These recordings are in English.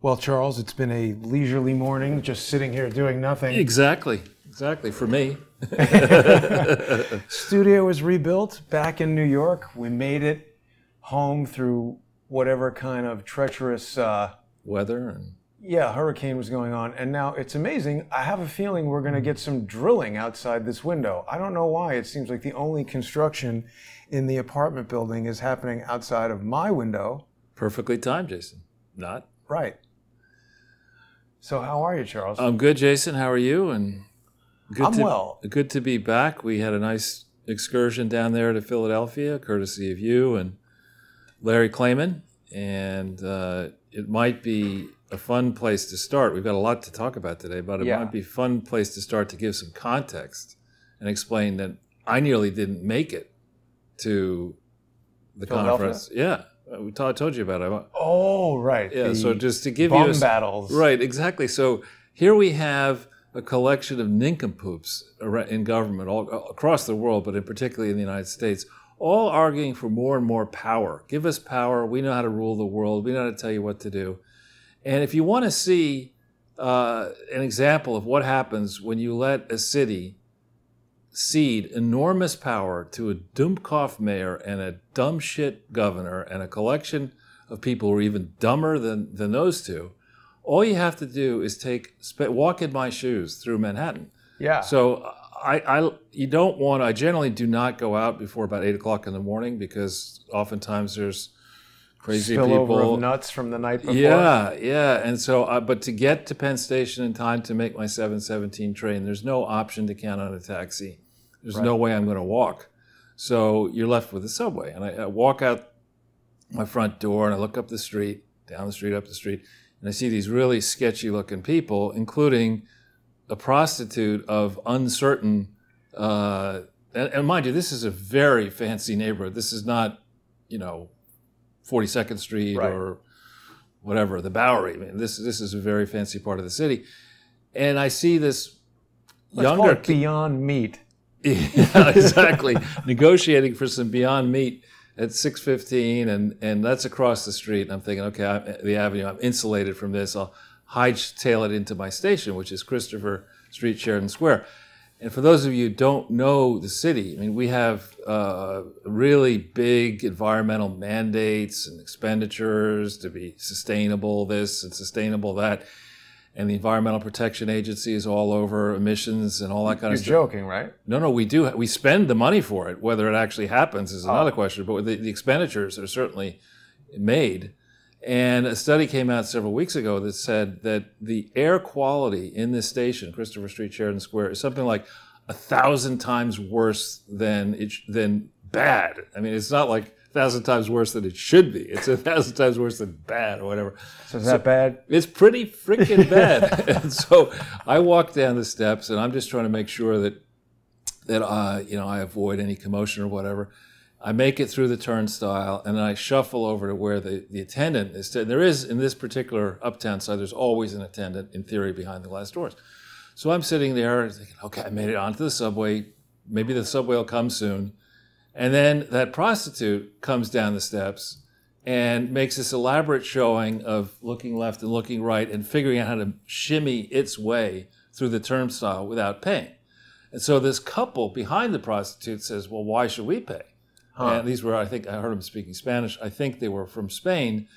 Well, Charles, it's been a leisurely morning, just sitting here doing nothing. Exactly, for me. Studio was rebuilt back in New York. We made it home through whatever kind of treacherous weather and hurricane was going on. And now it's amazing. I have a feeling we're going to get some drilling outside this window. I don't know why. It seems like the only construction in the apartment building is happening outside of my window. Perfectly timed, Jason. Not? Right. So how are you, Charles? I'm good, Jason. How are you? And well. Good to be back. We had a nice excursion down there to Philadelphia, courtesy of you and Larry Klayman. And it might be a fun place to start. We've got a lot to talk about today, but it might be a fun place to start to give some context and explain that I nearly didn't make it to the conference. Yeah. I told you about it. Oh, right. Yeah, so just to give you bomb battles. Right, exactly. So here we have a collection of nincompoops in government all across the world, but particularly in the United States, all arguing for more and more power. Give us power. We know how to rule the world. We know how to tell you what to do. And if you want to see an example of what happens when you let a city cede enormous power to a Dummkopf mayor and a dumb shit governor and a collection of people who are even dumber than those two, all you have to do is walk in my shoes through Manhattan. Yeah. So you don't want to, I generally do not go out before about 8 o'clock in the morning because oftentimes there's crazy spillover of nuts from the night before. Yeah. And so, but to get to Penn Station in time to make my 7:17 train, there's no option to count on a taxi. There's no way I'm going to walk. So you're left with the subway. And I walk out my front door and I look up the street, down the street, up the street, and I see these really sketchy looking people, including a prostitute of uncertain, and mind you, this is a very fancy neighborhood. This is not, 42nd Street or whatever, the Bowery. I mean, this is a very fancy part of the city. And I see this younger Beyond Meat. Yeah, exactly. Negotiating for some Beyond Meat at 6:15, and that's across the street. And I'm thinking, okay, the Avenue, I'm insulated from this. I'll hightail it into my station, which is Christopher Street, Sheridan Square. And for those of you who don't know the city, I mean, we have really big environmental mandates and expenditures to be sustainable this and sustainable that. And the Environmental Protection Agency is all over emissions and all that kind of stuff. You're joking, right? No, we do. We spend the money for it. Whether it actually happens is another question. But the expenditures are certainly made. And a study came out several weeks ago that said that the air quality in this station, Christopher Street, Sheridan Square, is something like 1,000 times worse than bad. I mean, it's not like 1,000 times worse than it should be. It's 1,000 times worse than bad or whatever. So is that bad? It's pretty freaking bad. And so I walk down the steps, and I'm just trying to make sure that I avoid any commotion or whatever. I make it through the turnstile, and then I shuffle over to where the attendant is. There is, in this particular uptown side, there's always an attendant, in theory, behind the glass doors. So I'm sitting there thinking, okay, I made it onto the subway. Maybe the subway will come soon. And then that prostitute comes down the steps and makes this elaborate showing of looking left and looking right and figuring out how to shimmy its way through the turnstile without paying. And so this couple behind the prostitute says, well, why should we pay? And these were, I think, I heard them speaking Spanish. I think they were from Spain.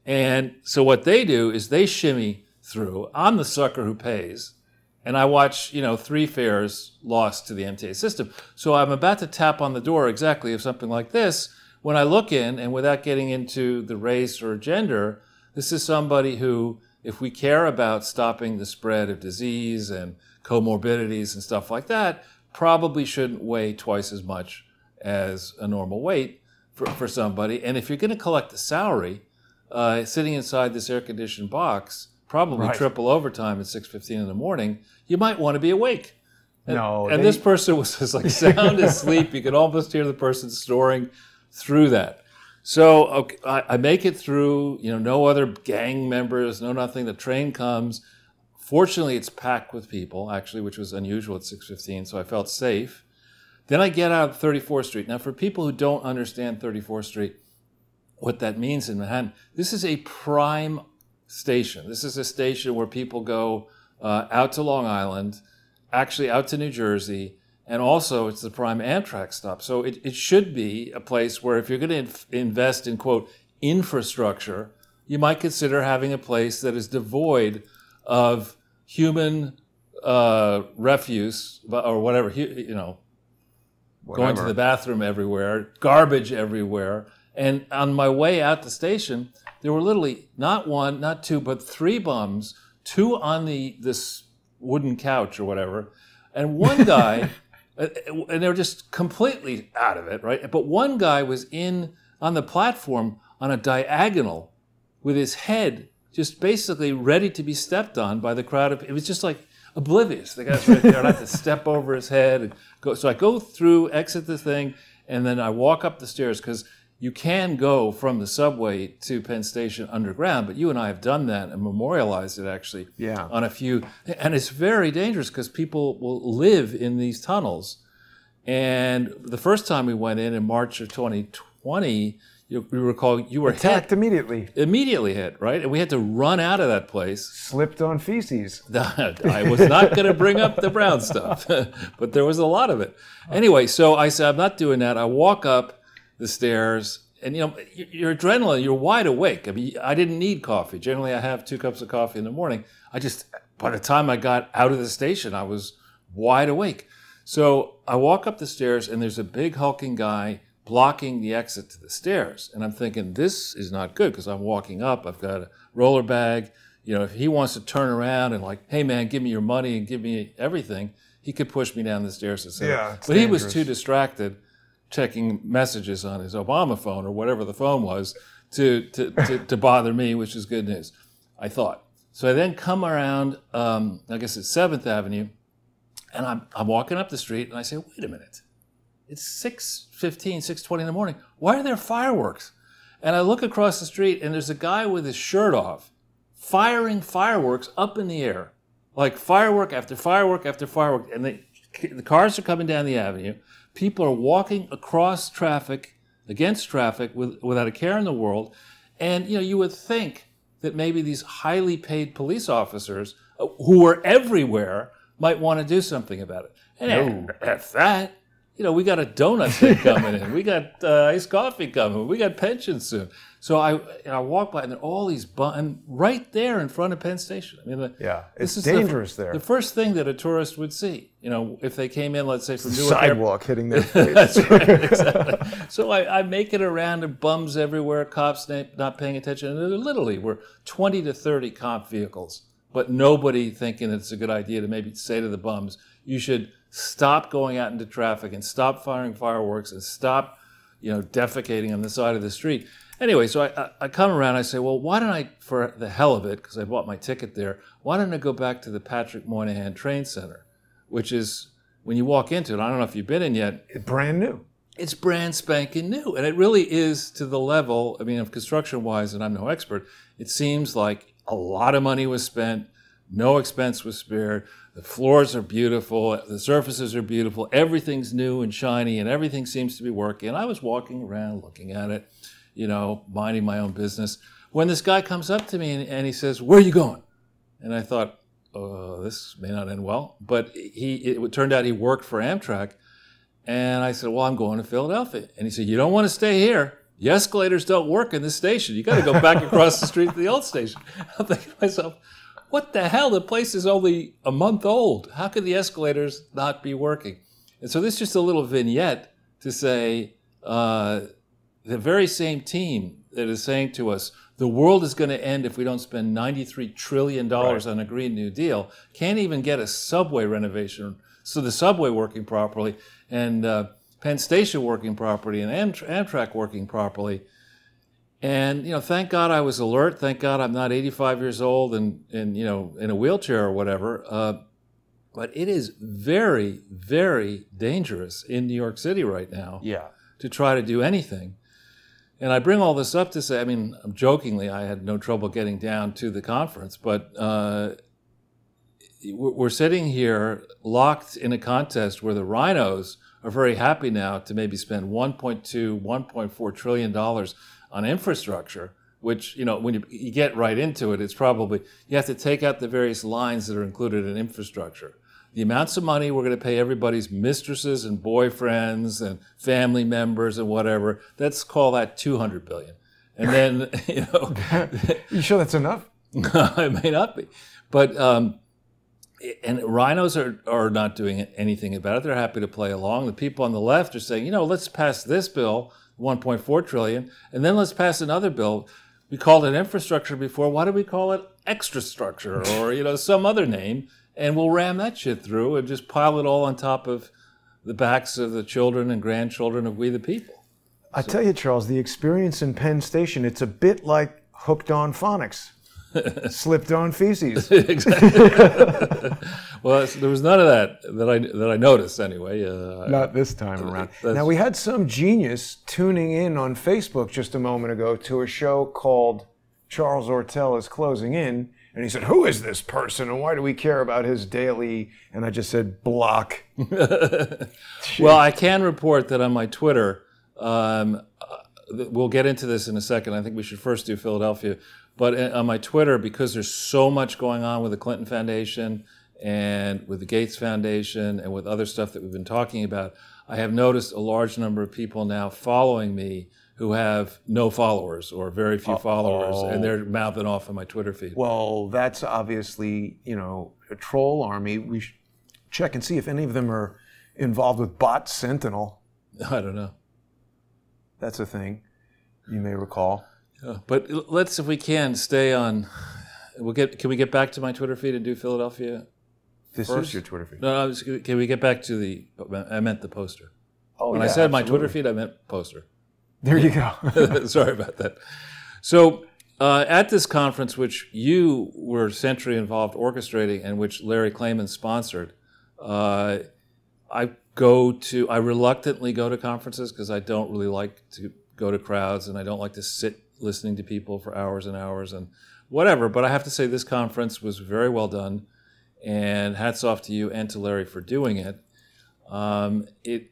And so what they do is they shimmy through. I'm the sucker who pays. And I watch, 3 fares lost to the MTA system. So I'm about to tap on the door exactly of something like this. When I look in, and without getting into the race or gender, this is somebody who, if we care about stopping the spread of disease and comorbidities and stuff like that, probably shouldn't weigh twice as much as a normal weight for somebody. And if you're going to collect a salary, sitting inside this air-conditioned box, probably triple overtime at 6:15 in the morning, you might want to be awake. And this person was just like sound asleep. You could almost hear the person snoring through that. So okay, I make it through, no other gang members, no nothing. The train comes. Fortunately, it's packed with people, actually, which was unusual at 6:15, so I felt safe. Then I get out of 34th Street. Now, for people who don't understand 34th Street, what that means in Manhattan, this is a prime station. This is a station where people go out to Long Island, actually out to New Jersey, and also it's the prime Amtrak stop. So it should be a place where if you're going to invest in, quote, infrastructure, you might consider having a place that is devoid of human refuse or whatever, going to the bathroom everywhere, garbage everywhere. And on my way out the station, there were literally not one, not two, but 3 bums, 2 on this wooden couch or whatever, and one guy, and they were just completely out of it, right? But one guy was on the platform on a diagonal with his head just basically ready to be stepped on by the crowd. It was just like oblivious. The guy's right there, and I have to step over his head and go. So I go through, exit the thing, and then I walk up the stairs because you can go from the subway to Penn Station underground, but you and I have done that and memorialized it actually on a few. And it's very dangerous because people will live in these tunnels. And the first time we went in March of 2020, you recall you were attacked immediately. Immediately hit, right? And we had to run out of that place. Slipped on feces. I was not going to bring up the brown stuff, but there was a lot of it. Anyway, so I said, I'm not doing that. I walk up the stairs, and your adrenaline, you're wide awake. I mean, I didn't need coffee. Generally, I have 2 cups of coffee in the morning. By the time I got out of the station, I was wide awake. So I walk up the stairs, and there's a big hulking guy blocking the exit to the stairs. And I'm thinking, this is not good because I'm walking up. I've got a roller bag. If he wants to turn around and like, hey, man, give me your money and give me everything, he could push me down the stairs. But he was too distracted checking messages on his Obama phone or whatever the phone was to bother me, which is good news, I thought. So I then come around, I guess it's 7th Avenue, and I'm walking up the street, and I say, wait a minute. It's 6:15, 6:20 in the morning. Why are there fireworks? And I look across the street, and there's a guy with his shirt off firing fireworks up in the air, like firework after firework after firework. And the cars are coming down the avenue. People are walking across traffic, against traffic, without a care in the world. And, you would think that maybe these highly paid police officers who are everywhere might want to do something about it. And F that. We got a donut thing coming in. We got iced coffee coming. We got pensions soon. So I walk by, and there are all these and right there in front of Penn Station. I mean, it's dangerous there. The first thing that a tourist would see, if they came in, let's say from Newark sidewalk hitting their face. That's right, exactly. So I make it around, and bums everywhere, cops not paying attention. And there literally were 20 to 30 cop vehicles, but nobody thinking it's a good idea to maybe say to the bums, you should stop going out into traffic and stop firing fireworks and stop, defecating on the side of the street. Anyway, so I come around, I say, well, why don't I, for the hell of it, because I bought my ticket there, why don't I go back to the Patrick Moynihan Train Center, which is, when you walk into it, I don't know if you've been in yet. It's brand new. It's brand spanking new. And it really is to the level, of construction-wise, and I'm no expert, it seems like a lot of money was spent, no expense was spared. The floors are beautiful. The surfaces are beautiful. Everything's new and shiny, and everything seems to be working. And I was walking around looking at it, minding my own business, when this guy comes up to me and he says, where are you going? And I thought, this may not end well. But it turned out he worked for Amtrak. And I said, well, I'm going to Philadelphia. And he said, you don't want to stay here. The escalators don't work in this station. You got to go back across the street to the old station. I'm thinking to myself, what the hell? The place is only a month old. How could the escalators not be working? And so this is just a little vignette to say the very same team that is saying to us, the world is going to end if we don't spend $93 trillion on a Green New Deal, can't even get a subway renovation, so the subway working properly, and Penn Station working properly, and Amtrak working properly. And, thank God I was alert. Thank God I'm not 85 years old and in a wheelchair or whatever. But it is very, very dangerous in New York City right now to try to do anything. And I bring all this up to say, jokingly, I had no trouble getting down to the conference, but we're sitting here locked in a contest where the rhinos are very happy now to maybe spend $1.2, $1.4 trillion on infrastructure, which, you know, when you get right into it, it's probably, you have to take out the various lines that are included in infrastructure. The amounts of money we're going to pay everybody's mistresses and boyfriends and family members and whatever, let's call that $200 billion. And then, you know. You sure that's enough? It may not be. But, and rhinos are not doing anything about it. They're happy to play along. The people on the left are saying, you know, let's pass this bill, 1.4 trillion, and then let's pass another bill. We called it infrastructure before. Why do we call it extra structure or, you know, some other name? And we'll ram that shit through and just pile it all on top of the backs of the children and grandchildren of we the people. I tell you, Charles, the experience in Penn Station, it's a bit like hooked on phonics. Slipped on feces. Exactly. Well, there was none of that I noticed anyway. Not this time around. Now, we had some genius tuning in on Facebook just a moment ago to a show called Charles Ortel is Closing In, and he said, who is this person and why do we care about his daily? And I just said, block. Well, I can report that on my Twitter, we'll get into this in a second. I think we should first do Philadelphia. But on my Twitter, because there's so much going on with the Clinton Foundation and with the Gates Foundation and with other stuff that we've been talking about, I have noticed a large number of people now following me who have no followers or very few followers, and they're mouthing off on my Twitter feed. Well, that's obviously, you know, a troll army. We should check and see if any of them are involved with Bot Sentinel. I don't know. That's a thing you may recall. But let's, if we can, stay on. Can we get back to my Twitter feed and do Philadelphia? This is your Twitter feed. No, can we get back to I meant the poster. Oh, when yeah, I said absolutely. my Twitter feed, I meant poster. There you go. Sorry about that. So at this conference, which you were centrally involved orchestrating and which Larry Klayman sponsored, I reluctantly go to conferences because I don't really like to go to crowds and I don't like to sit listening to people for hours and hours and whatever. But I have to say this conference was very well done, and hats off to you and to Larry for doing it. It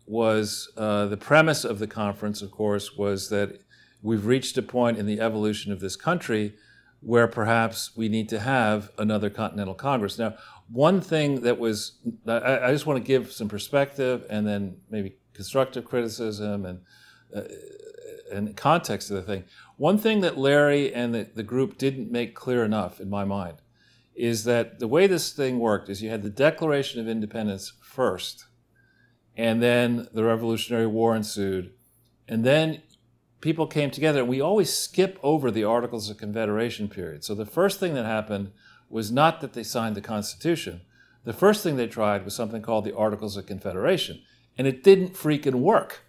was the premise of the conference, of course, was that we've reached a point in the evolution of this country where perhaps we need to have another Continental Congress. Now, one thing that was, I just want to give some perspective and then maybe constructive criticism and context of the thing. One thing that Larry and the group didn't make clear enough in my mind is that the way this thing worked is you had the Declaration of Independence first, and then the Revolutionary War ensued, and then people came together, and we always skip over the Articles of Confederation period. So the first thing that happened was not that they signed the Constitution. The first thing they tried was something called the Articles of Confederation, and it didn't freaking work.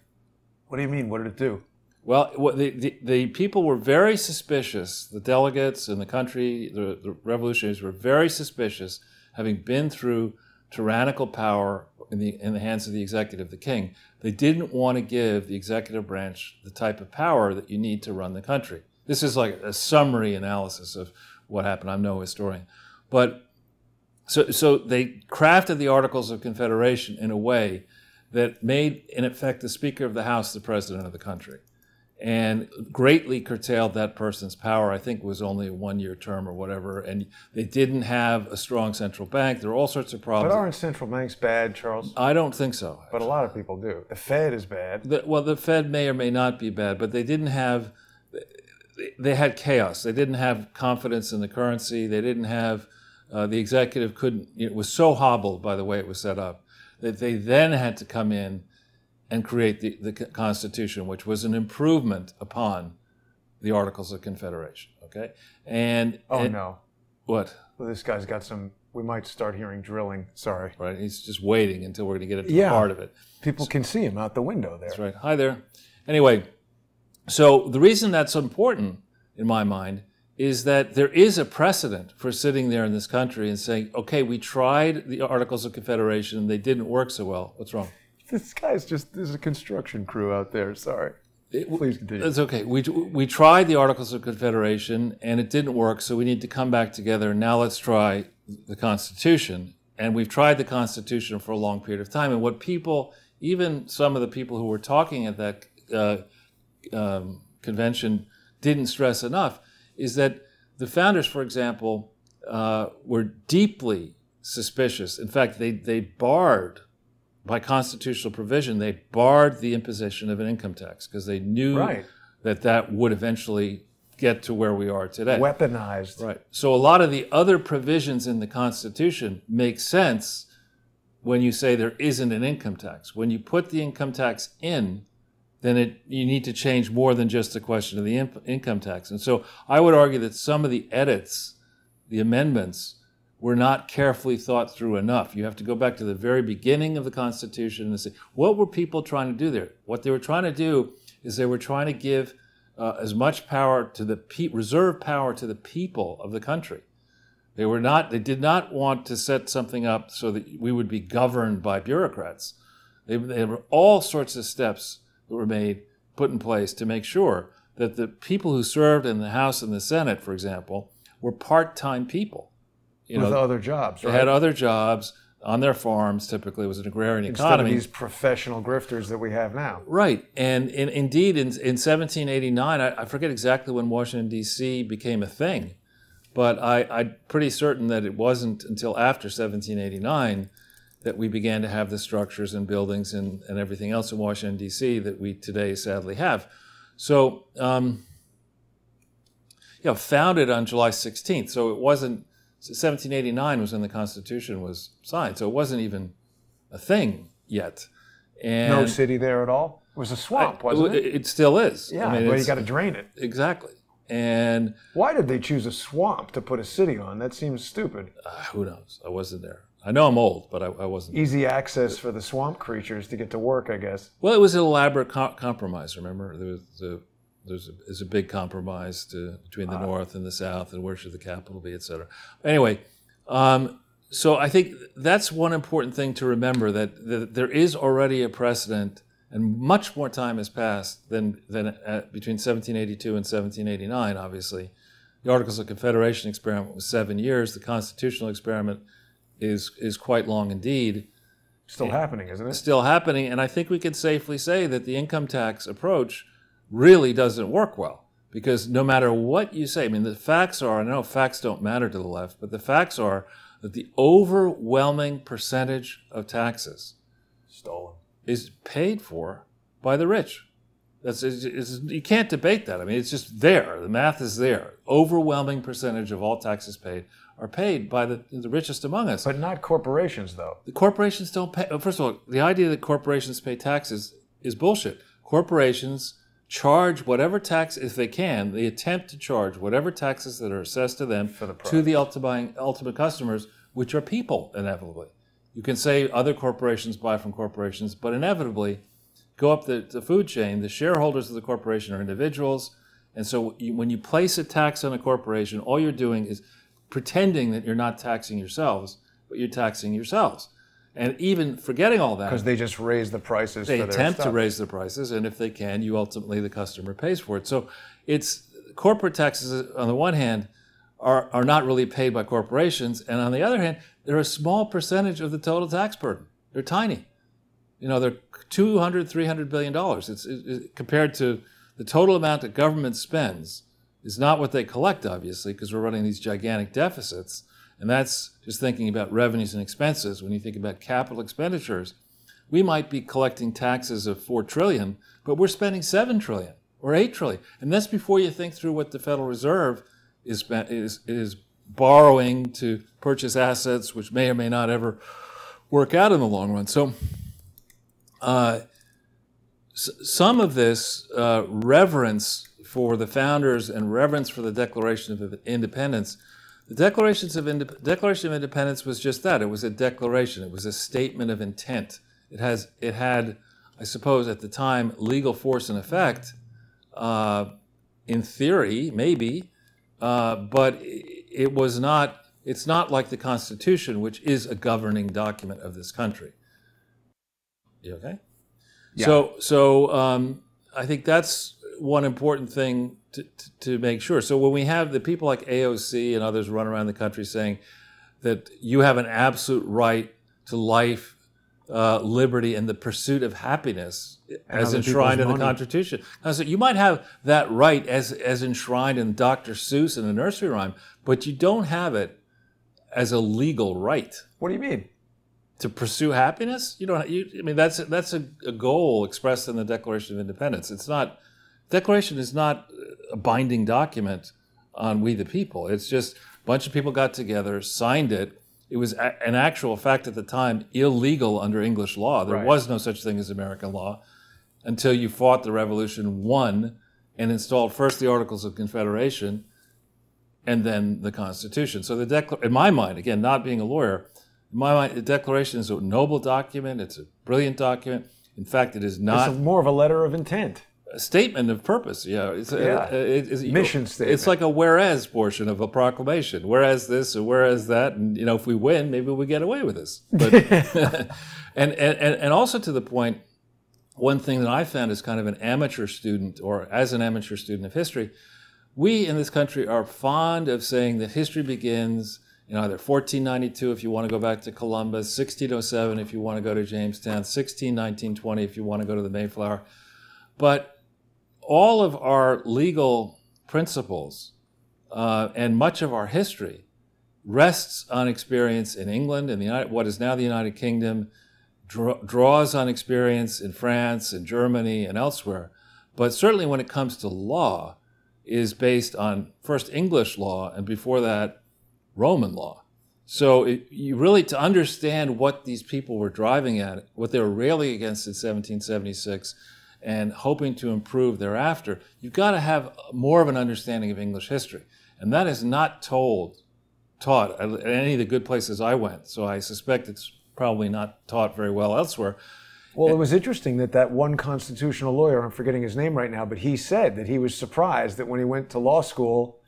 What do you mean? What did it do? Well, the people were very suspicious. The delegates in the country, the revolutionaries were very suspicious, having been through tyrannical power in the hands of the executive, the king. They didn't want to give the executive branch the type of power that you need to run the country. This is like a summary analysis of what happened. I'm no historian. But so they crafted the Articles of Confederation in a way that made, in effect, the Speaker of the House the president of the country, and greatly curtailed that person's power. I think it was only a one-year term or whatever, and they didn't have a strong central bank. There were all sorts of problems. But aren't central banks bad, Charles? I don't think so. But a lot of people do. The Fed is bad. The Fed may or may not be bad, but they didn't have, they had chaos. They didn't have confidence in the currency. They didn't have, the executive couldn't, it was so hobbled by the way it was set up that they then had to come in and create the Constitution, which was an improvement upon the Articles of Confederation. Okay, no, what? Well, this guy's got some. We might start hearing drilling. Sorry. Right, he's just waiting until we're going to get into the heart of it. People can see him out the window there. That's right. Hi there. Anyway, so the reason that's important in my mind is that there is a precedent for sitting there in this country and saying, okay, we tried the Articles of Confederation and they didn't work so well. What's wrong? This guy's just, there's a construction crew out there. Sorry. Please continue. It's okay. We tried the Articles of Confederation and it didn't work, so we need to come back together. Now let's try the Constitution. And we've tried the Constitution for a long period of time. And what people, even some of the people who were talking at that convention didn't stress enough is that the founders, for example, were deeply suspicious. In fact, they barred, by constitutional provision, they barred the imposition of an income tax because they knew that would eventually get to where we are today. Weaponized. Right. So a lot of the other provisions in the Constitution make sense when you say there isn't an income tax. When you put the income tax in, then you need to change more than just the question of the income tax. And so I would argue that some of the edits, the amendments, were not carefully thought through enough. You have to go back to the very beginning of the Constitution and say, what were people trying to do there? What they were trying to do is they were trying to give as much power to the reserve power to the people of the country. They did not want to set something up so that we would be governed by bureaucrats. There were all sorts of steps that were put in place to make sure that the people who served in the House and the Senate, for example, were part-time people. With other jobs, right? They had other jobs on their farms. Typically, it was an agrarian Instead economy. Of these professional grifters that we have now. Right. And indeed, in 1789, I forget exactly when Washington, D.C. became a thing, but I'm pretty certain that it wasn't until after 1789 that we began to have the structures and buildings and everything else in Washington, D.C. that we today sadly have. So, founded on July 16th. So it wasn't, 1789 was when the Constitution was signed. So it wasn't even a thing yet. And no city there at all? It was a swamp, wasn't it? It still is. Yeah, but you got to drain it. Exactly. And why did they choose a swamp to put a city on? That seems stupid. Who knows? I wasn't there. I know I'm old, but I wasn't. Easy access for the swamp creatures to get to work, I guess. Well, it was an elaborate compromise, remember? There's a big compromise between the North and the South, and where should the capital be, et cetera. Anyway, so I think that's one important thing to remember, that there is already a precedent, and much more time has passed than between 1782 and 1789, obviously. The Articles of Confederation experiment was 7 years. The constitutional experiment is quite long indeed. Still happening, isn't it? Still happening, and I think we can safely say that the income tax approach really doesn't work well, because no matter what you say, I mean, the facts are, I know facts don't matter to the left, but the facts are that the overwhelming percentage of taxes stolen is paid for by the rich. You can't debate that. I mean, it's just there. The math is there. Overwhelming percentage of all taxes paid are paid by the richest among us. But not corporations, though. The corporations don't pay. First of all, the idea that corporations pay taxes is bullshit. Corporations charge whatever tax, if they can, they attempt to charge whatever taxes that are assessed to them to the ultimate customers, which are people, inevitably. You can say other corporations buy from corporations, but inevitably, go up the food chain, the shareholders of the corporation are individuals, and so when you place a tax on a corporation, all you're doing is pretending that you're not taxing yourselves, but you're taxing yourselves. And even forgetting all that, because they just raise the prices. They attempt to raise the prices, and if they can, the customer pays for it. So it's corporate taxes on the one hand are not really paid by corporations, and on the other hand, they're a small percentage of the total tax burden. They're tiny. They're $200, $300 billion. It's compared to the total amount that government spends is not what they collect, obviously, because we're running these gigantic deficits. And that's just thinking about revenues and expenses. When you think about capital expenditures, we might be collecting taxes of $4 trillion, but we're spending $7 trillion or $8 trillion. And that's before you think through what the Federal Reserve is borrowing to purchase assets, which may or may not ever work out in the long run. So some of this reverence for the founders and reverence for the Declaration of Independence. The Declaration of Independence was just that. It was a declaration. It was a statement of intent. It had, I suppose, at the time, legal force and effect, in theory, maybe, but it's not like the Constitution, which is a governing document of this country. You okay? Yeah. So I think that's one important thing to make sure. So when we have the people like AOC and others run around the country saying that you have an absolute right to life, liberty and the pursuit of happiness as other enshrined in the people's money. Constitution. Now, so you might have that right as enshrined in Dr. Seuss in a nursery rhyme, but you don't have it as a legal right. What do you mean? To pursue happiness? You don't. I mean, that's a goal expressed in the Declaration of Independence. It's not. Declaration is not a binding document on we the people. It's just a bunch of people got together, signed it. It was an actual fact at the time illegal under English law. There was no such thing as American law until you fought the Revolution, won, and installed first the Articles of Confederation, and then the Constitution. So in my mind, again, not being a lawyer, in my mind, the Declaration is a noble document. It's a brilliant document. In fact, it is not. It's more of a letter of intent. A statement of purpose. Yeah, it's Mission statement. It's like a whereas portion of a proclamation. Whereas this or whereas that, and if we win, maybe we get away with this. But and also to the point, one thing that I found as kind of an amateur student, or as an amateur student of history, we in this country are fond of saying that history begins in either 1492 if you want to go back to Columbus, 1607 if you want to go to Jamestown, 1920 if you want to go to the Mayflower. But all of our legal principles and much of our history rests on experience in England and what is now the United Kingdom, draws on experience in France and Germany and elsewhere. But certainly when it comes to law, is based on first English law and before that Roman law. So you really, to understand what these people were driving at, what they were railing against in 1776, and hoping to improve thereafter, you've got to have more of an understanding of English history. And that is not taught at any of the good places I went. So I suspect it's probably not taught very well elsewhere. Well, it was interesting that one constitutional lawyer, I'm forgetting his name right now, but he said that he was surprised that when he went to law school,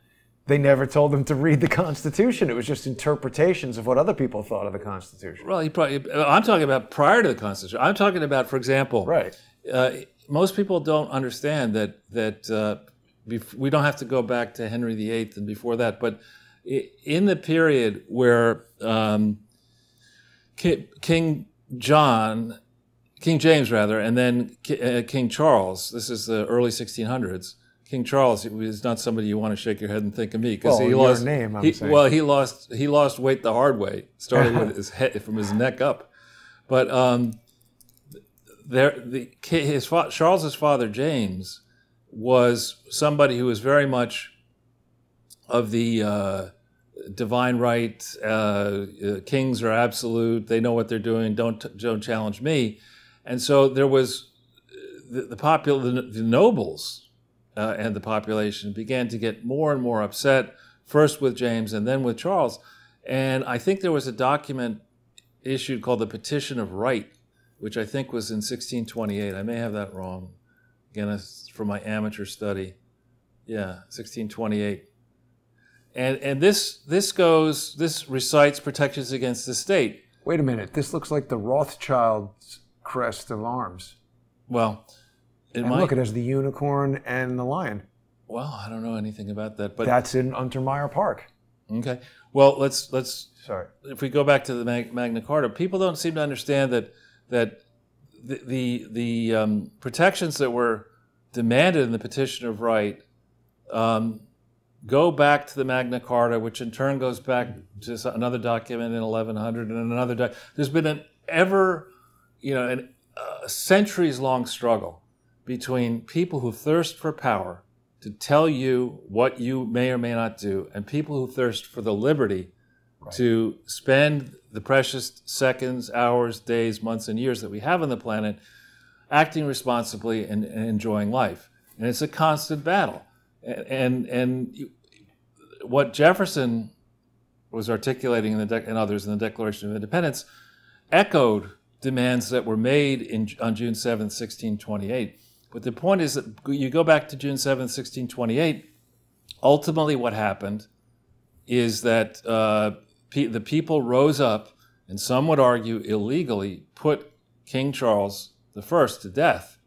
they never told him to read the Constitution. It was just interpretations of what other people thought of the Constitution. Well, I'm talking about prior to the Constitution. I'm talking about, for example, most people don't understand that we don't have to go back to Henry VIII and before that, but in the period where King James, and then King Charles, this is the early 1600s, King Charles is not somebody you want to shake your head and think of me, because he lost. He lost weight the hard way, starting with his head from his neck up. But Charles's father James was somebody who was very much of the divine right. Kings are absolute; they know what they're doing. Don't challenge me. And so there was the nobles. And the population began to get more and more upset, first with James and then with Charles. And I think there was a document issued called the Petition of Right, which I think was in 1628. I may have that wrong. Again, it's from my amateur study. Yeah, 1628. And this recites protections against the state. Wait a minute. This looks like the Rothschild's crest of arms. Well, look, it has the unicorn and the lion. Well, I don't know anything about that, but that's in Untermeyer Park. Okay. Well, let's. Sorry. If we go back to the Magna Carta, people don't seem to understand that the protections that were demanded in the Petition of Right go back to the Magna Carta, which in turn goes back to another document in 1100 and another. There's been an centuries-long struggle between people who thirst for power to tell you what you may or may not do, and people who thirst for the liberty to spend the precious seconds, hours, days, months, and years that we have on the planet acting responsibly and enjoying life. And it's a constant battle. And what Jefferson was articulating and others in the Declaration of Independence echoed demands that were made on June 7, 1628. But the point is that you go back to June 7, 1628, ultimately what happened is that the people rose up, and some would argue illegally, put King Charles I to death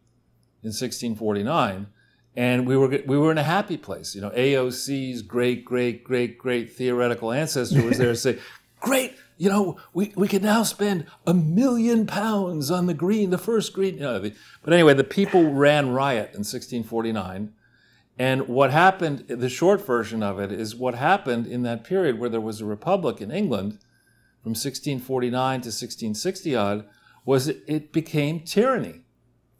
in 1649, and we were in a happy place. AOC's great theoretical ancestor was there to say, great, you know, we can now spend £1 million on the green, the first green. You know, but anyway, the people ran riot in 1649. And what happened, the short version of it, is what happened in that period where there was a republic in England from 1649 to 1660 odd, was it became tyranny.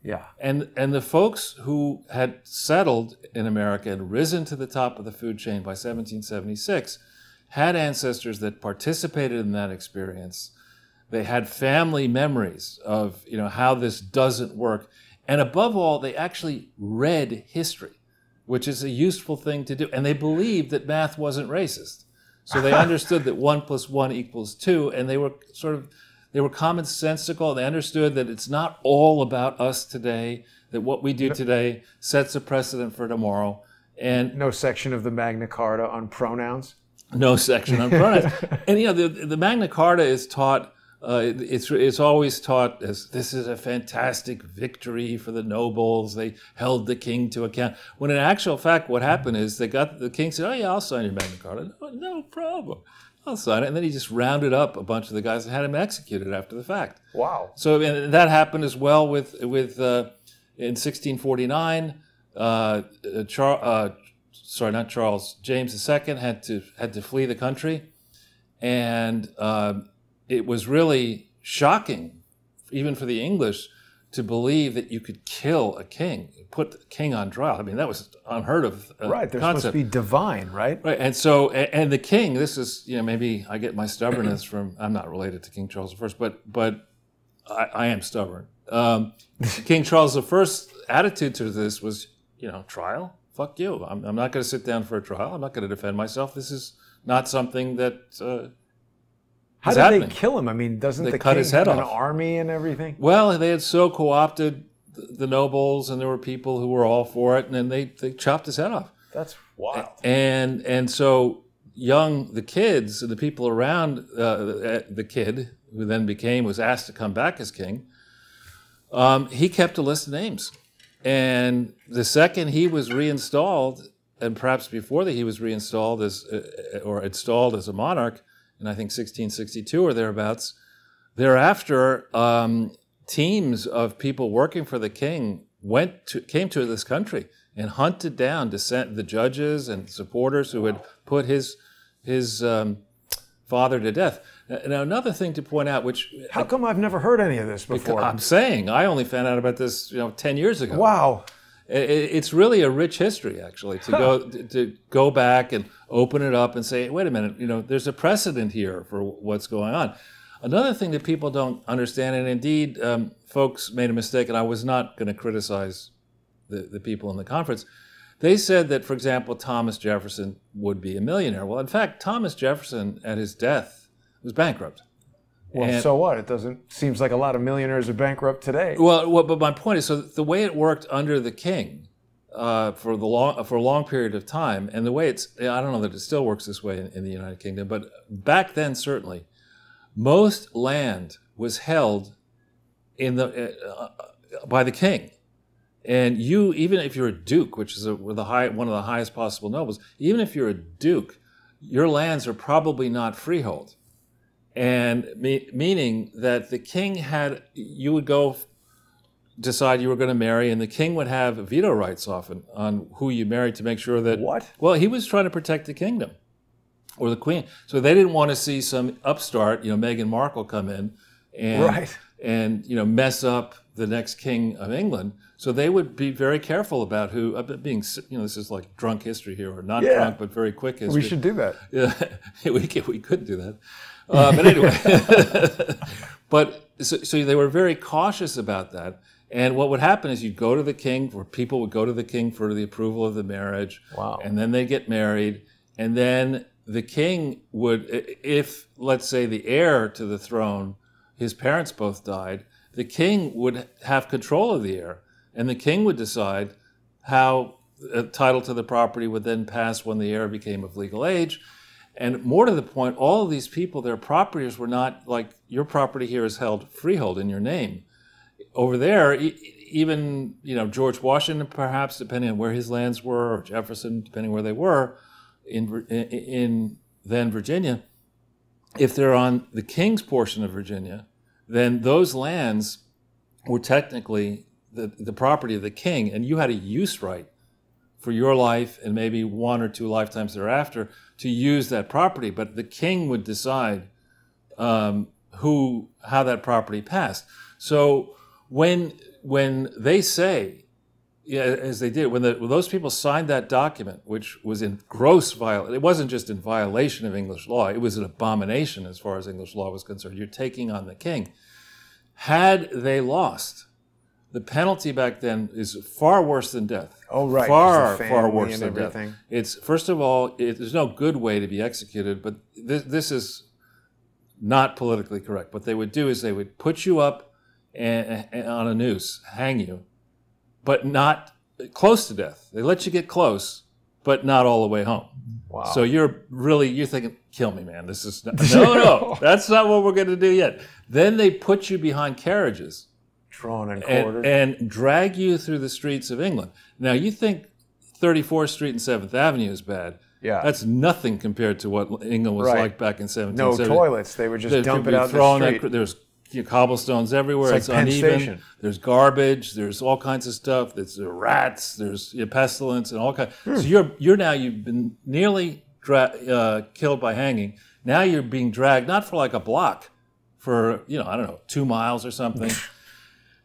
Yeah. And the folks who had settled in America and risen to the top of the food chain by 1776 had ancestors that participated in that experience. They had family memories of, you know, how this doesn't work. And above all, they actually read history, which is a useful thing to do. And they believed that math wasn't racist. So they understood that 1 + 1 = 2, and they were commonsensical. They understood that it's not all about us today, that what we do today sets a precedent for tomorrow. And no section of the Magna Carta on pronouns. No section on pronouns. And you know, the Magna Carta is taught, it's always taught as this is a fantastic victory for the nobles. They held the king to account. When in actual fact, what happened is the king said, oh yeah, I'll sign your Magna Carta. No problem. I'll sign it. And then he just rounded up a bunch of the guys and had him executed after the fact. Wow. So and that happened as well with in 1649, James II had to flee the country, and it was really shocking, even for the English, to believe that you could kill a king, put the king on trial. I mean, that was unheard of. Right, they're concept. supposed to be divine, right? Right, and so and the king. This is, you know, maybe I get my stubbornness from. I'm not related to King Charles I, but I am stubborn. King Charles I's attitude to this was, you know, trial. Fuck you. I'm not going to sit down for a trial. I'm not going to defend myself. This is not something that How did happening. they kill him? I mean, doesn't They the cut king his head have an off. army and everything? Well, they had so co-opted the nobles, and there were people who were all for it, and then they chopped his head off. That's wild. And so the kids, the people around the kid, who then was asked to come back as king, he kept a list of names. And the second he was reinstalled, and perhaps before that he was reinstalled or installed as a monarch, in I think 1662 or thereabouts, thereafter, teams of people working for the king came to this country and hunted down the judges and supporters who had put his father to death. Now, another thing to point out, which how come I've never heard any of this before? I'm saying I only found out about this, 10 years ago. Wow. It's really a rich history, actually, to go back and open it up and say, wait a minute, there's a precedent here for what's going on. Another thing that people don't understand, and indeed folks made a mistake, and I was not going to criticize the people in the conference. They said that, for example, Thomas Jefferson would be a millionaire. Well, in fact, Thomas Jefferson, at his death, was bankrupt. Well, so what? Seems like a lot of millionaires are bankrupt today. Well, but my point is, so the way it worked under the king for a long period of time, and the way I don't know that it still works this way in the United Kingdom, but back then certainly, most land was held by the king. And you, even if you're a duke, which is one of the highest possible nobles, even if you're a duke, your lands are probably not freehold. And meaning that the king you would go decide you were going to marry, and the king would have veto rights often on who you married to make sure that... What? Well, he was trying to protect the kingdom, or the queen. So they didn't want to see some upstart, Meghan Markle come in and mess up the next king of England. So they would be very careful about who, this is like drunk history here, or not drunk, but very quick history. We should do that. Yeah, we could do that. But anyway, so they were very cautious about that. And what would happen is you'd go to the king, or people would go to the king for the approval of the marriage. Wow. And then they'd get married. And then the king would, if, let's say, the heir to the throne, his parents both died, the king would have control of the heir. And the king would decide how a title to the property would then pass when the heir became of legal age. And more to the point, all of these people, their properties were not like, your property here is held freehold in your name. Over there, even, George Washington, perhaps, depending on where his lands were, or Jefferson, depending where they were, in then Virginia, if they're on the king's portion of Virginia, then those lands were technically the property of the king, and you had a use right for your life and maybe 1 or 2 lifetimes thereafter to use that property. But the king would decide how that property passed. So when they say, yeah, as they did, when those people signed that document, which was in gross violation, it wasn't just in violation of English law, it was an abomination as far as English law was concerned. You're taking on the king. Had they lost, the penalty back then is far worse than death. Oh, right. Far worse than everything. Death. It's, first of all, there's no good way to be executed, but this is not politically correct. What they would do is they would put you up and on a noose, hang you, but not close to death. They let you get close, but not all the way home. Wow. So you're thinking, kill me, man. This is not, no, that's not what we're going to do yet. Then they put you behind carriages, drawn and quartered, and drag you through the streets of England. Now you think 34th Street and 7th Avenue is bad. Yeah. That's nothing compared to what England was like back in 1770. No toilets. They would just dump it out the street. There's cobblestones everywhere. It's like Penn uneven. Station. There's garbage. There's all kinds of stuff. There's rats. There's pestilence and all kinds. So you've been nearly killed by hanging. Now you're being dragged not for like a block, for 2 miles or something.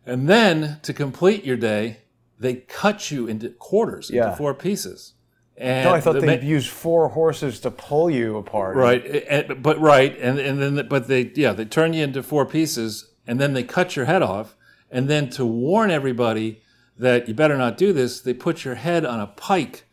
And then to complete your day, they cut you into quarters, into 4 pieces. And no, I thought they'd use 4 horses to pull you apart. Right, but they turn you into 4 pieces, and then they cut your head off, and then to warn everybody that you better not do this, they put your head on a pike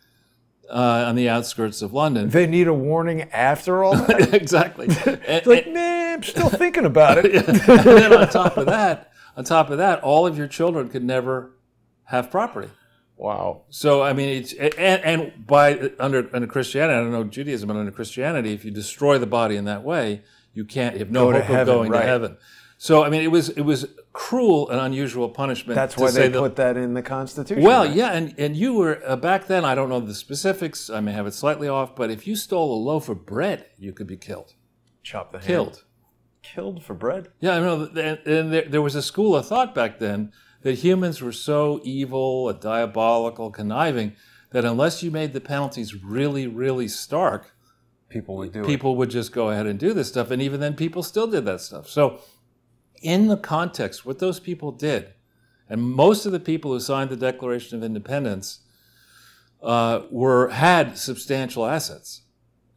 on the outskirts of London. They need a warning after all that? Exactly. I'm still thinking about it. And then on top of that, all of your children could never have property. Wow. So I mean, under Christianity, I don't know Judaism, but under Christianity, if you destroy the body in that way, you have no hope of going to heaven. So I mean, it was cruel and unusual punishment. That's why they put that in the Constitution. Well, yeah, and you were back then. I don't know the specifics. I may have it slightly off, but if you stole a loaf of bread, you could be killed. Chop the hand. Killed for bread? Yeah, I know. And there was a school of thought back then that humans were so evil, diabolical, conniving, that unless you made the penalties really, really stark, people would just go ahead and do this stuff. And even then, people still did that stuff. So in the context, what those people did, and most of the people who signed the Declaration of Independence had substantial assets,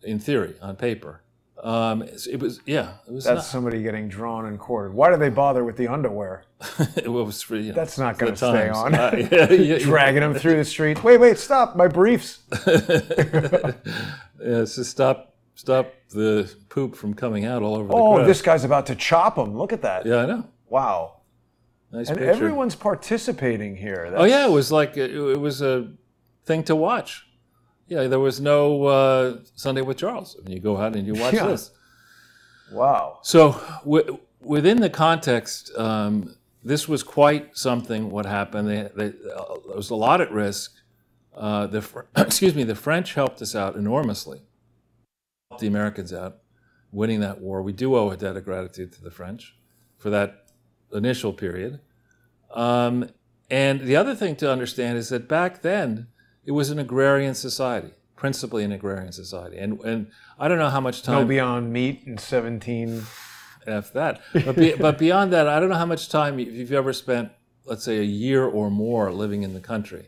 in theory, on paper. That's somebody getting drawn and quartered. Why do they bother with the underwear? That's not going to stay on. Dragging them through the street. Wait, stop! My briefs. So stop the poop from coming out all over the Oh, crowd. this guy's about to chop them. Look at that. Yeah, I know. Wow. Nice and picture. Everyone's participating here. Oh yeah, it was like it was a thing to watch. Yeah, there was no Sunday with Charles. I mean, you go out and you watch this. Wow. So within the context, this was quite something. What happened? There was a lot at risk. The French helped us out enormously. Helped the Americans out, winning that war. We do owe a debt of gratitude to the French for that initial period. And the other thing to understand is that back then, it was an agrarian society, principally an agrarian society. And I don't know how much time... No Beyond Meat in 17... F that. But beyond that, I don't know how much time, if you've ever spent, let's say, a year or more living in the country.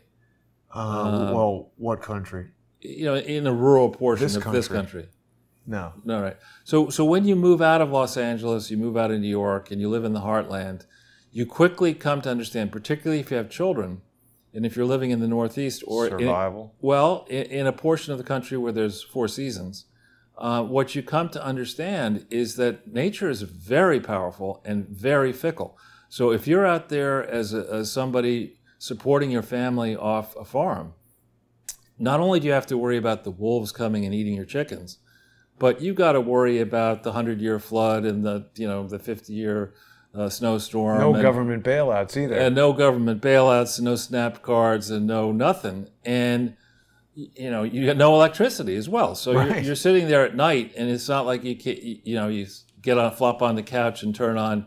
Well, what country? In a rural portion of this country. No. No, right. So when you move out of Los Angeles, you move out of New York, and you live in the heartland, you quickly come to understand, particularly if you have children, and if you're living in the Northeast or survival. In a portion of the country where there's 4 seasons, what you come to understand is that nature is very powerful and very fickle. So if you're out there as somebody supporting your family off a farm, not only do you have to worry about the wolves coming and eating your chickens, but you've got to worry about the 100-year flood and the 50-year snowstorm. No government bailouts either. And no government bailouts, and no SNAP cards, and no nothing. And you got no electricity as well. So you're sitting there at night, and it's not like you get on, flop on the couch and turn on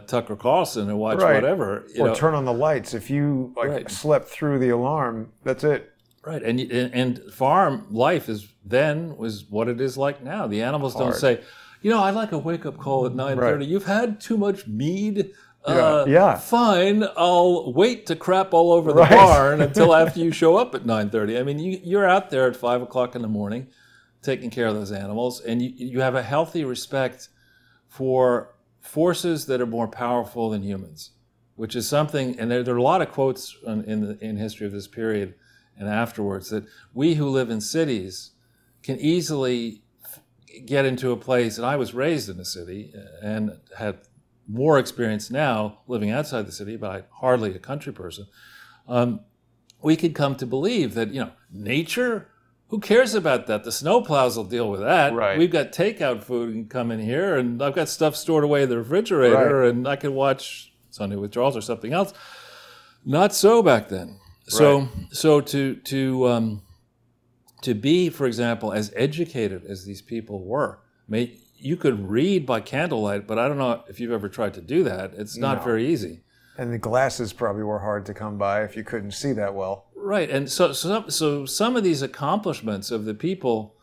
Tucker Carlson and watch whatever. Or turn on the lights. If you slept through the alarm, that's it. Right, and farm life was what it is like now. The animals don't say, I'd like a wake-up call at 9:30. Right. You've had too much mead. Fine, I'll wait to crap all over the barn until after you show up at 9:30. I mean, you're out there at 5 o'clock in the morning taking care of those animals, and you have a healthy respect for forces that are more powerful than humans, which is something, and there are a lot of quotes in history of this period and afterwards, that we who live in cities can easily get into a place, and I was raised in a city and had more experience now living outside the city, but I'm hardly a country person. We could come to believe that, nature, who cares about that? The snowplows will deal with that. Right. We've got takeout food and come in here, and I've got stuff stored away in the refrigerator, and I can watch Sunday with Charles or something else. Not so back then. So to be, for example, as educated as these people were, you could read by candlelight, but I don't know if you've ever tried to do that. It's not very easy. And the glasses probably were hard to come by if you couldn't see that well. Right, and so some of these accomplishments of the people,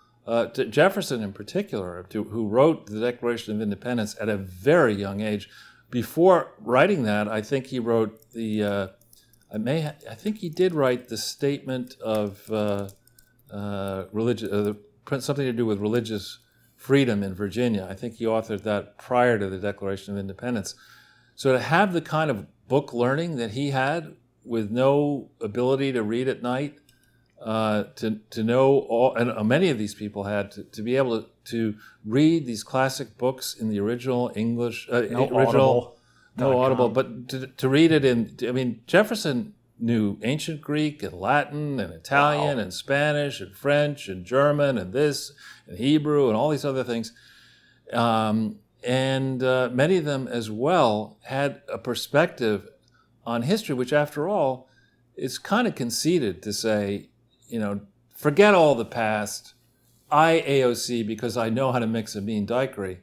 Jefferson in particular, who wrote the Declaration of Independence at a very young age. Before writing that, I think he wrote I think he did write the statement of something to do with religious freedom in Virginia. I think he authored that prior to the Declaration of Independence. So to have the kind of book learning that he had with no ability to read at night, to know all, and many of these people had, to be able to read these classic books in the original English, no audible, but to read it in, Jefferson knew ancient Greek and Latin and Italian and Spanish and French and German and this and Hebrew and all these other things. And many of them as well had a perspective on history, which after all, is kind of conceited to say, forget all the past. I AOC because I know how to mix a mean daiquiri.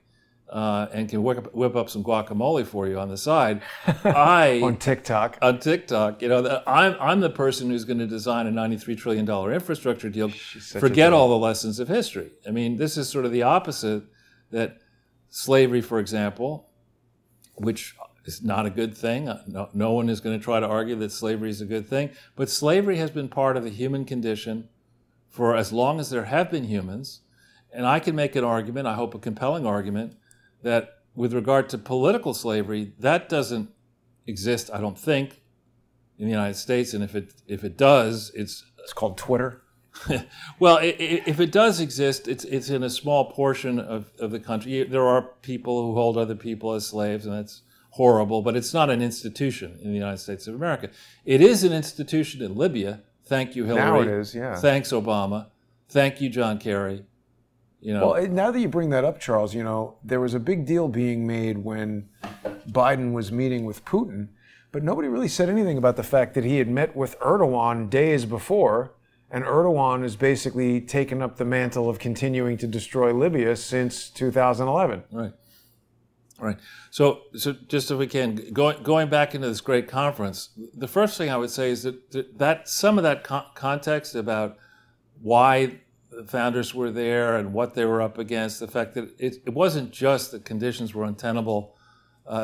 And can whip up some guacamole for you on the side. On TikTok, that I'm the person who's going to design a $93 trillion infrastructure deal. Forget all the lessons of history. This is sort of the opposite. That slavery, for example, which is not a good thing. No one is going to try to argue that slavery is a good thing. But slavery has been part of the human condition for as long as there have been humans. And I can make an argument, I hope a compelling argument, that with regard to political slavery, that doesn't exist, I don't think, in the United States. And if it does, it's called Twitter. Well, if it does exist, it's in a small portion of the country. There are people who hold other people as slaves, and that's horrible, but it's not an institution in the United States of America. It is an institution in Libya. Thank you, Hillary. Now it is, yeah. Thanks, Obama. Thank you, John Kerry. Well, now that you bring that up, Charles, there was a big deal being made when Biden was meeting with Putin, but nobody really said anything about the fact that he had met with Erdogan days before, and Erdogan has basically taken up the mantle of continuing to destroy Libya since 2011. Right. So just if we can, going back into this great conference, the first thing I would say is that some of that context about why the founders were there and what they were up against, the fact that it wasn't just that conditions were untenable,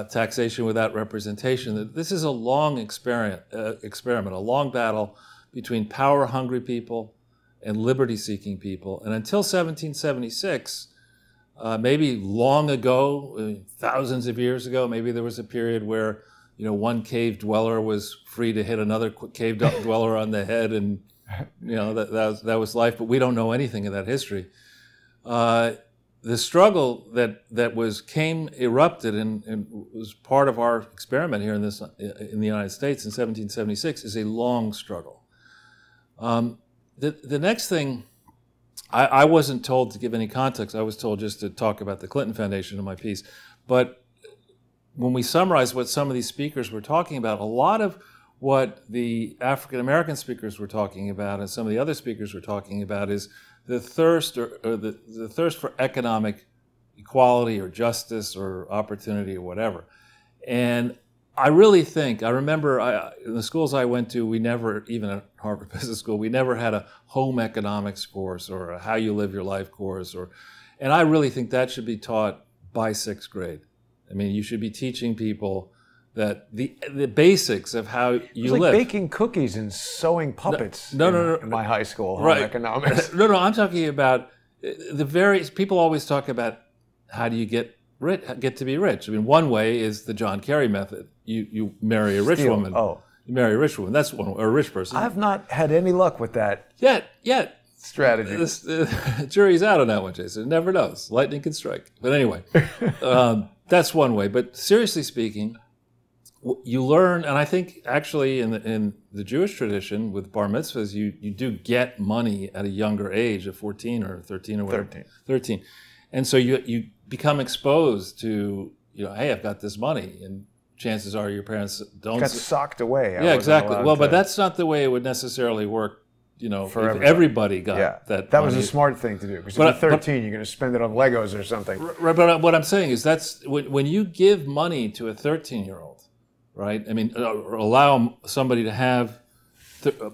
taxation without representation, that this is a long experiment, a long battle between power-hungry people and liberty-seeking people. And until 1776, maybe long ago, thousands of years ago, maybe there was a period where one cave dweller was free to hit another cave dweller on the head, and that was life, but we don't know anything of that history. The struggle that erupted and was part of our experiment here in the United States in 1776 is a long struggle. The next thing, I wasn't told to give any context. I was told just to talk about the Clinton Foundation in my piece. But when we summarize what some of these speakers were talking about, a lot of what the African American speakers were talking about and some of the other speakers were talking about is the thirst or the thirst for economic equality or justice or opportunity or whatever. And I really think, I remember in the schools I went to, we never, even at Harvard Business School, we never had a home economics course or a how you live your life course. And I really think that should be taught by 6th grade. I mean, you should be teaching people that the basics of how you live. It was like baking cookies and sewing puppets in my high school, home economics. No, I'm talking about the various, people always talk about how do you get to be rich. I mean, one way is the John Kerry method. You marry a rich woman. Oh. You marry a rich woman. That's one, or a rich person. I've not had any luck with that. Yet. Strategy. The jury's out on that one, Jason. It never knows. Lightning can strike. But anyway, that's one way. But seriously speaking, you learn, and I think actually in the Jewish tradition with bar mitzvahs, you do get money at a younger age, at 14 or 13 or whatever. 13. And so you become exposed to, hey, I've got this money, and chances are your parents don't. Got socked away. Yeah, exactly. Well, but that's not the way it would necessarily work. For if everybody got that. That was a smart thing to do, because if you're 13, you're going to spend it on Legos or something. Right, but what I'm saying is that's when you give money to a 13-year-old, right? I mean, or allow somebody to have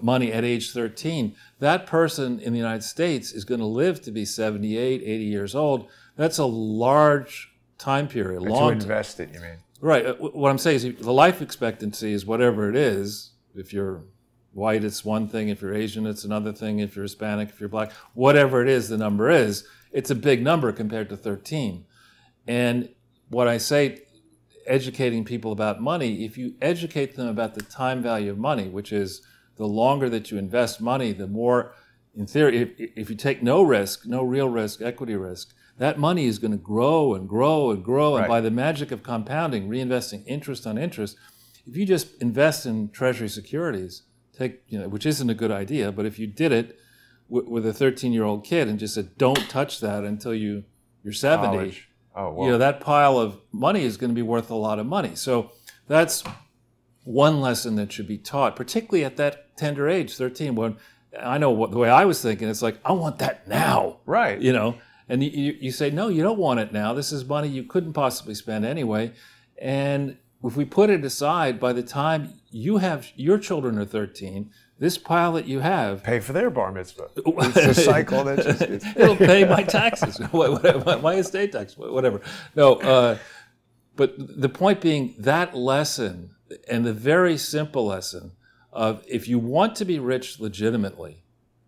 money at age 13, that person in the United States is going to live to be 78, 80 years old. That's a large time period. To invest it, you mean? Right. What I'm saying is the life expectancy is whatever it is. If you're white, it's one thing. If you're Asian, it's another thing. If you're Hispanic, if you're black, whatever it is, the number is. It's a big number compared to 13. And what I say, educating people about money, if you educate them about the time value of money, which is the longer that you invest money, the more, in theory, if you take no risk, no real risk, equity risk, that money is going to grow and grow and grow. And by the magic of compounding, reinvesting interest on interest, if you just invest in Treasury securities, which isn't a good idea, but if you did it with a 13-year-old kid and just said, don't touch that until you're 70, that pile of money is going to be worth a lot of money. So that's one lesson that should be taught, particularly at that tender age, 13. When I know the way I was thinking, it's like, I want that now. Right. And you say, no, you don't want it now. This is money you couldn't possibly spend anyway. And if we put it aside, by the time your children are 13, this pile that you have... Pay for their bar mitzvah. It's a cycle that just... It'll pay my taxes, my estate tax, whatever. No, but the point being, that lesson, and the very simple lesson of if you want to be rich legitimately,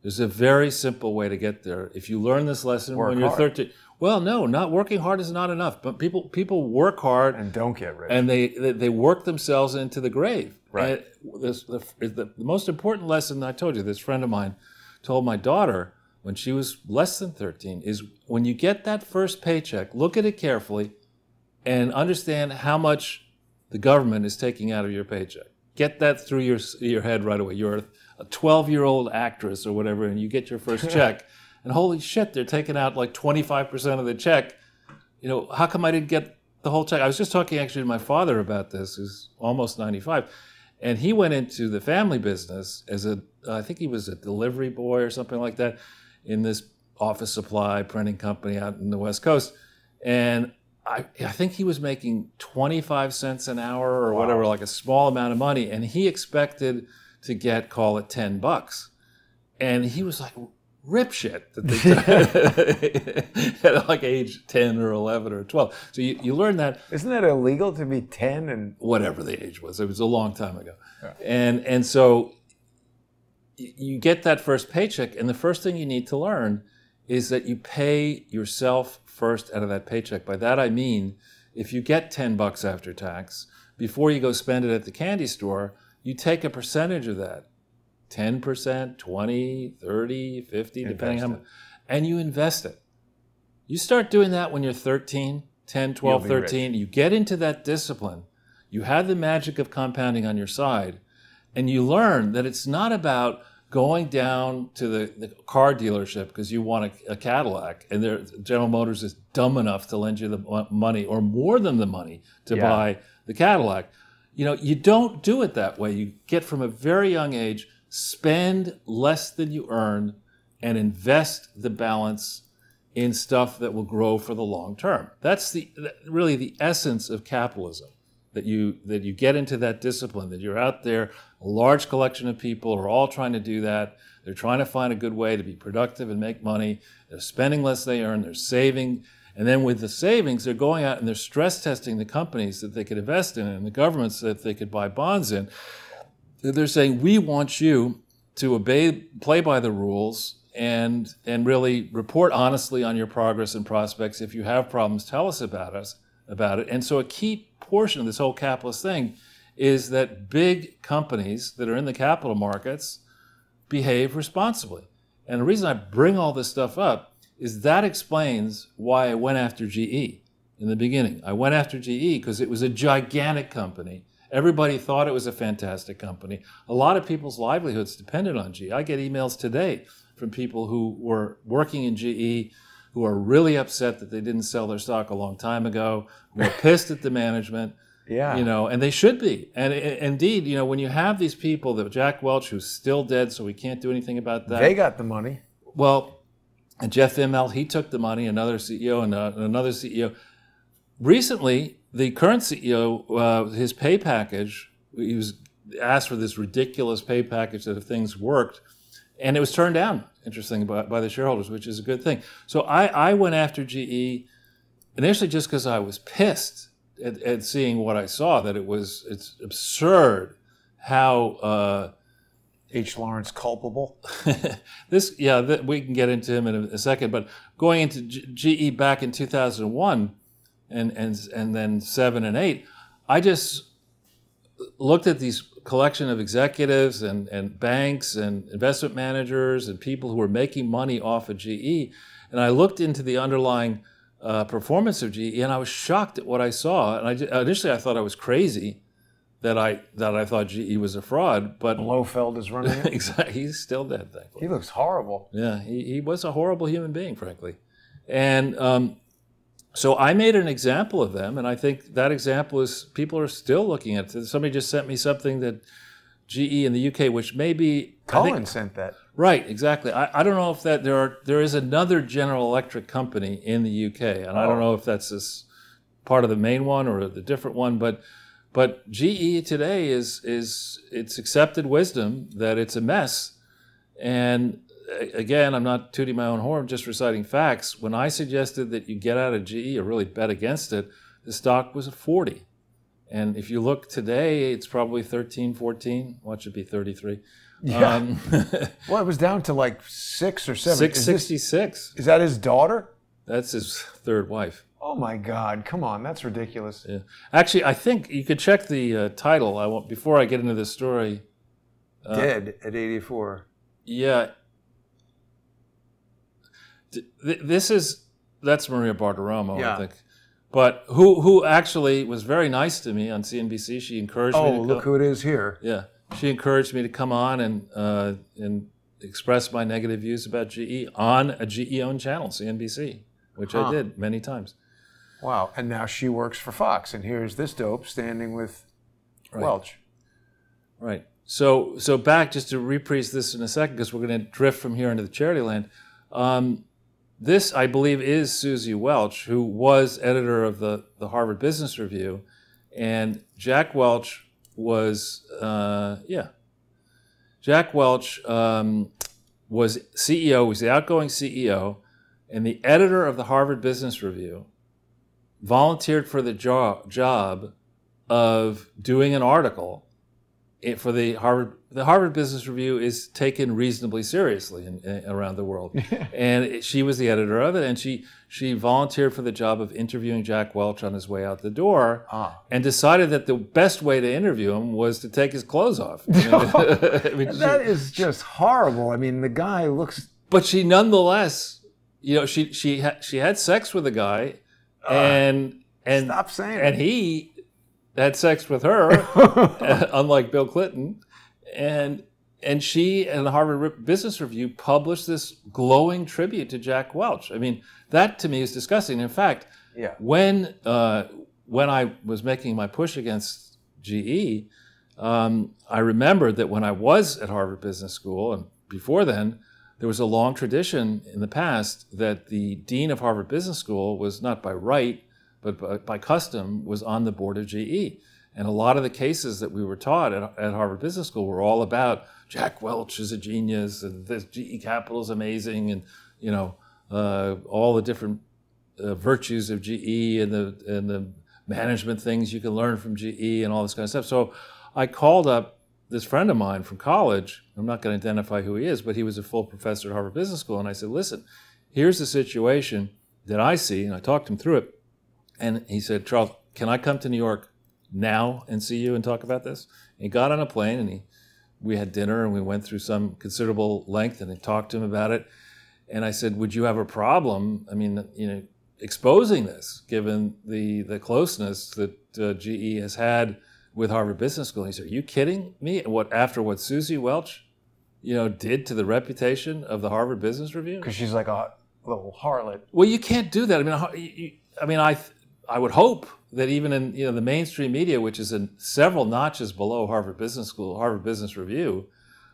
there's a very simple way to get there. If you learn this lesson when you're 13... Well, no, not working hard is not enough. But people work hard and don't get rich, and they work themselves into the grave. Right. The most important lesson I told you, this friend of mine told my daughter when she was less than 13, is when you get that first paycheck, look at it carefully, and understand how much the government is taking out of your paycheck. Get that through your head right away. You're a 12-year-old actress or whatever, and you get your first check. And holy shit, they're taking out like 25% of the check. How come I didn't get the whole check? I was just talking actually to my father about this, who's almost 95. And he went into the family business as I think he was a delivery boy or something like that in this office supply printing company out in the West Coast. And I think he was making 25 cents an hour or whatever, like a small amount of money. And he expected to get, call it $10. And he was like, rip shit that they at like age 10 or 11 or 12. So you learn that. Isn't that illegal to be 10 and whatever the age was? It was a long time ago. Yeah. And so you get that first paycheck, and the first thing you need to learn is that you pay yourself first out of that paycheck. By that I mean, if you get $10 after tax, before you go spend it at the candy store, you take a percentage of that. 10%, 20, 30, 50, depending on how much, and you invest it. You start doing that when you're 13, 10, 12, 13. You get into that discipline. You have the magic of compounding on your side, and you learn that it's not about going down to the car dealership because you want a Cadillac, and General Motors is dumb enough to lend you the money or more than the money to buy the Cadillac. you don't do it that way. You get from a very young age, spend less than you earn, and invest the balance in stuff that will grow for the long term. That's really the essence of capitalism. That you get into that discipline, that you're out there, a large collection of people are all trying to do that. They're trying to find a good way to be productive and make money. They're spending less than they earn, they're saving. And then with the savings, they're going out and they're stress testing the companies that they could invest in and the governments that they could buy bonds in. They're saying, we want you to play by the rules and really report honestly on your progress and prospects. If you have problems, tell us about it. And so a key portion of this whole capitalist thing is that big companies that are in the capital markets behave responsibly. And the reason I bring all this stuff up is that explains why I went after GE in the beginning. I went after GE because it was a gigantic company. Everybody thought it was a fantastic company. A lot of people's livelihoods depended on GE. I get emails today from people who were working in GE who are really upset that they didn't sell their stock a long time ago, who are pissed at the management. Yeah. And they should be. And indeed, when you have these people, that Jack Welch, who's still dead, so we can't do anything about that. They got the money. Well, and Jeff Immelt, he took the money, another CEO and another CEO. Recently, the current CEO, his pay package, he was asked for this ridiculous pay package that if things worked, and it was turned down, interestingly, by the shareholders, which is a good thing. So I went after GE initially just because I was pissed at seeing what I saw, that it's absurd how H. Lawrence culpable. We can get into him in a second, but going into GE back in 2001 and then 7 and 8, I just looked at these collection of executives and banks and investment managers and people who were making money off of GE, and I looked into the underlying performance of GE, and I was shocked at what I saw. And initially I thought I was crazy that I thought GE was a fraud, but Blofeld is running it. Exactly, he's still dead, thankfully. He looks horrible. Yeah, he was a horrible human being, frankly. And so I made an example of them, and I think that example is, people are still looking at it. Somebody just sent me something that GE in the UK, which maybe Cullen sent that. Right, exactly. I don't know if that there is another General Electric company in the UK, and I don't know if that's this part of the main one or the different one, but GE today is it's accepted wisdom that it's a mess. And again, I'm not tooting my own horn, just reciting facts. When I suggested that you get out of GE or really bet against it, the stock was at 40. And if you look today, it's probably 13, 14. Watch it be 33. Yeah. Well, it was down to like 6 or 7. 666. Is that his daughter? That's his third wife. Oh my God! Come on, that's ridiculous. Yeah. Actually, I think you could check the title. Before I get into this story. Dead at 84. Yeah. That's Maria Bartiromo, I think. But who actually was very nice to me on CNBC. She encouraged me to come. Oh, look who it is here. Yeah. She encouraged me to come on and express my negative views about GE on a GE-owned channel, CNBC, which I did many times. Wow. And now she works for Fox, and here's this dope standing with Welch. Right. So back, just to reprise this in a second, because we're going to drift from here into the charity land. This, I believe, is Susie Welch, who was editor of the Harvard Business Review, and Jack Welch was, Jack Welch was CEO, was the outgoing CEO, and the editor of the Harvard Business Review volunteered for the job of doing an article for the Harvard. The Harvard Business Review is taken reasonably seriously around the world, and she was the editor of it, and she volunteered for the job of interviewing Jack Welch on his way out the door, and decided that the best way to interview him was to take his clothes off. That is just horrible. I mean, the guy looks. But she nonetheless, she had sex with a guy, and stop saying and he had sex with her, unlike Bill Clinton. And she and the Harvard Business Review published this glowing tribute to Jack Welch. I mean, that to me is disgusting. In fact, when I was making my push against GE, I remembered that when I was at Harvard Business School, and before then, there was a long tradition in the past that the dean of Harvard Business School was not by right, but by custom, was on the board of GE. And a lot of the cases that we were taught at Harvard Business School were all about Jack Welch is a genius, and this GE Capital is amazing, and all the different virtues of GE and the management things you can learn from GE and all this kind of stuff. So I called up this friend of mine from college. I'm not going to identify who he is, but he was a full professor at Harvard Business School. And I said, listen, here's the situation that I see. And I talked him through it. And he said, Charles, can I come to New York now and see you and talk about this? And he got on a plane, and we had dinner, and we went through some considerable length, and I talked to him about it. And I said, would you have a problem, exposing this, given the closeness that GE has had with Harvard Business School? And he said, are you kidding me? After what Susie Welch, did to the reputation of the Harvard Business Review? Because she's like a little harlot. Well, you can't do that. I would hope that even in the mainstream media, which is in several notches below Harvard Business School, Harvard Business Review.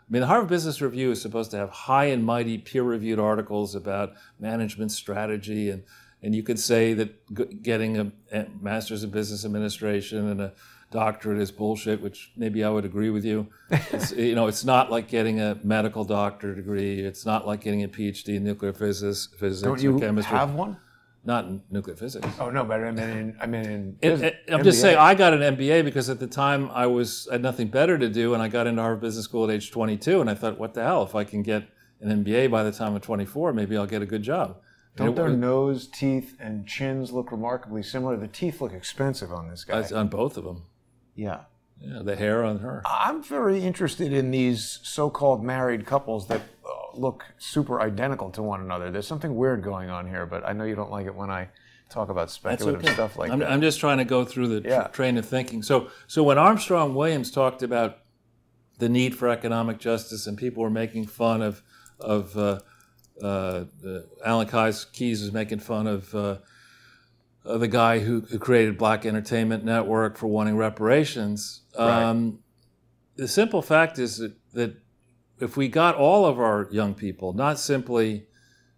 The Harvard Business Review is supposed to have high and mighty peer-reviewed articles about management strategy, and you could say that getting a master's in business administration and a doctorate is bullshit, which maybe I would agree with you. It's not like getting a medical doctorate degree. It's not like getting a PhD in nuclear physics Don't you or chemistry. Have one? Not in nuclear physics. Oh no, but I mean in I'm just saying I got an MBA because at the time I had nothing better to do, and I got into Harvard Business School at age 22, and I thought, what the hell? If I can get an MBA by the time I'm 24, maybe I'll get a good job. Don't their nose, teeth, and chins look remarkably similar? The teeth look expensive on this guy. On both of them. Yeah. Yeah, the hair on her. I'm very interested in these so-called married couples that look super identical to one another. There's something weird going on here, but I know you don't like it when I talk about speculative stuff like that. I'm just trying to go through the train of thinking. So when Armstrong Williams talked about the need for economic justice, and people were making fun of Alan Keyes was making fun of the guy who created Black Entertainment Network for wanting reparations. Right. The simple fact is that if we got all of our young people, not simply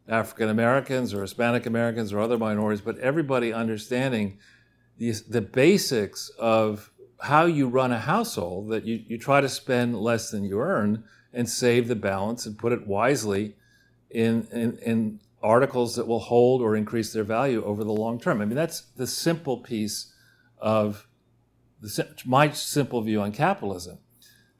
African Americans or Hispanic Americans or other minorities, but everybody understanding the basics of how you run a household, that you try to spend less than you earn and save the balance and put it wisely in articles that will hold or increase their value over the long term. That's the simple piece of my simple view on capitalism.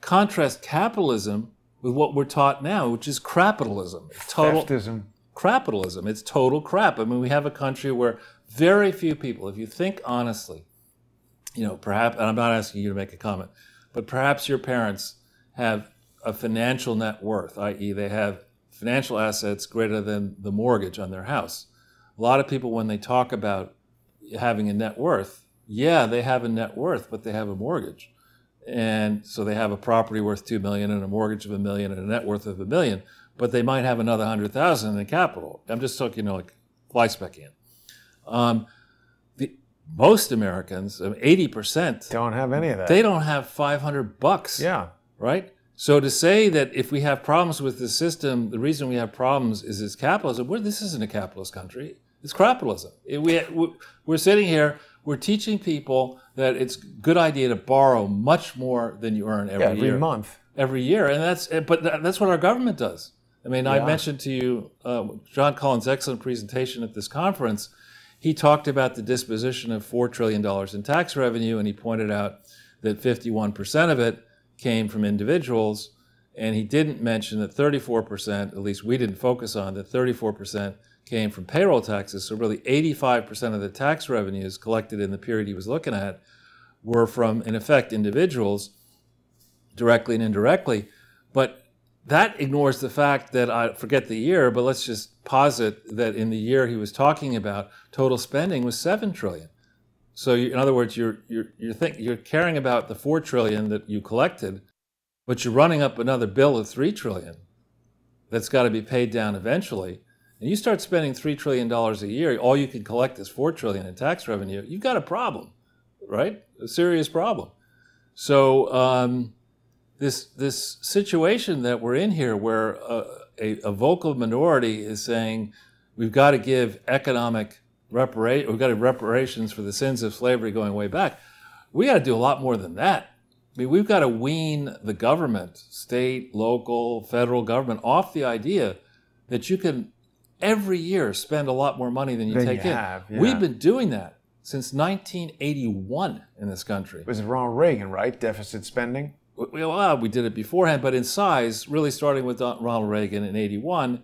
Contrast capitalism with what we're taught now, which is crapitalism. Theftism. Crapitalism. It's total crap. We have a country where very few people, if you think honestly, perhaps, and I'm not asking you to make a comment, but perhaps your parents have a financial net worth, i.e. they have financial assets greater than the mortgage on their house. A lot of people, when they talk about having a net worth, they have a net worth, but they have a mortgage. And so they have a property worth $2 million and a mortgage of $1 million and a net worth of $1 million, but they might have another $100,000 in capital. I'm just talking, like fly specking it. Most Americans, 80%, don't have any of that. They don't have $500. Yeah. Right? So to say that if we have problems with the system, the reason we have problems is it's capitalism. This isn't a capitalist country. It's crapitalism. We're sitting here, we're teaching people that it's a good idea to borrow much more than you earn every year. Every month. Every year. And that's what our government does. I mentioned to you John Collins' excellent presentation at this conference. He talked about the disposition of $4 trillion in tax revenue, and he pointed out that 51% of it came from individuals, and he didn't mention that 34%, at least we didn't focus on, that 34% came from payroll taxes. So really 85% of the tax revenues collected in the period he was looking at were from, in effect, individuals, directly and indirectly. But that ignores the fact that, I forget the year, but let's just posit that in the year he was talking about, total spending was $7 trillion. So in other words, you're caring about the $4 trillion that you collected, but you're running up another bill of $3 trillion that's got to be paid down eventually. And you start spending $3 trillion a year, all you can collect is $4 trillion in tax revenue. You've got a problem, right? A serious problem. So this situation that we're in here, where a vocal minority is saying we've got to give economic we've got to reparations for the sins of slavery going way back. We got to do a lot more than that. I mean, we've got to wean the government, state, local, federal government, off the idea that you can every year spend a lot more money than you take in. Yeah. We've been doing that since 1981 in this country. It was Ronald Reagan, right? Deficit spending? Well, we did it beforehand, but in size, really starting with Ronald Reagan in 81,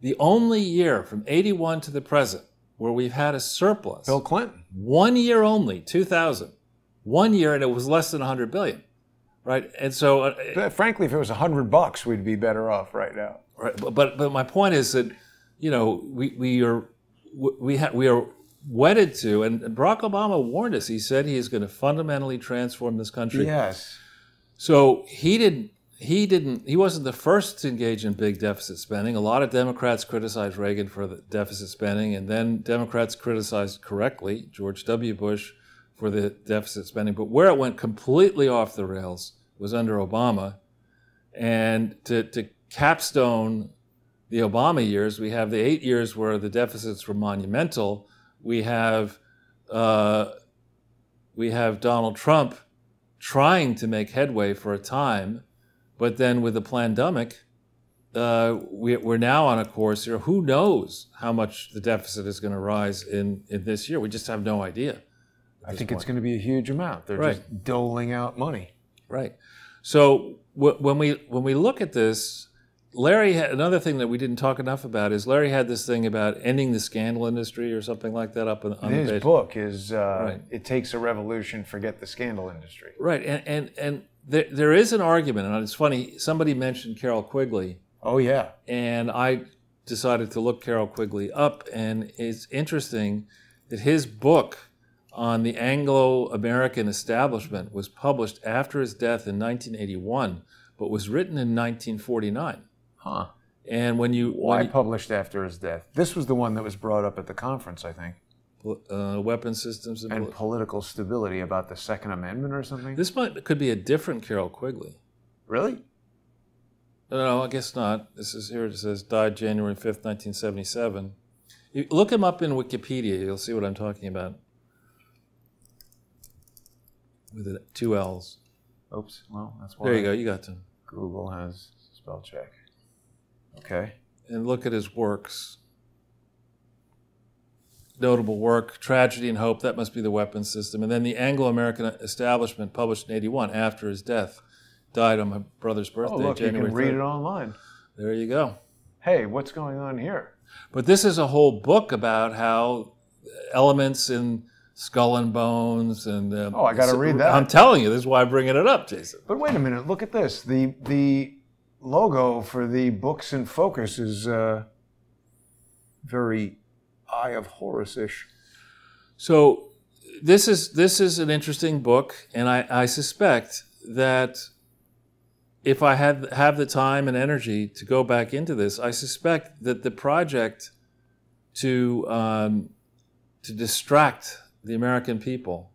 the only year from 81 to the present where we've had a surplus. Bill Clinton. 1 year only, 2000. 1 year, and it was less than $100 billion, right? And so, frankly, if it was $100, we'd be better off right now. Right, but my point is that, you know, we are wedded to, and Barack Obama warned us. He said he is going to fundamentally transform this country. Yes. So he wasn't the first to engage in big deficit spending. A lot of Democrats criticized Reagan for the deficit spending, and then Democrats criticized correctly George W. Bush for the deficit spending. But where it went completely off the rails was under Obama. And to capstone the Obama years, we have the 8 years where the deficits were monumental. We have Donald Trump trying to make headway for a time, but then with the pandemic, we're now on a course here. Who knows how much the deficit is going to rise in this year? We just have no idea. I think it's going to be a huge amount. They're just doling out money. Right. So when we look at this, Larry had another thing that we didn't talk enough about is Larry had this thing about ending the scandal industry or something like that up on the page. His book is It Takes a Revolution, Forget the Scandal Industry. Right. And there is an argument, and it's funny, somebody mentioned Carroll Quigley. Oh, yeah. And I decided to look Carroll Quigley up, and it's interesting that his book on the Anglo-American establishment was published after his death in 1981, but was written in 1949. Huh. And Why published after his death? This was the one that was brought up at the conference, I think. Weapon systems and political stability, about the Second Amendment or something? This could be a different Carroll Quigley. Really? No, I guess not. This is here. It says died January 5th, 1977. You look him up in Wikipedia. You'll see what I'm talking about. With 2 L's. Oops. Well, that's why. There you go. You got them. Google has spell check. Okay. And look at his works. Notable work, Tragedy and Hope, that must be the weapon system. And then the Anglo-American Establishment, published in 81, after his death. Died on my brother's birthday, look, January 3rd. You can read it online. There you go. Hey, what's going on here? But this is a whole book about how elements in Skull and Bones and... I got to read that. I'm telling you, this is why I'm bringing it up, Jason. But wait a minute, look at this. The logo for the books in focus is very Eye of Horus-ish. So this is an interesting book, and I suspect that if I have the time and energy to go back into this, I suspect that the project to distract the American people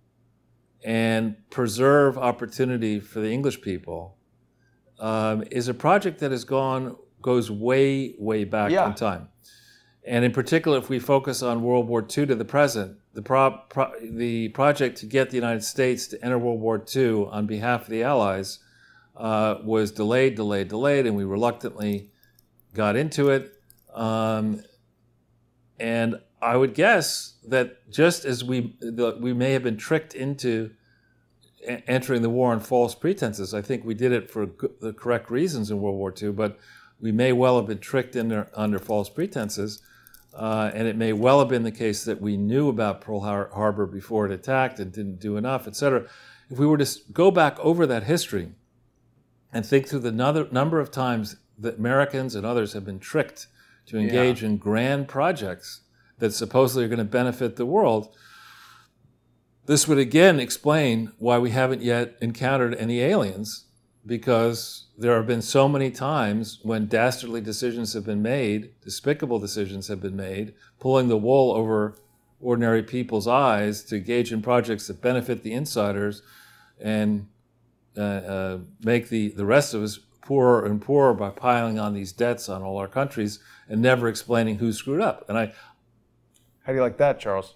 and preserve opportunity for the English people is a project that goes way, way back in time. And in particular, if we focus on World War II to the present, the project to get the United States to enter World War II on behalf of the Allies was delayed, and we reluctantly got into it. And I would guess that just as we may have been tricked into entering the war on false pretenses, I think we did it for the correct reasons in World War II, but we may well have been tricked under false pretenses. And it may well have been the case that we knew about Pearl Harbor before it attacked and didn't do enough, et cetera. If we were to go back over that history and think through the number of times that Americans and others have been tricked to engage in grand projects that supposedly are going to benefit the world, this would again explain why we haven't yet encountered any aliens, because there have been so many times when dastardly decisions have been made, despicable decisions have been made, pulling the wool over ordinary people's eyes to engage in projects that benefit the insiders, and make the rest of us poorer and poorer by piling on these debts on all our countries and never explaining who screwed up. And How do you like that, Charles?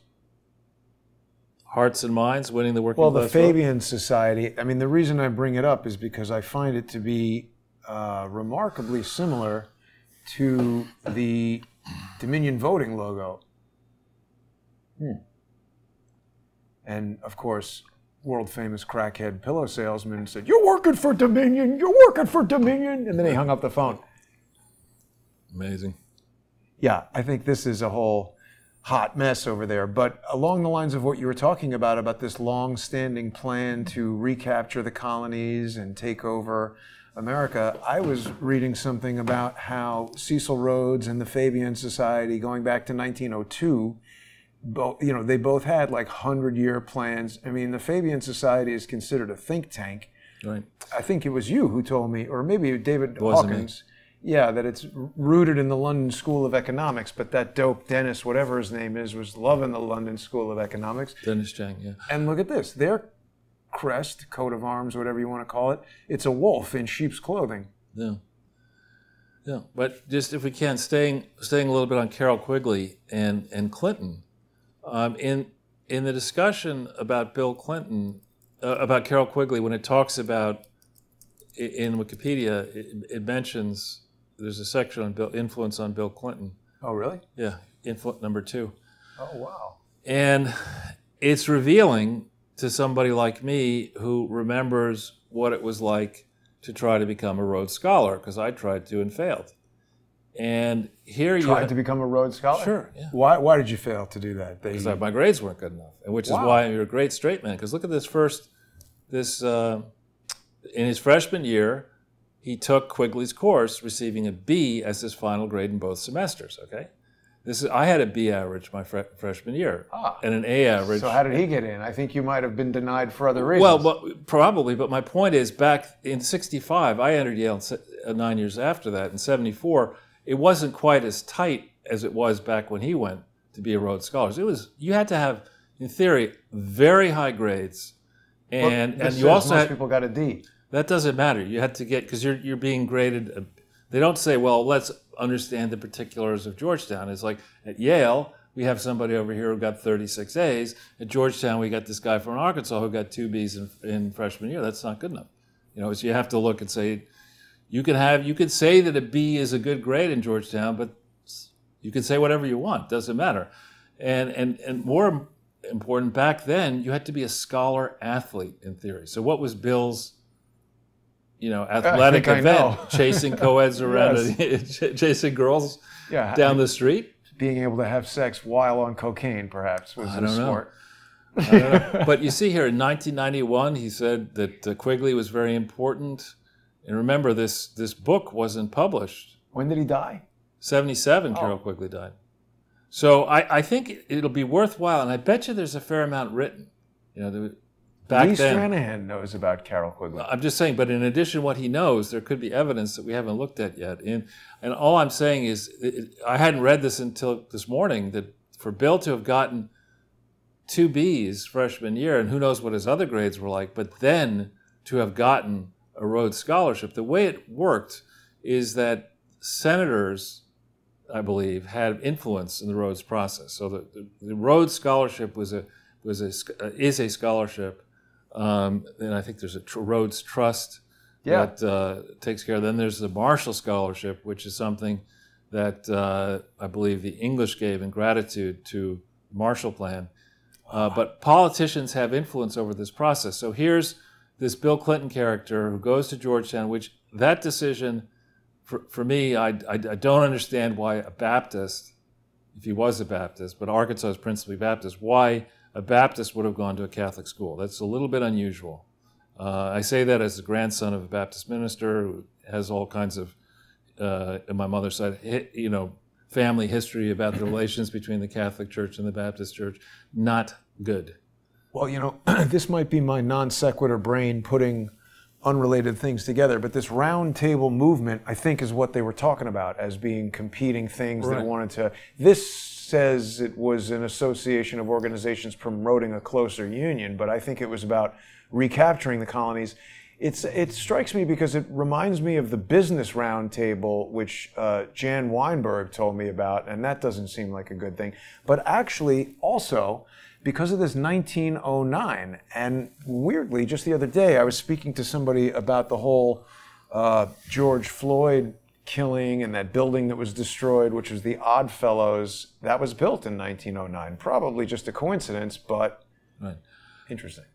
Hearts and minds, winning the working Well, class the Fabian Society, I mean, the reason I bring it up is because I find it to be remarkably similar to the Dominion voting logo. And, of course, world-famous crackhead pillow salesman said, "You're working for Dominion, you're working for Dominion," and then he hung up the phone. Amazing. Yeah, I think this is a whole hot mess over there. But along the lines of what you were talking about this long-standing plan to recapture the colonies and take over America, I was reading something about how Cecil Rhodes and the Fabian Society, going back to 1902, they both had like 100-year plans. I mean, the Fabian Society is considered a think tank. Right. I think it was you who told me, or maybe David Wasn't Hawkins. Yeah, that it's rooted in the London School of Economics, but that dope Dennis, whatever his name is, was loving the London School of Economics. Dennis Chang, yeah. And look at this. Their crest, coat of arms, whatever you want to call it, it's a wolf in sheep's clothing. Yeah. Yeah. But just if we can, staying a little bit on Carroll Quigley and Clinton, in the discussion about Bill Clinton, about Carroll Quigley, when it talks about, in Wikipedia, it mentions, there's a section on influence on Bill Clinton. Oh, really? Yeah, number 2. Oh, wow. And it's revealing to somebody like me who remembers what it was like to try to become a Rhodes Scholar, because I tried to and failed. And here you tried to become a Rhodes Scholar? Sure, yeah. Why did you fail to do that? Because my grades weren't good enough, and which is why you're a great straight man. Because look at in his freshman year, he took Quigley's course, receiving a B as his final grade in both semesters. Okay, I had a B average my freshman year, and an A average. So how did he get in? I think you might have been denied for other reasons. Well, probably. But my point is, back in '65, I entered Yale 9 years after that. In '74. It wasn't quite as tight as it was back when he went to be a Rhodes Scholar. You had to have, in theory, very high grades, and you also most people got a D. That doesn't matter. You had to get, because you're being graded. They don't say, well, let's understand the particulars of Georgetown. It's like at Yale we have somebody over here who got 36 A's. At Georgetown we got this guy from Arkansas who got 2 B's in freshman year. That's not good enough. So you have to look and say. You could say that a B is a good grade in Georgetown, but you can say whatever you want. Doesn't matter. And more important, back then, you had to be a scholar athlete in theory. So what was Bill's, athletic event? Chasing co-eds around, chasing girls down the street? Being able to have sex while on cocaine, perhaps, was a sport. I don't know. But you see here, in 1991, he said that Quigley was very important. And remember, this book wasn't published. When did he die? 77, Carroll Quigley died. So I think it'll be worthwhile, and I bet you there's a fair amount written. Back Lee then, Stranahan knows about Carroll Quigley. I'm just saying, but in addition to what he knows, there could be evidence that we haven't looked at yet. And all I'm saying is, I hadn't read this until this morning, that for Bill to have gotten 2 B's freshman year, and who knows what his other grades were like, but then to have gotten a Rhodes Scholarship. The way it worked is that senators, I believe, had influence in the Rhodes process. So the Rhodes Scholarship is a scholarship, and I think there's a Rhodes Trust that takes care of. Then there's the Marshall Scholarship, which is something that I believe the English gave in gratitude to the Marshall Plan. But politicians have influence over this process. So here's this Bill Clinton character who goes to Georgetown, which that decision, for me, I don't understand why a Baptist, if he was a Baptist, but Arkansas is principally Baptist, why a Baptist would have gone to a Catholic school. That's a little bit unusual. I say that as the grandson of a Baptist minister who has all kinds of, in my mother's side, family history about the relations between the Catholic Church and the Baptist Church. Not good. Well, this might be my non sequitur brain putting unrelated things together, but this round table movement, I think, is what they were talking about as being competing things that wanted to. This says it was an association of organizations promoting a closer union, but I think it was about recapturing the colonies. It strikes me because it reminds me of the business roundtable, which Jan Weinberg told me about, and that doesn't seem like a good thing. But actually, also, because of this 1909, and weirdly, just the other day, I was speaking to somebody about the whole George Floyd killing and that building that was destroyed, which was the Odd Fellows. That was built in 1909. Probably just a coincidence, but right. Interesting.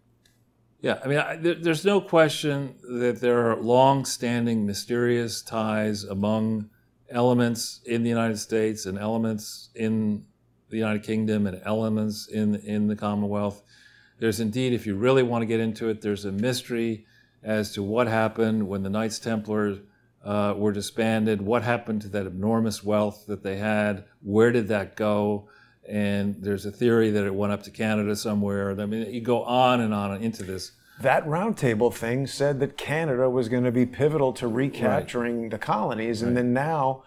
Yeah, I mean, there's no question that there are long-standing mysterious ties among elements in the United States and elements in the United Kingdom and elements in the Commonwealth. There's indeed, if you really want to get into it, there's a mystery as to what happened when the Knights Templar were disbanded, what happened to that enormous wealth that they had, where did that go? And there's a theory that it went up to Canada somewhere. I mean, you go on and into this. That roundtable thing said that Canada was going to be pivotal to recapturing the colonies, and then now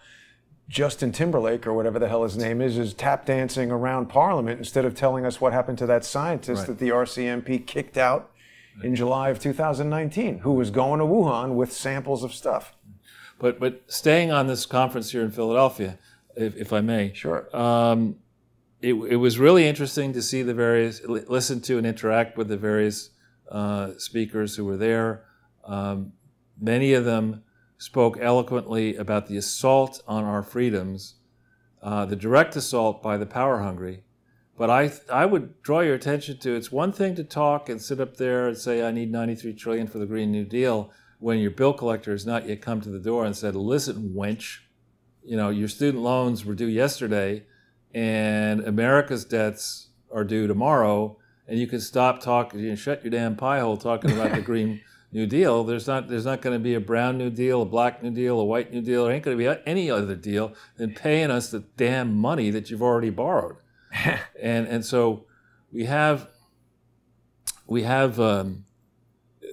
Justin Timberlake, or whatever the hell his name is tap dancing around Parliament instead of telling us what happened to that scientist that the RCMP kicked out in July of 2019, who was going to Wuhan with samples of stuff. But staying on this conference here in Philadelphia, if I may. Sure. It was really interesting to see listen to and interact with the various speakers who were there. Many of them spoke eloquently about the assault on our freedoms, the direct assault by the power-hungry. But I would draw your attention to, it's one thing to talk and sit up there and say, I need $93 trillion for the Green New Deal, when your bill collector has not yet come to the door and said, listen, wench, you know, your student loans were due yesterday, and America's debts are due tomorrow, and you can stop talking, you can shut your damn pie hole talking about the Green New Deal. There's not going to be a brown New Deal, a black New Deal, a white New Deal. There ain't going to be any other deal than paying us the damn money that you've already borrowed. and so we have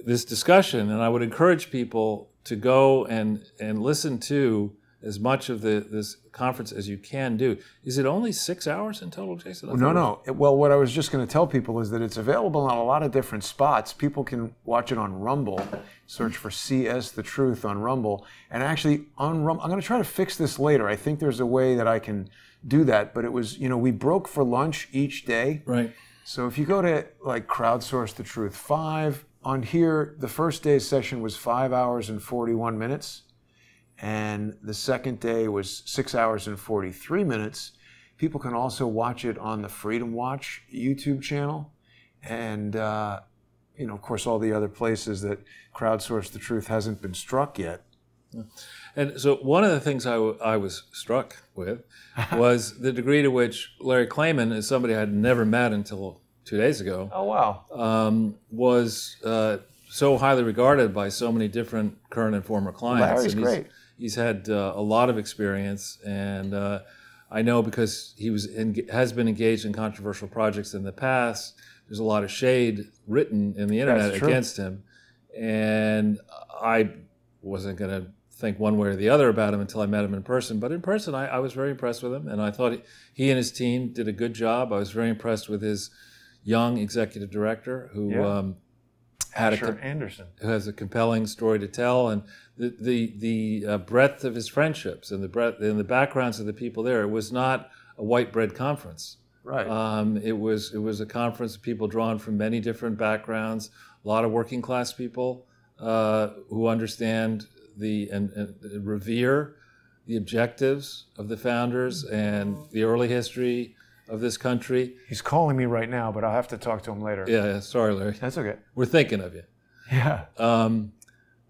this discussion, and I would encourage people to go and listen to as much of this conference as you can do. Is it only 6 hours in total, Jason? No. Well, what I was just going to tell people is that it's available on a lot of different spots. People can watch it on Rumble. Search for CS The Truth on Rumble. And actually, on Rumble, I'm going to try to fix this later. I think there's a way that I can do that. But it was, we broke for lunch each day. Right. So if you go to, like, Crowdsource the Truth 5, on here, the first day's session was 5 hours and 41 minutes. And the second day was 6 hours and 43 minutes. People can also watch it on the Freedom Watch YouTube channel. And, of course, all the other places that Crowdsource the Truth hasn't been struck yet. And so one of the things I was struck with was the degree to which Larry Klayman, as somebody I had never met until 2 days ago, was so highly regarded by so many different current and former clients. Larry's great. He's had a lot of experience, and I know because he has been engaged in controversial projects in the past. There's a lot of shade written in the internet against him, and I wasn't going to think one way or the other about him until I met him in person. But in person, I was very impressed with him, and I thought he and his team did a good job. I was very impressed with his young executive director who who has a compelling story to tell, and the breadth of his friendships and the backgrounds of the people there. It was not a white bread conference. Right. It was a conference of people drawn from many different backgrounds, a lot of working class people who understand and revere the objectives of the founders and the early history of this country. He's calling me right now, but I'll have to talk to him later. Yeah, sorry, Larry. That's okay. We're thinking of you. Yeah.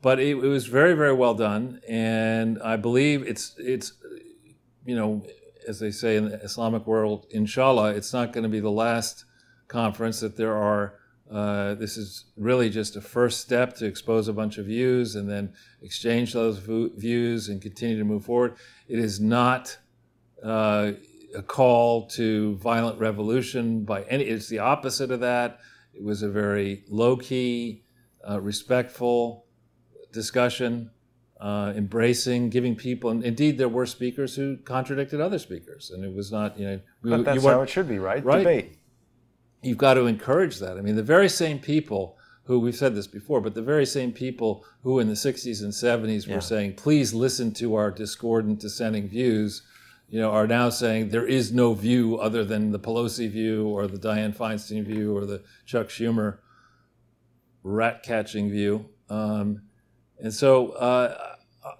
But it was very, very well done, and I believe it's as they say in the Islamic world, inshallah, it's not going to be the last conference that there are. This is really just a first step to expose a bunch of views and then exchange those views and continue to move forward. It is not a call to violent revolution by any. It's the opposite of that. It was a very low-key, respectful discussion, embracing, giving people. And indeed, there were speakers who contradicted other speakers, and it was not. But that's how it should be, right? Right. Debate. You've got to encourage that. I mean, the very same people who, we've said this before, but the very same people who in the 60s and 70s were saying, please listen to our discordant, dissenting views, are now saying there is no view other than the Pelosi view or the Dianne Feinstein view or the Chuck Schumer rat-catching view. And so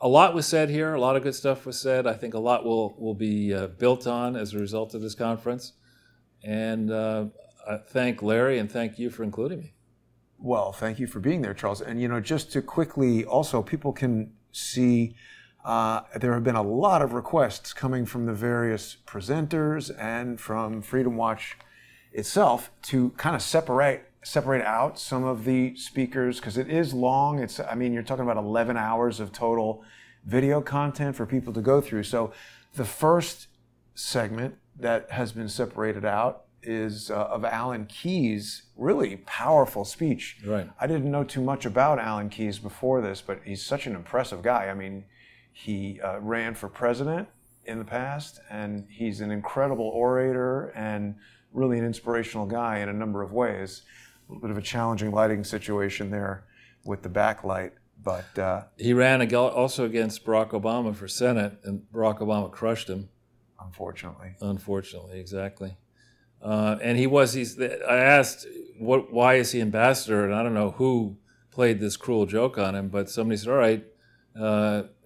a lot was said here. A lot of good stuff was said. I think a lot will be built on as a result of this conference. And I thank Larry and thank you for including me. Well, thank you for being there, Charles. And, just to quickly, also, people can see there have been a lot of requests coming from the various presenters and from Freedom Watch itself to kind of separate out some of the speakers, because it is long. You're talking about 11 hours of total video content for people to go through. So the first segment that has been separated out is of Alan Keyes' really powerful speech. Right. I didn't know too much about Alan Keyes before this, but he's such an impressive guy. He ran for president in the past, and he's an incredible orator and really an inspirational guy in a number of ways. A little bit of a challenging lighting situation there with the backlight, but he ran also against Barack Obama for Senate, and Barack Obama crushed him. Unfortunately, exactly. And I asked, why is he ambassador? And I don't know who played this cruel joke on him, but somebody said, all right,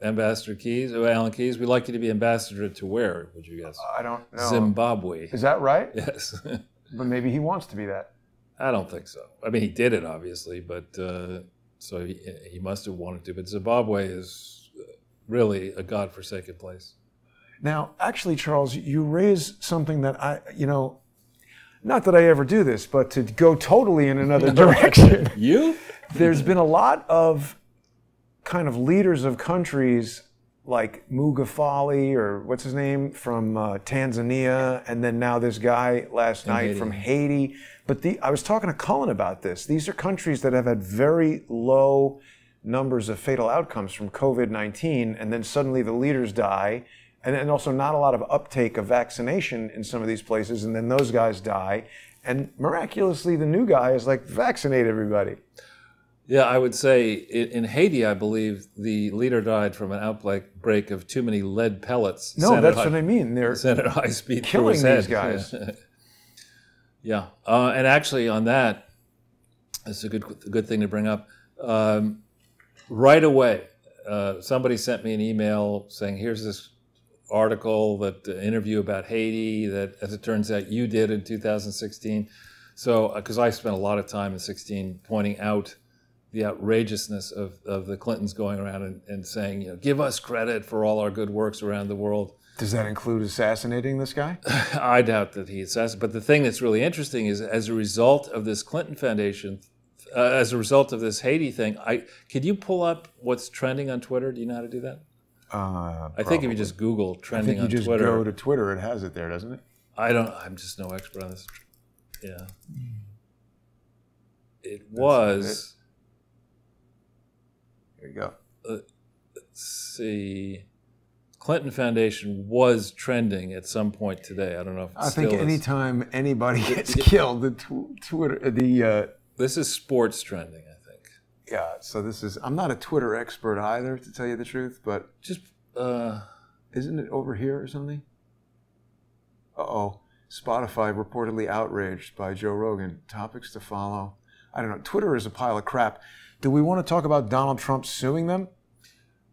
Ambassador Keyes, Alan Keyes, we'd like you to be ambassador to where, would you guess? I don't know. Zimbabwe. Is that right? Yes. But maybe he wants to be that. I don't think so. He did it, obviously, but so he must have wanted to. But Zimbabwe is really a godforsaken place. Now, actually, Charles, you raise something that not that I ever do this, but to go totally in another direction. You? There's been a lot of kind of leaders of countries like Mugafali, or what's his name, from Tanzania, and then now this guy last night from Haiti. But I was talking to Cullen about this. These are countries that have had very low numbers of fatal outcomes from COVID-19, and then suddenly the leaders die, and also not a lot of uptake of vaccination in some of these places, and then those guys die, and miraculously the new guy is like, vaccinate everybody. Yeah, I would say in Haiti, I believe the leader died from an outbreak of too many lead pellets. No, that's what I mean. They're sent at high speed killing through these his head. guys. Yeah, and actually on that, it's a good thing to bring up. Right away, somebody sent me an email saying, here's this article, interview about Haiti that, as it turns out, you did in 2016. So, because I spent a lot of time in 2016 pointing out the outrageousness of the Clintons going around and saying, give us credit for all our good works around the world. Does that include assassinating this guy? I doubt that he assassinated. But the thing that's really interesting is, as a result of this Clinton Foundation, as a result of this Haiti thing, could you pull up what's trending on Twitter? Do you know how to do that? I think if you just Google trending on Twitter. I think you just go to Twitter, it has it there, doesn't it? I'm just no expert on this. Yeah. It was. Here you go. Let's see. Clinton Foundation was trending at some point today. I don't know if it still is. I think anytime anybody gets killed, this is sports trending, I think. Yeah, so I'm not a Twitter expert either, to tell you the truth, but just isn't it over here or something? Uh-oh. Spotify reportedly outraged by Joe Rogan. Topics to follow. I don't know. Twitter is a pile of crap. Do we want to talk about Donald Trump suing them?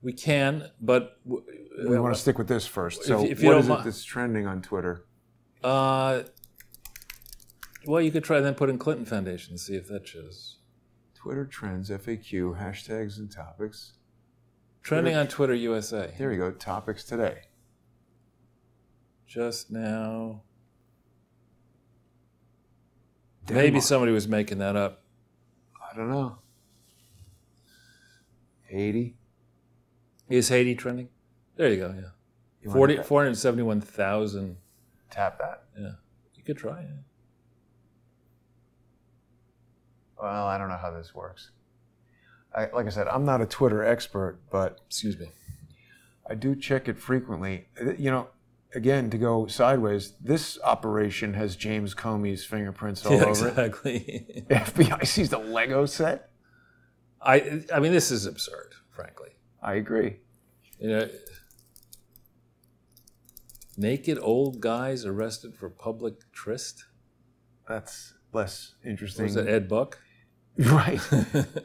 We can, but we want to stick with this first. So if what is it that's trending on Twitter? Well, you could try then put in Clinton Foundation and see if that shows. Twitter trends, FAQ, hashtags and topics. Trending on Twitter USA. There you go, topics today. Just now. Denmark. Maybe somebody was making that up. I don't know. Haiti. Is Haiti trending? There you go, yeah. 471,000. Tap that. Yeah. You could try it. Well, I don't know how this works. Like I said, I'm not a Twitter expert, but... Excuse me. I do check it frequently. again, to go sideways, this operation has James Comey's fingerprints all over exactly. it. FBI sees the Lego set. I mean, this is absurd, frankly. I agree. You know, naked old guys arrested for public tryst. That's less interesting. Was it Ed Buck? Right.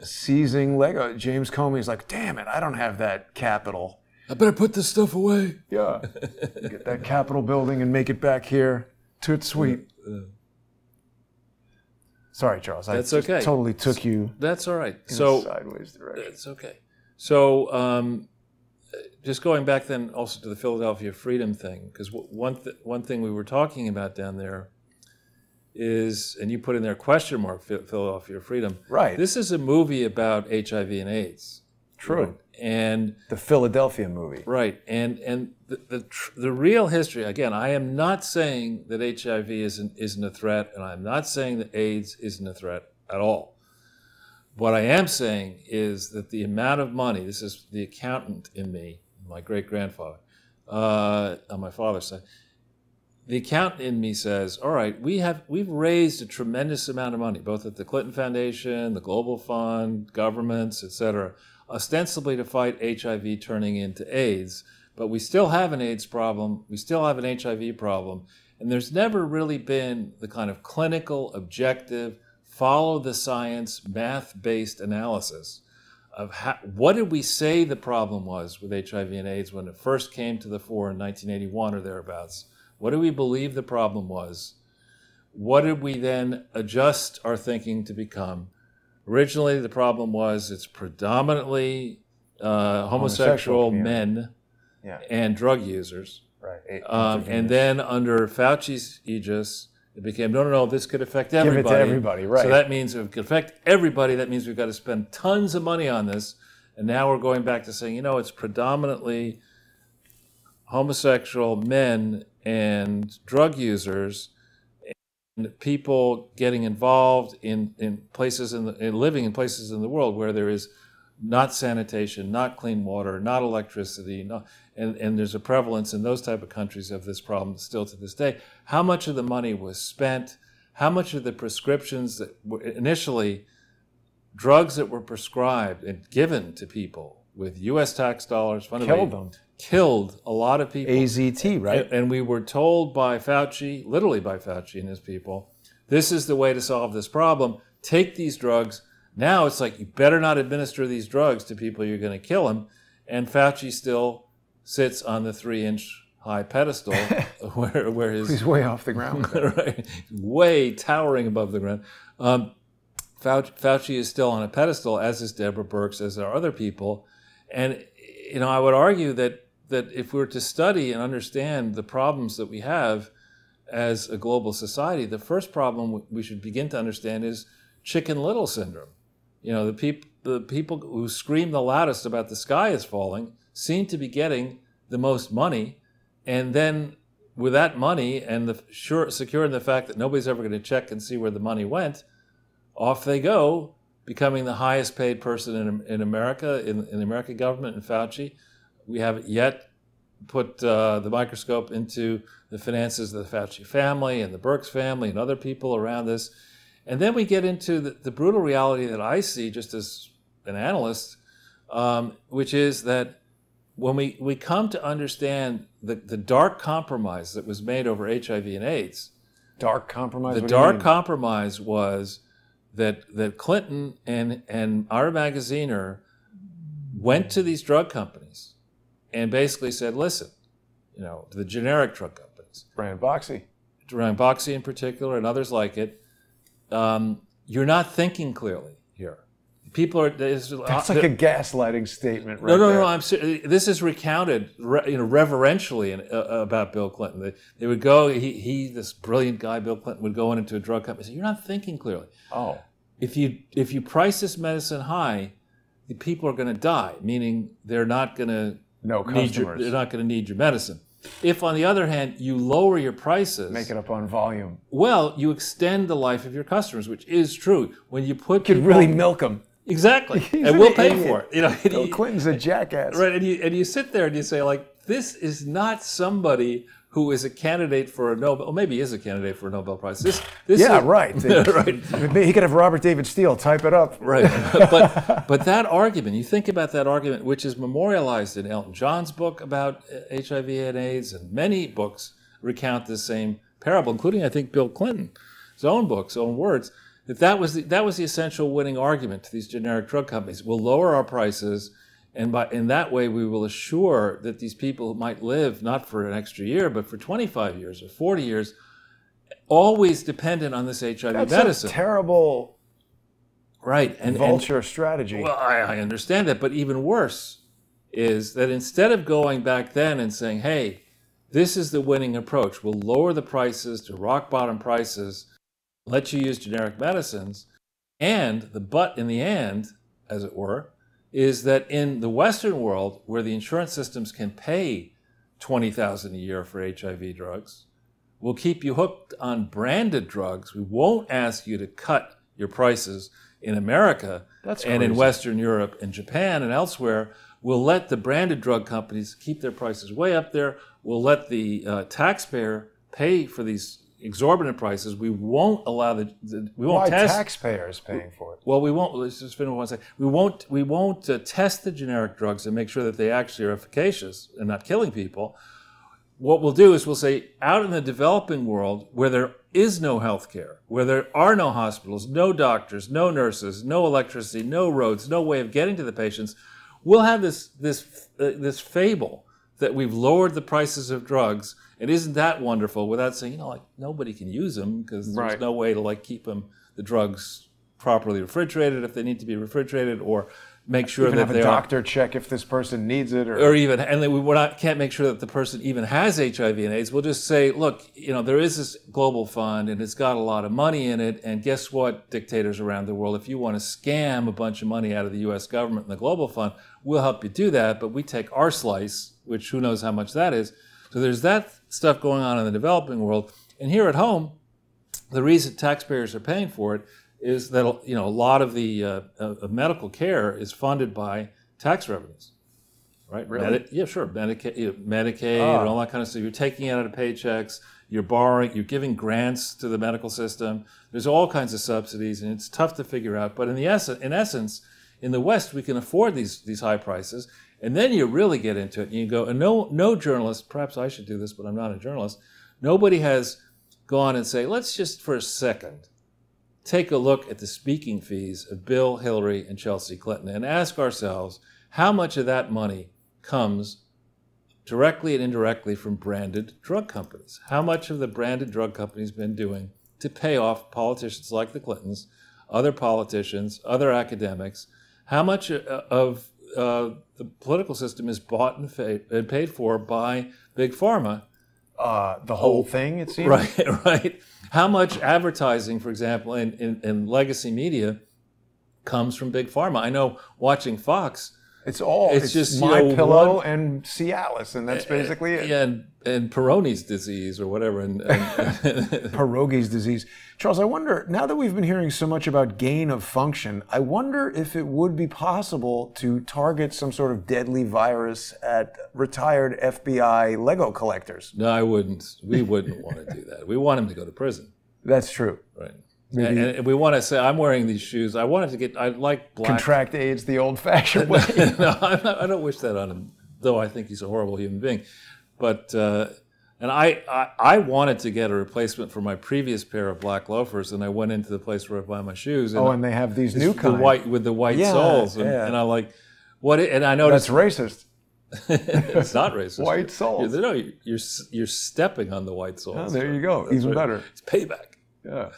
Seizing Lego. James Comey's like, damn it, I don't have that Capitol. I better put this stuff away. Yeah. Get that Capitol building and make it back here. Toot sweet. Sorry, Charles. That's I okay. Totally took you. That's all right. In So a sideways direction. it's okay. So just going back then also to the Philadelphia Freedom thing, because one thing we were talking about down there is, and you put in there question mark Philadelphia Freedom. Right. This is a movie about HIV and AIDS. True. And the Philadelphia movie. Right. And the real history, again, I am not saying that HIV isn't a threat, and I'm not saying that AIDS isn't a threat at all. What I am saying is that the amount of money, this is the accountant in me, my great-grandfather, on my father's side, the accountant in me says, all right, we've raised a tremendous amount of money, both at the Clinton Foundation, the Global Fund, governments, et cetera, ostensibly to fight HIV turning into AIDS, but we still have an AIDS problem, we still have an HIV problem, and there's never really been the kind of clinical, objective, follow the science, math-based analysis of what did we say the problem was with HIV and AIDS when it first came to the fore in 1981 or thereabouts. What do we believe the problem was? What did we then adjust our thinking to become? Originally, the problem was it's predominantly homosexual men and drug users. Right. And then under Fauci's aegis, it became, no, this could affect everybody. Give it to everybody, right. So that means if it could affect everybody, that means we've got to spend tons of money on this. And now we're going back to saying, it's predominantly homosexual men and drug users and people getting involved in places living in places in the world where there is not sanitation, not clean water, not electricity, and there's a prevalence in those type of countries of this problem still to this day. How much of the money was spent? How much of the prescriptions that were initially drugs that were prescribed and given to people with U.S. tax dollars, killed a lot of people. AZT, right? And we were told by Fauci, literally by Fauci and his people, this is the way to solve this problem. Take these drugs. Now it's like, you better not administer these drugs to people, you're going to kill them. And Fauci still sits on the 3-inch high pedestal where his... He's way off the ground. Right, way towering above the ground. Fauci is still on a pedestal, as is Deborah Birx, as are other people. And, I would argue that if we were to study and understand the problems that we have as a global society, the first problem we should begin to understand is Chicken Little syndrome. The people who scream the loudest about the sky is falling seem to be getting the most money, and then with that money and securing the fact that nobody's ever going to check and see where the money went, off they go, becoming the highest paid person in America, in the American government, and Fauci. We haven't yet put the microscope into the finances of the Fauci family and the Birx family and other people around this. And then we get into the brutal reality that I see just as an analyst, which is that when we come to understand the dark compromise that was made over HIV and AIDS. Dark compromise? The dark compromise was that Clinton and our magaziner went to these drug companies and basically said, listen, the generic drug companies. Ranbaxy in particular and others like it, you're not thinking clearly here. People are... That's like a gaslighting statement right No, this is recounted reverentially about Bill Clinton. They would go, this brilliant guy, Bill Clinton, would go into a drug company and say, you're not thinking clearly. Oh. If you price this medicine high, the people are going to die, meaning they're not going to need your medicine. If, on the other hand, you lower your prices... Make it up on volume. Well, you extend the life of your customers, which is true. When you put You could really milk them. Exactly. And we'll pay for it. Bill Clinton's a jackass. Right, and you sit there and you say, this is not somebody who is a candidate for a Nobel, or maybe is a candidate for a Nobel Prize. This yeah, is, right. right. He could have Robert David Steele type it up. Right. But that argument, you think about that argument, which is memorialized in Elton John's book about HIV and AIDS, and many books recount the same parable, including, I think, Bill Clinton's own books, own words, that was the essential winning argument to these generic drug companies. We'll lower our prices, and in that way, we will assure that these people might live not for an extra year, but for 25 years or 40 years, always dependent on this HIV medicine. That's a terrible vulture strategy. Well, I understand that, but even worse is that instead of going back then and saying, hey, this is the winning approach, we'll lower the prices to rock bottom prices, let you use generic medicines, and the but in the end, as it were, is that in the Western world, where the insurance systems can pay $20,000 a year for HIV drugs, we'll keep you hooked on branded drugs. We won't ask you to cut your prices in America and in Western Europe and Japan and elsewhere. We'll let the branded drug companies keep their prices way up there. We'll let the taxpayer pay for these exorbitant prices. We won't allow we won't Why test taxpayers paying for it? Well, we won't. Let's just finish one second. We won't test the generic drugs and make sure that they actually are efficacious and not killing people. What we'll do is we'll say, out in the developing world, where there is no health care, where there are no hospitals, no doctors, no nurses, no electricity, no roads, no way of getting to the patients, we'll have this fable that we've lowered the prices of drugs. And isn't that wonderful? Without saying, like nobody can use them because there's no way to keep the drugs properly refrigerated if they need to be refrigerated, or make sure that have a doctor check if this person needs it, or even, and then can't make sure that the person even has HIV and AIDS. We'll just say, look, there is this global fund and it's got a lot of money in it. And guess what, dictators around the world, if you want to scam a bunch of money out of the U.S. government and the global fund, we'll help you do that. But we take our slice, which who knows how much that is. So there's that stuff going on in the developing world. And here at home, the reason taxpayers are paying for it is that a lot of the medical care is funded by tax revenues, right? Really? Yeah, sure. Medicaid and all that kind of stuff. You're taking it out of paychecks. You're borrowing. You're giving grants to the medical system. There's all kinds of subsidies, and it's tough to figure out. But in essence, in the West, we can afford these high prices. And then you really get into it, and you go, and no journalist, perhaps I should do this, but I'm not a journalist, nobody has gone and say, let's just for a second take a look at the speaking fees of Bill, Hillary, and Chelsea Clinton and ask ourselves how much of that money comes directly and indirectly from branded drug companies. How much have the branded drug companies been doing to pay off politicians like the Clintons, other politicians, other academics? How much of the political system is bought and paid for by Big Pharma? The whole thing, it seems? Right. How much advertising, for example, in legacy media comes from Big Pharma? I know watching Fox, it's just My Pillow and Cialis, and that's basically it. Yeah, and Peyronie's disease or whatever. And Pierogi's disease. Charles, I wonder, now that we've been hearing so much about gain of function, I wonder if it would be possible to target some sort of deadly virus at retired FBI Lego collectors. No, I wouldn't. We wouldn't want to do that. We want him to go to prison. That's true. Right. And we want to say, I'm wearing these shoes. I like black. Contract AIDS the old-fashioned way. No, I don't wish that on him, though I think he's a horrible human being. But, and I wanted to get a replacement for my previous pair of black loafers, and I went into the place where I buy my shoes. And and they have these new kind. With the white soles. And I'm like, what? And I noticed. That's racist. It's not racist. White soles. No, you're stepping on the white soles. Oh, there you go. That's even better. It's payback. Yeah.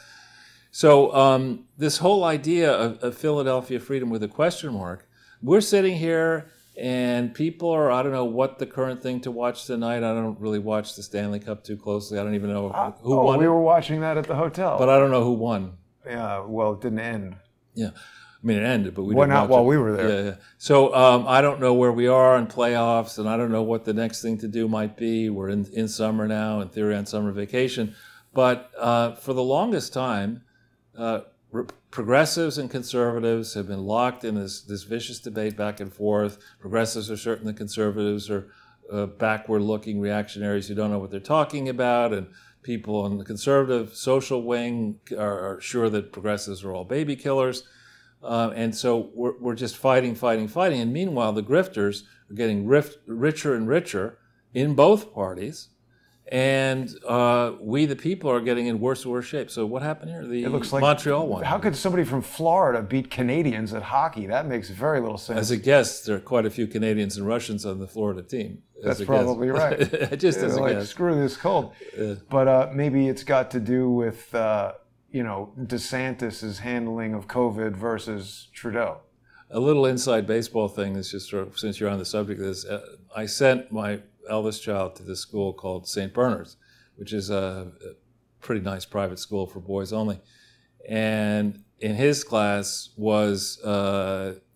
So this whole idea of Philadelphia freedom with a question mark, we're sitting here and people are, I don't know what the current thing to watch tonight. I don't really watch the Stanley Cup too closely. I don't even know who won. We were watching that at the hotel. But I don't know who won. Yeah, well, it didn't end. Yeah. I mean, it ended, but we didn't watch not while we were there. Yeah. So I don't know where we are in playoffs, and I don't know what the next thing to do might be. We're in summer now, in theory on summer vacation. But for the longest time, progressives and conservatives have been locked in this vicious debate back and forth. Progressives are certain that conservatives are backward-looking reactionaries who don't know what they're talking about, and people in the conservative social wing are sure that progressives are all baby killers. And so we're just fighting. And meanwhile, the grifters are getting richer and richer in both parties. And we, the people, are getting in worse and worse shape. So what happened here? It looks like Montreal won. How could somebody from Florida beat Canadians at hockey? That makes very little sense. As a guess, there are quite a few Canadians and Russians on the Florida team. That's probably right. Just as a guess. Screw this cold. But maybe it's got to do with, DeSantis' handling of COVID versus Trudeau. A little inside baseball thing is just sort of, since you're on the subject of this, I sent my eldest child to this school called St. Bernard's, which is a pretty nice private school for boys only. And in his class was...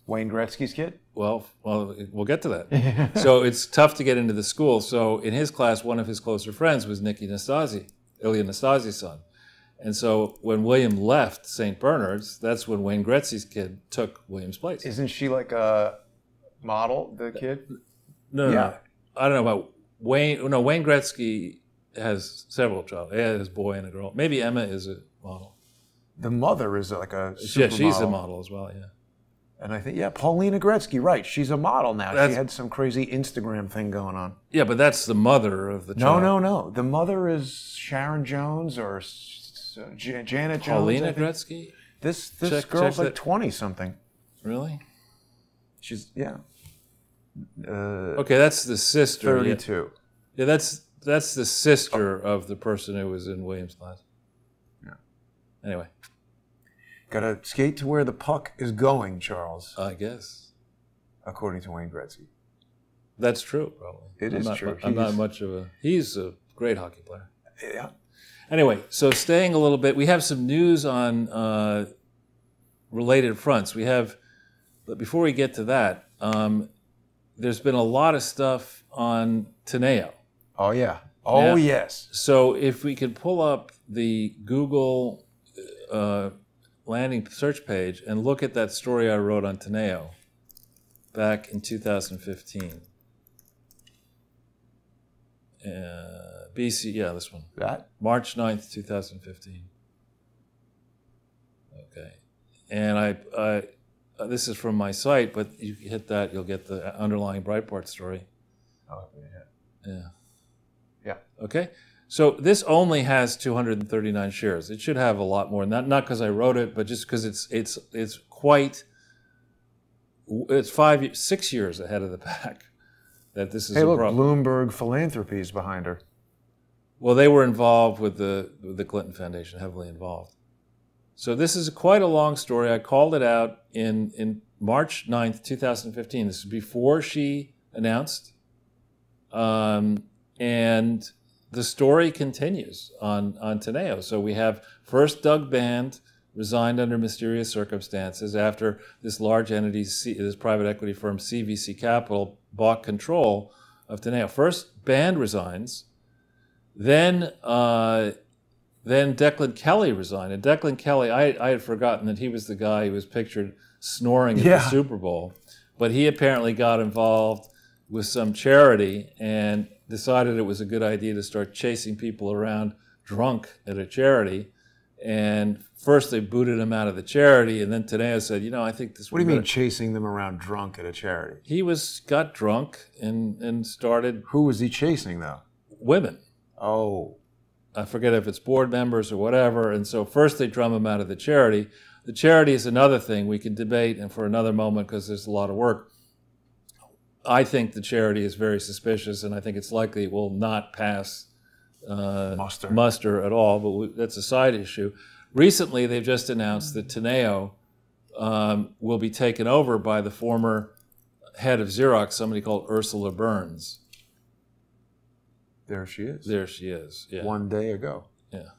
Wayne Gretzky's kid? Well, we'll get to that. So it's tough to get into the school. So in his class, one of his closer friends was Nicky Nastasi, Ilya Nastasi's son. And so when William left St. Bernard's, that's when Wayne Gretzky's kid took William's place. Isn't she like a model, the kid? No. I don't know about Wayne. No, Wayne Gretzky has several children. He has a boy and a girl. Maybe Emma is a model. The mother is like a supermodel. Yeah, she's a model as well, yeah. And I think, Paulina Gretzky, right. She's a model now. She had some crazy Instagram thing going on. Yeah, but that's the mother of the child. No. The mother is Sharon Jones or Janet Jones. Paulina Gretzky? This girl's like 20-something. Really? She's, yeah. Okay, that's the sister. 32. Yeah, that's the sister of the person who was in Williams' class. Yeah. Anyway. Got to skate to where the puck is going, Charles. I guess. According to Wayne Gretzky. That's true, probably. It is true. I'm not much of a... He's a great hockey player. Yeah. Anyway, so staying a little bit, we have some news on related fronts. But before we get to that, there's been a lot of stuff on Teneo. Oh, yeah. Oh, yes. So if we could pull up the Google landing search page and look at that story I wrote on Teneo back in 2015. BC, yeah, this one. That? March 9th, 2015. Okay. And I this is from my site, but you hit that, you'll get the underlying Breitbart story. Oh, yeah. Yeah. Okay. So this only has 239 shares. It should have a lot more. Not because I wrote it, but just because it's 6 years ahead of the pack that this is. Hey, look, Bloomberg Philanthropy is behind her. Well, they were involved with the Clinton Foundation, heavily involved. So this is quite a long story. I called it out in March 9th, 2015. This is before she announced. And the story continues on Teneo. So we have first Doug Band resigned under mysterious circumstances after this large entity, this private equity firm CVC Capital, bought control of Teneo. First, Band resigns. Then Declan Kelly resigned. And Declan Kelly, I had forgotten that he was the guy who was pictured snoring at the Super Bowl. But he apparently got involved with some charity and decided it was a good idea to start chasing people around drunk at a charity. And first they booted him out of the charity, and then Teneo said, I think this... What do you mean chasing them around drunk at a charity? He got drunk and started... Who was he chasing, though? Women. Oh. I forget if it's board members or whatever. And so first they drum him out of the charity. The charity is another thing we can debate and for another moment because there's a lot of work. I think the charity is very suspicious, and I think it's likely it will not pass muster at all, but that's a side issue. Recently, they've just announced that Teneo will be taken over by the former head of Xerox, somebody called Ursula Burns. There she is. There she is, yeah. 1 day ago. Yeah.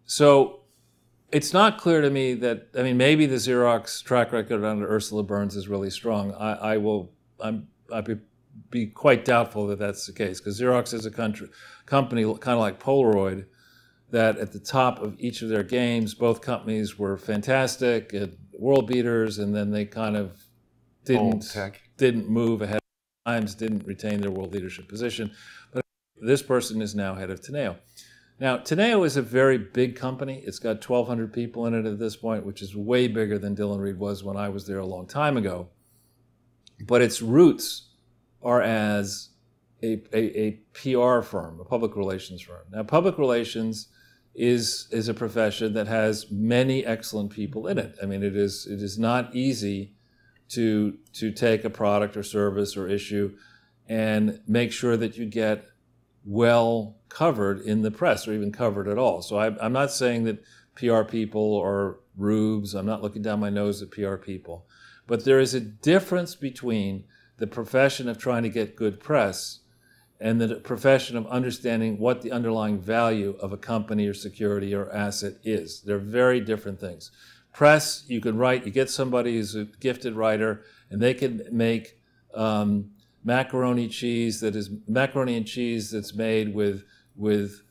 So it's not clear to me that, maybe the Xerox track record under Ursula Burns is really strong. I'd be quite doubtful that that's the case, because Xerox is a company kind of like Polaroid, that at the top of each of their games, both companies were fantastic, world beaters, and then they kind of didn't move ahead. Times didn't retain their world leadership position. But this person is now head of Teneo. Now, Teneo is a very big company. It's got 1,200 people in it at this point, which is way bigger than Dillon Read was when I was there a long time ago. But its roots are as a PR firm, a public relations firm. Now, public relations is a profession that has many excellent people in it. I mean, it is not easy to take a product or service or issue and make sure that you get well covered in the press or even covered at all. So I'm not saying that PR people are rubes. I'm not looking down my nose at PR people. But there is a difference between the profession of trying to get good press and the profession of understanding what the underlying value of a company or security or asset is. They're very different things. Press, you can write, you get somebody who's a gifted writer, and they can make macaroni and cheese that's made with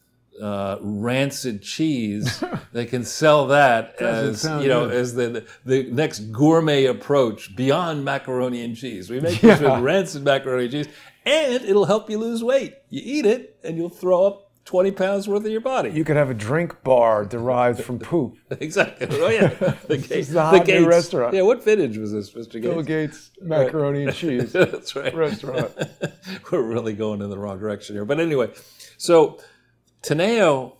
rancid cheese. They can sell that as as the next gourmet approach beyond macaroni and cheese. We make this with rancid macaroni and cheese, and it'll help you lose weight. You eat it, and you'll throw up 20 pounds worth of your body. You could have a drink bar derived from poop. Exactly. Oh yeah, the Gates. The hot new restaurant. Yeah, what vintage was this, Mr. Gates? Bill Gates macaroni and cheese. That's right. Restaurant. We're really going in the wrong direction here. But anyway, so Teneo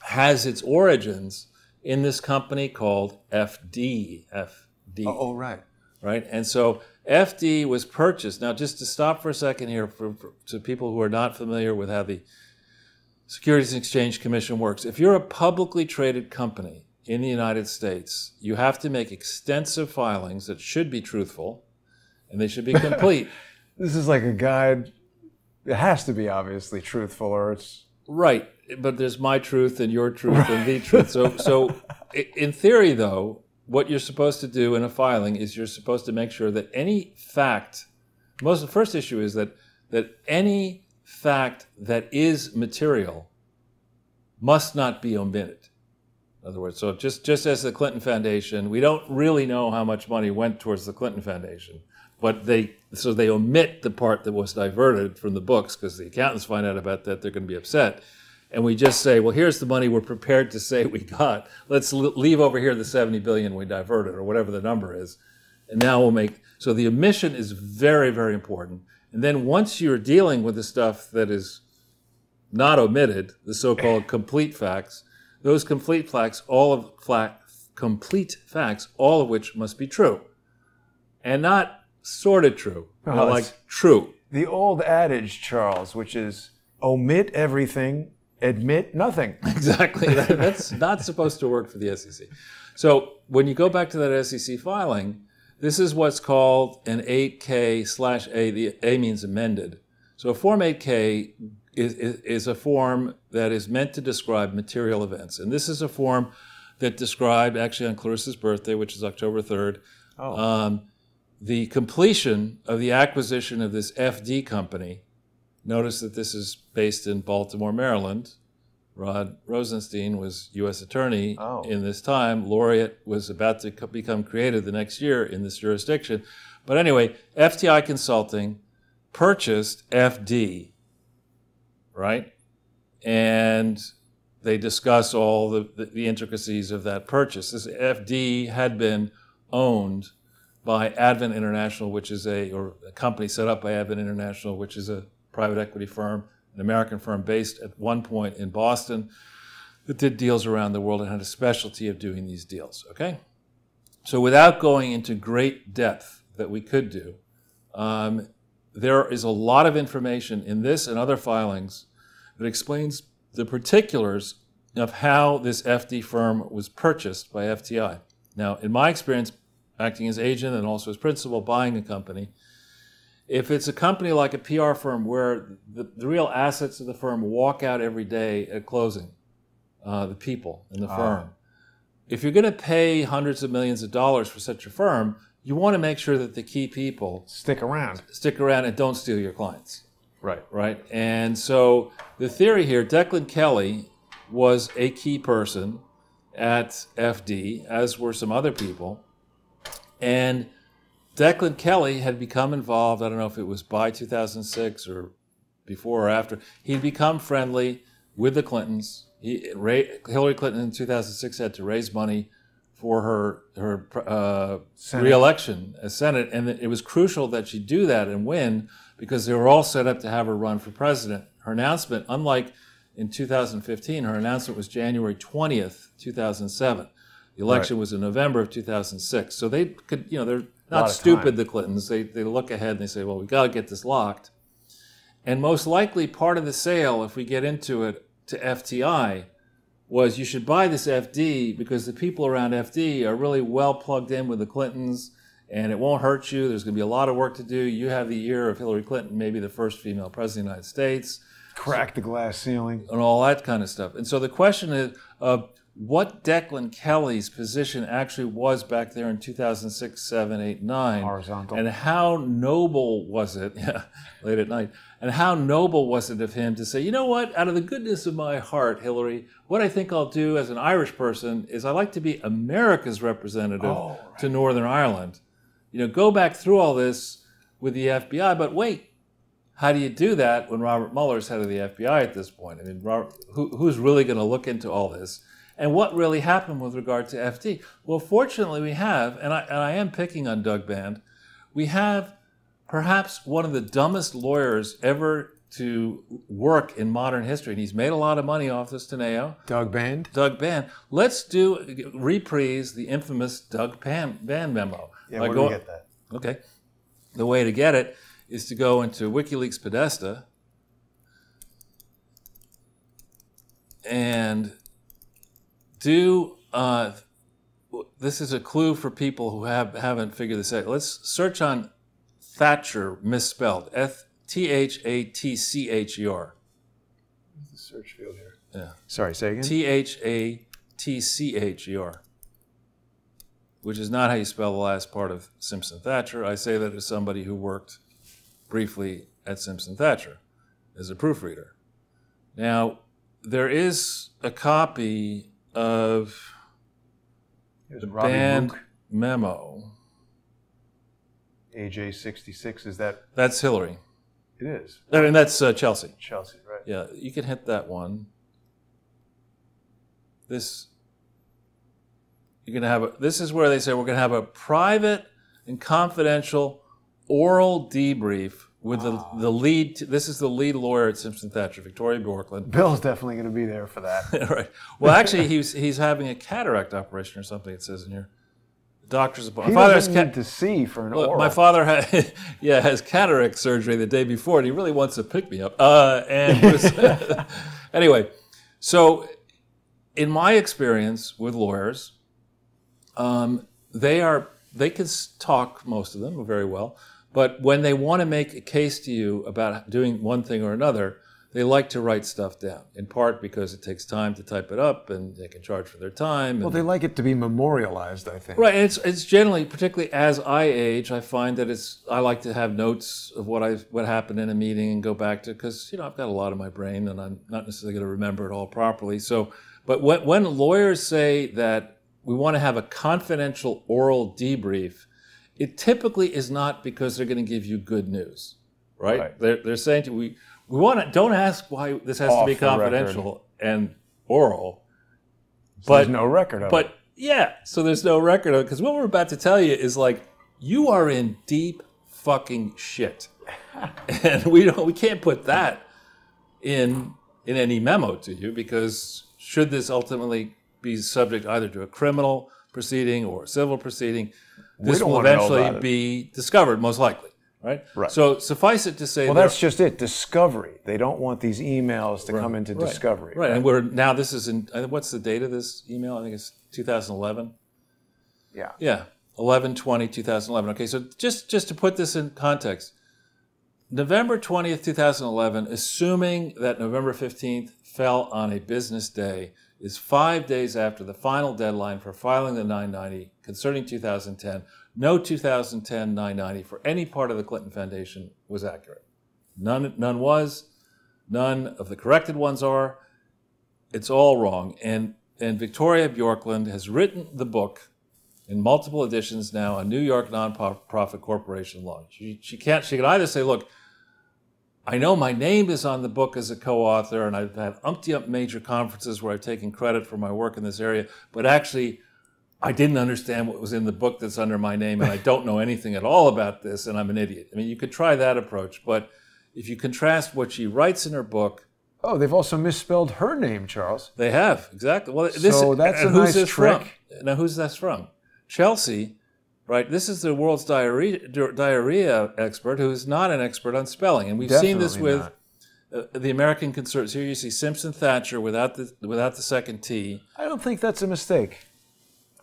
has its origins in this company called FD. FD. Oh, right. Right? And so FD was purchased. Now, just to stop for a second here, to people who are not familiar with how the Securities and Exchange Commission works. If you're a publicly traded company in the United States, you have to make extensive filings that should be truthful, and they should be complete. This is like a guide. It has to be obviously truthful, or it's... Right, but there's my truth and your truth and the truth. So in theory, though, what you're supposed to do in a filing is you're supposed to make sure that any fact, the first issue is that any fact that is material must not be omitted. In other words, so just as the Clinton Foundation, we don't really know how much money went towards the Clinton Foundation, but they omit the part that was diverted from the books because the accountants find out about that, they're going to be upset. And we just say, well, here's the money we're prepared to say we got. Let's leave over here the $70 billion we diverted, or whatever the number is. And now we'll make, so the omission is very, very important. And then once you're dealing with the stuff that is not omitted, the so-called complete facts, those complete facts, all of which must be true. And not sort of true, like true. The old adage, Charles, which is omit everything, admit nothing. Exactly. That's not supposed to work for the SEC. So when you go back to that SEC filing, this is what's called an 8K/A. The A means amended. So a Form 8K is a form that is meant to describe material events. And this is a form that described, actually on Clarissa's birthday, which is October 3rd, the completion of the acquisition of this FD company. Notice that this is based in Baltimore, Maryland. Rod Rosenstein was U.S. Attorney in this time. Laureate was about to become created the next year in this jurisdiction. But anyway, FTI Consulting purchased FD, right? And they discuss all the intricacies of that purchase. This FD had been owned by Advent International, which is a company set up by Advent International, which is a private equity firm, an American firm based at one point in Boston that did deals around the world and had a specialty of doing these deals, okay? So without going into great depth that we could do, there is a lot of information in this and other filings that explains the particulars of how this FD firm was purchased by FTI. Now, in my experience, acting as agent and also as principal buying a company, if it's a company like a PR firm where the real assets of the firm walk out every day at closing, the people in the firm, if you're going to pay hundreds of millions of dollars for such a firm, you want to make sure that the key people stick around and don't steal your clients. Right. And so the theory here, Declan Kelly was a key person at FD, as were some other people. And Declan Kelly had become involved. I don't know if it was by 2006 or before or after. He'd become friendly with the Clintons. Hillary Clinton in 2006 had to raise money for her re-election as Senate, and it was crucial that she do that and win because they were all set up to have her run for president. Her announcement, unlike in 2015, her announcement was January 20th, 2007. The election was in November of 2006. So they could, you know, they're not stupid, the Clintons. They look ahead and they say, well, we got to get this locked. And most likely part of the sale, if we get into it, to FTI was you should buy this FD because the people around FD are really well plugged in with the Clintons and it won't hurt you. There's going to be a lot of work to do. You have the ear of Hillary Clinton, maybe the first female president of the United States. Crack the glass ceiling. And all that kind of stuff. And so the question is what Declan Kelly's position actually was back there in 2006, 7, 8, 9. Horizontal. And how noble was it, late at night, and how noble was it of him to say, you know what, out of the goodness of my heart, Hillary, what I think I'll do as an Irish person is I like to be America's representative to Northern Ireland. You know, go back through all this with the FBI, but wait, how do you do that when Robert Mueller's head of the FBI at this point? I mean, who's really going to look into all this? And what really happened with regard to FD? Well, fortunately we have, and I am picking on Doug Band, we have perhaps one of the dumbest lawyers ever to work in modern history. And he's made a lot of money off this Teneo. Doug Band? Doug Band. Let's reprise the infamous Doug Band memo. Yeah, where do we get that? Okay. The way to get it is to go into WikiLeaks Podesta and do, this is a clue for people who haven't figured this out. Let's search on Thatcher misspelled, T-H-A-T-C-H-E-R. What's the search field here? Yeah. Sorry, say again? T-H-A-T-C-H-E-R, which is not how you spell the last part of Simpson Thatcher. I say that as somebody who worked briefly at Simpson Thatcher as a proofreader. Now, there is a copy of the Band memo. AJ66, is that? That's Hillary. It is. I mean, that's Chelsea. Chelsea, right. Yeah, you can hit that one. This, you're going to have this is where they say we're going to have a private and confidential oral debrief with the lead, this is the lead lawyer at Simpson Thatcher, Victoria Bjorklund. Bill's definitely going to be there for that. Right. Well, actually, he's having a cataract operation or something, it says in here. The doctor's appointment. My father has to see for an oral. My father has cataract surgery the day before, and he really wants to pick me up. Anyway, so in my experience with lawyers, they can talk, most of them, very well. But when they want to make a case to you about doing one thing or another, they like to write stuff down, in part because it takes time to type it up and they can charge for their time. Well, they like it to be memorialized, I think. Right. And it's generally, particularly as I age, I find that I like to have notes of what happened in a meeting and go back to, because, you know, I've got a lot in my brain and I'm not necessarily going to remember it all properly. So, but when lawyers say that we want to have a confidential oral debrief, it typically is not because they're going to give you good news, right? They're saying to you, we want to, don't ask why this has to be confidential and oral. So there's no record of it. But yeah, so there's no record of it, because what we're about to tell you is like, you are in deep fucking shit. And we can't put that in any memo to you, because should this ultimately be subject either to a criminal proceeding or a civil proceeding, this will eventually be discovered, most likely, right? Right. So suffice it to say, well, that's just it. Discovery. They don't want these emails to come into discovery. Right. And we're now. This is in. What's the date of this email? I think it's 2011. Yeah. Yeah. 11/20/2011. Okay. So just to put this in context, November 20th, 2011, assuming that November 15th fell on a business day, is 5 days after the final deadline for filing the 990 concerning 2010. No 2010 990 for any part of the Clinton Foundation was accurate. None was. None of the corrected ones are. It's all wrong. And Victoria Bjorklund has written the book in multiple editions now, a New York nonprofit corporation law. She could either say, look, I know my name is on the book as a co-author, and I've had umpty-ump major conferences where I've taken credit for my work in this area, but actually I didn't understand what was in the book that's under my name, and I don't know anything at all about this, and I'm an idiot. I mean, you could try that approach, but if you contrast what she writes in her book. Oh, they've also misspelled her name, Charles. They have, exactly. Well, so that's a nice trick. From? Now, who's this from? Chelsea, right? This is the world's diarrhea expert who is not an expert on spelling. And we've seen this with the American conservatives. Here you see Simpson Thatcher without the second T. I don't think that's a mistake.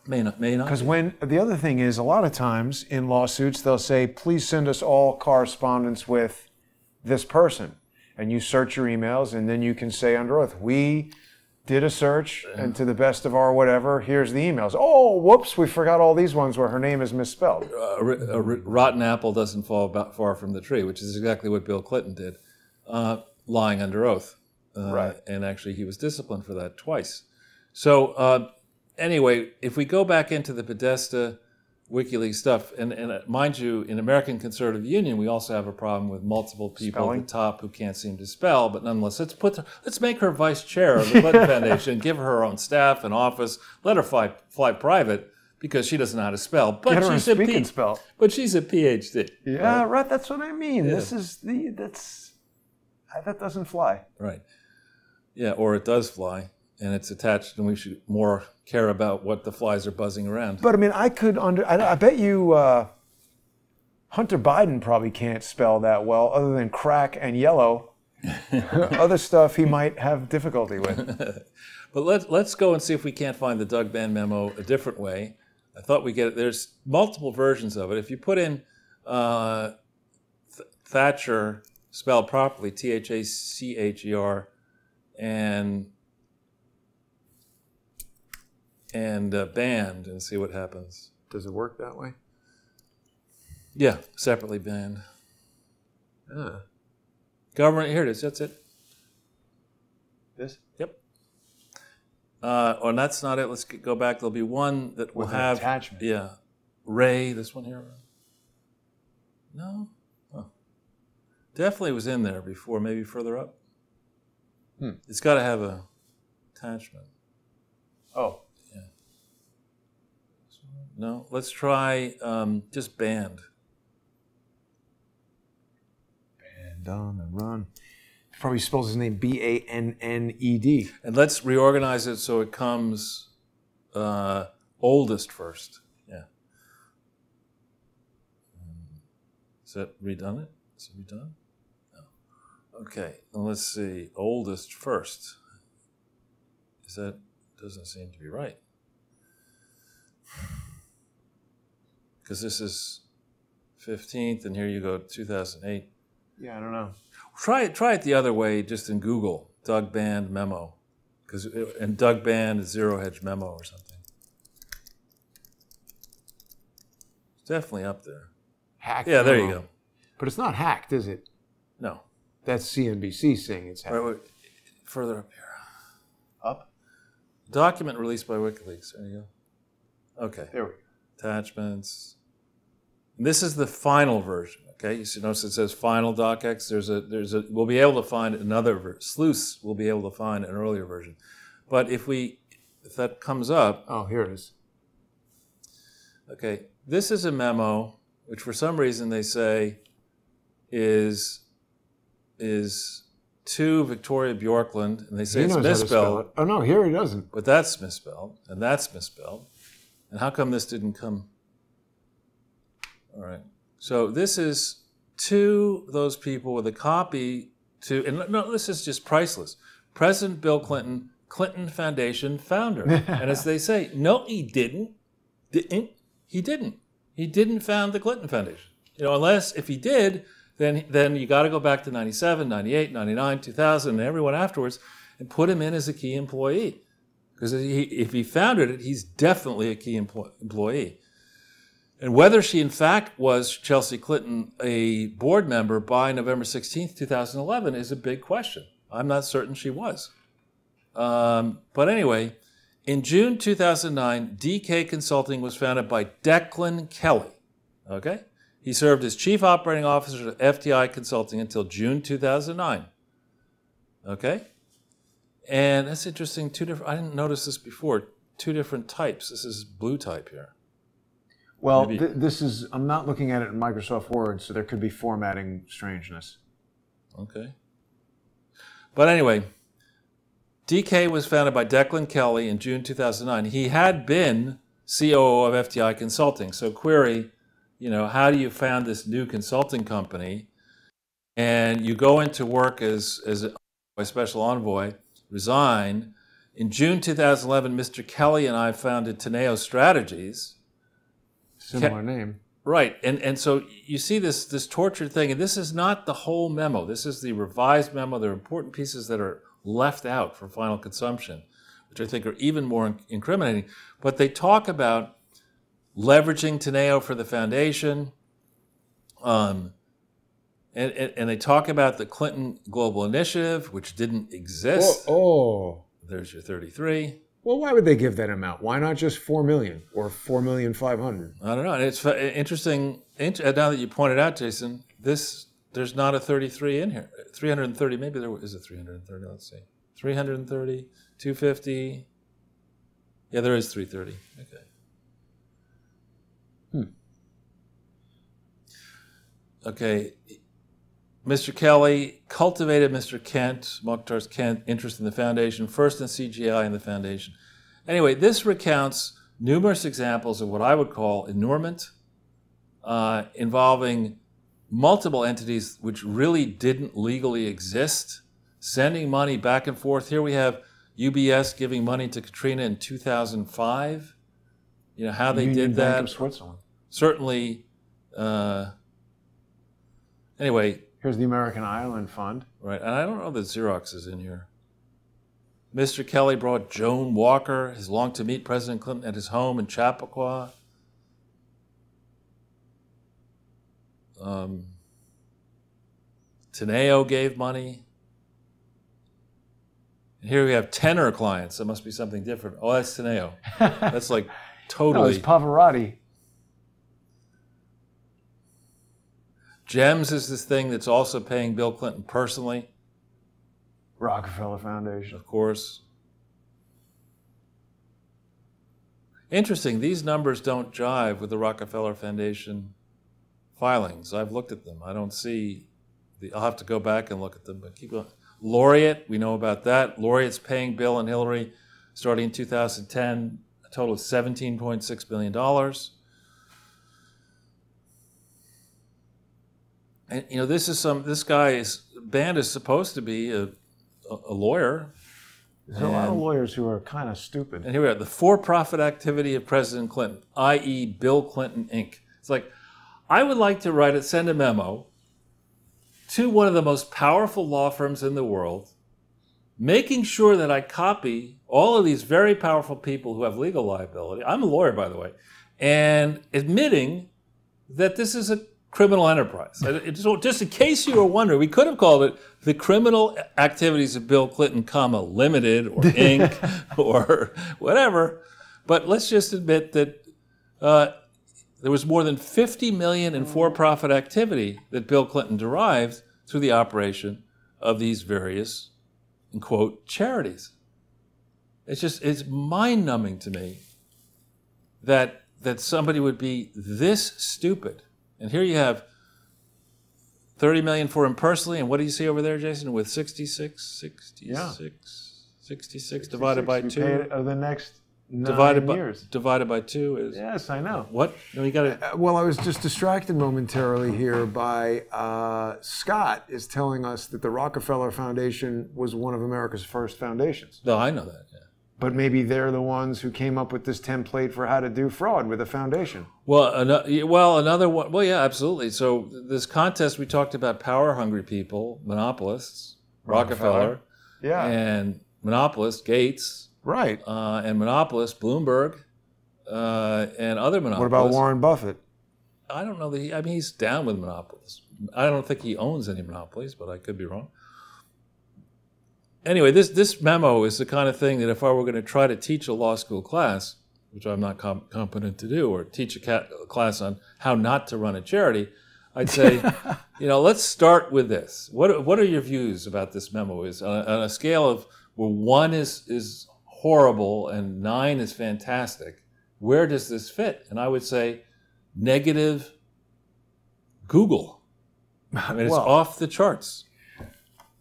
May not. Because the other thing is, a lot of times in lawsuits, they'll say, please send us all correspondence with this person. And you search your emails, and then you can say under oath, we did a search, and to the best of our whatever, here's the emails. Oh, whoops, we forgot all these ones where her name is misspelled. A rotten apple doesn't fall far from the tree, which is exactly what Bill Clinton did, lying under oath. Right. And actually, he was disciplined for that twice. So anyway, if we go back into the Podesta WikiLeaks stuff, and mind you, in American Conservative Union, we also have a problem with multiple people at the top who can't seem to spell, but nonetheless, let's make her vice chair of the Clinton Foundation, give her her own staff and office, let her fly private, because she doesn't know how to spell. But get her she's speak and spell. But she's a PhD. Yeah, right. That's what I mean. Yeah. That doesn't fly. Right. Yeah, or it does fly. And it's attached, and we should more care about what the flies are buzzing around. But I mean, I bet you Hunter Biden probably can't spell that well, other than crack and yellow. Other stuff he might have difficulty with. But let's go and see if we can't find the Doug Band memo a different way. I thought we get it. There's multiple versions of it. If you put in Thatcher spelled properly, Thacher, and banned, and see what happens. Does it work that way? Yeah, separately banned. Government, here it is, that's it. This? Yep. Oh, and that's not it. Let's go back. There'll be one that will have attachment. Yeah. Ray, this one here. No? Oh. Definitely was in there before, maybe further up. It's got to have a attachment. Oh. No, let's try just banned. Banned on the run. Probably spells his name Banned. And let's reorganize it so it comes oldest first. Yeah. Is that redone? Is it redone? No. Okay, and let's see. Oldest first. Doesn't seem to be right. Because this is 15th, and here you go, 2008. Yeah, I don't know. Try it the other way, just in Google, Doug Band memo, and Doug Band Zero Hedge memo or something. It's definitely up there. Hacked. Yeah, there you go. But it's not hacked, is it? No. That's CNBC saying it's hacked. Wait. Further up here. Up? Document released by WikiLeaks. There you go. Okay. There we go. Attachments. And this is the final version. Okay, you see, notice it says final docx. We'll be able to find another sleuths. We'll be able to find an earlier version, but if that comes up. Oh, here it is. Okay, this is a memo which, for some reason, they say is to Victoria Bjorklund, and they say it's misspelled. Oh no, here it doesn't. But that's misspelled, and that's misspelled. And how come this didn't come? All right. So this is to those people with a copy to, and no, this is just priceless. President Bill Clinton, Clinton Foundation founder. And as they say, no, he didn't. He didn't found the Clinton Foundation. Unless if he did, then you got to go back to 97, 98, 99, 2000, and everyone afterwards, and put him in as a key employee. Because if he founded it, he's definitely a key employee. And whether she, in fact, was Chelsea Clinton a board member by November 16th, 2011 is a big question. I'm not certain she was. But anyway, In June 2009, DK Consulting was founded by Declan Kelly. Okay? He served as chief operating officer of FTI Consulting until June 2009. Okay? And that's interesting. I didn't notice this before. 2 different types. This is blue type here. Well, this is, I'm not looking at it in Microsoft Word, so there could be formatting strangeness. Okay. But anyway, DK was founded by Declan Kelly in June 2009. He had been COO of FTI Consulting. So query, how do you found this new consulting company? And you go into work as a special envoy, resign. In June 2011, Mr. Kelly and I founded Teneo Strategies. Similar name. Right. And so you see this tortured thing, and this is not the whole memo. This is the revised memo. There are important pieces that are left out for final consumption, which I think are even more incriminating. But they talk about leveraging Teneo for the foundation, and they talk about the Clinton Global Initiative, which didn't exist. Oh. There's your 33. Well, why would they give that amount? Why not just $4 million or $4,500,000? I don't know. And it's interesting. Now that you pointed out, Jason, there's not a 33 in here. 330. Maybe there is a 330. Let's see. 330, 250. Yeah, there is 330. Okay. Okay. Mr. Kelly cultivated Mr. Kent, Mokhtar's Kent, interest in the foundation, first in CGI and the foundation. Anyway, this recounts numerous examples of what I would call inurement, involving multiple entities which really didn't legally exist, sending money back and forth. Here we have UBS giving money to Katrina in 2005. How they did that. Bank of Switzerland. Certainly. Anyway. Here's the American Island Fund. Right, and I don't know that Xerox is in here. Mr. Kelly brought Joan Walker, his long-to-meet President Clinton, at his home in Chappaqua. Teneo gave money. And here we have tenor clients. That must be something different. Oh, that's Teneo. That's like totally... No, it's Pavarotti. GEMS is this thing that's also paying Bill Clinton personally. Rockefeller Foundation. Of course. Interesting, these numbers don't jive with the Rockefeller Foundation filings. I've looked at them. I don't see I'll have to go back and look at them, but keep going. Laureate, we know about that. Laureate's paying Bill and Hillary starting in 2010, a total of $17.6 billion. And this guy's band is supposed to be a lawyer. There's a lot of lawyers who are kind of stupid. And here we are, the for-profit activity of President Clinton, i.e. Bill Clinton, Inc. It's like, I would like to send a memo to one of the most powerful law firms in the world, making sure that I copy all of these very powerful people who have legal liability. I'm a lawyer, by the way, and admitting that this is a criminal enterprise. Just in case you were wondering, we could have called it the criminal activities of Bill Clinton, Limited or Inc. or whatever. But let's just admit that there was more than $50 million in for-profit activity that Bill Clinton derived through the operation of these various, in quote, charities. It's mind-numbing to me that somebody would be this stupid. And here you have $30 million for him personally, and what do you see over there, Jason? With 66 divided by 2. The next 9 years. Divided by 2 is... Yes, I know. What? No, you got it. Well, I was just distracted momentarily here by Scott is telling us that the Rockefeller Foundation was one of America's first foundations. No, I know that, yeah. But maybe they're the ones who came up with this template for how to do fraud with a foundation. Well, another one. Well, yeah, absolutely. So this contest, we talked about power-hungry people, monopolists, Rockefeller, yeah, and monopolist Gates, right, and monopolist Bloomberg, and other monopolists. What about Warren Buffett? I don't know that he's down with monopolists. I don't think he owns any monopolies, but I could be wrong. anyway, this memo is the kind of thing that if I were going to try to teach a law school class, which I'm not competent to do, or teach a class on how not to run a charity, I'd say, let's start with this. What are your views about this memo? Is on a scale of where 1 is horrible and 9 is fantastic, where does this fit? And I would say negative Google. I mean, it's off the charts.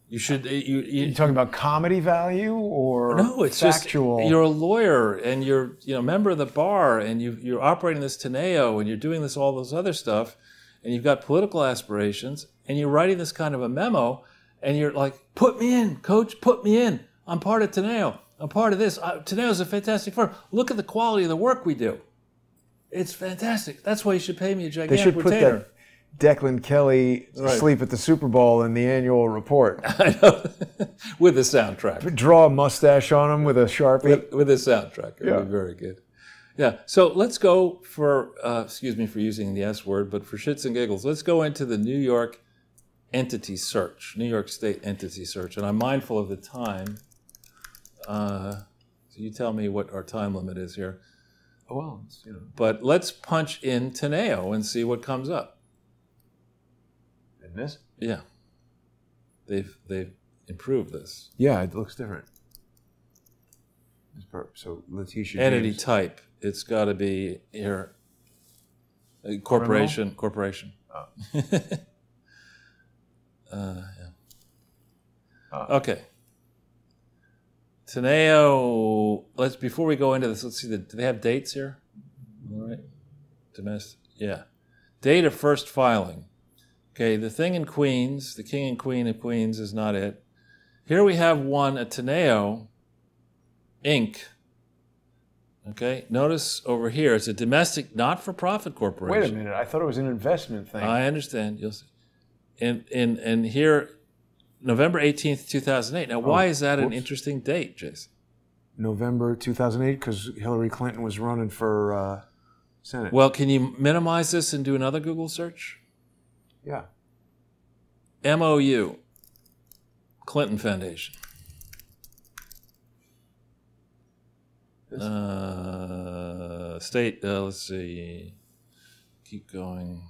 You should. You're talking about comedy value or no? It's factual. Just you're a lawyer and you're a member of the bar and you're operating this Teneo and you're doing all this other stuff and you've got political aspirations and you're writing this kind of a memo and you're like, put me in, coach, put me in. I'm part of Teneo. I'm part of this. Teneo is a fantastic firm. Look at the quality of the work we do. It's fantastic. That's why you should pay me a gigantic retainer. They should put that Declan Kelly sleep at the Super Bowl in the annual report. I know. With the soundtrack. Draw a mustache on him with a Sharpie. With the soundtrack. It would be very good. Yeah. So let's go for, excuse me for using the S word, but for shits and giggles, let's go into the New York entity search, New York State entity search. And I'm mindful of the time. So you tell me what our time limit is here. Oh, well, But let's punch in Teneo and see what comes up. This? Yeah. They've improved this. Yeah, it looks different. So Letitia Entity James. type. It's got to be here. Corporation. Corporation. Oh. Okay. Teneo. Before we go into this, let's see. Do they have dates here? All right. Domestic. Yeah. Date of first filing. Okay, the thing in Queens, the king and queen of Queens is not it. Here we have one, a Teneo, Inc. Okay, notice over here, it's a domestic not-for-profit corporation. Wait a minute, I thought it was an investment thing. I understand, you'll see. And here, November 18th, 2008. Now, why is that an interesting date, Jason? November 2008, because Hillary Clinton was running for Senate. Well, can you minimize this and do another Google search? Yeah. MOU, Clinton Foundation. State, let's see. Keep going.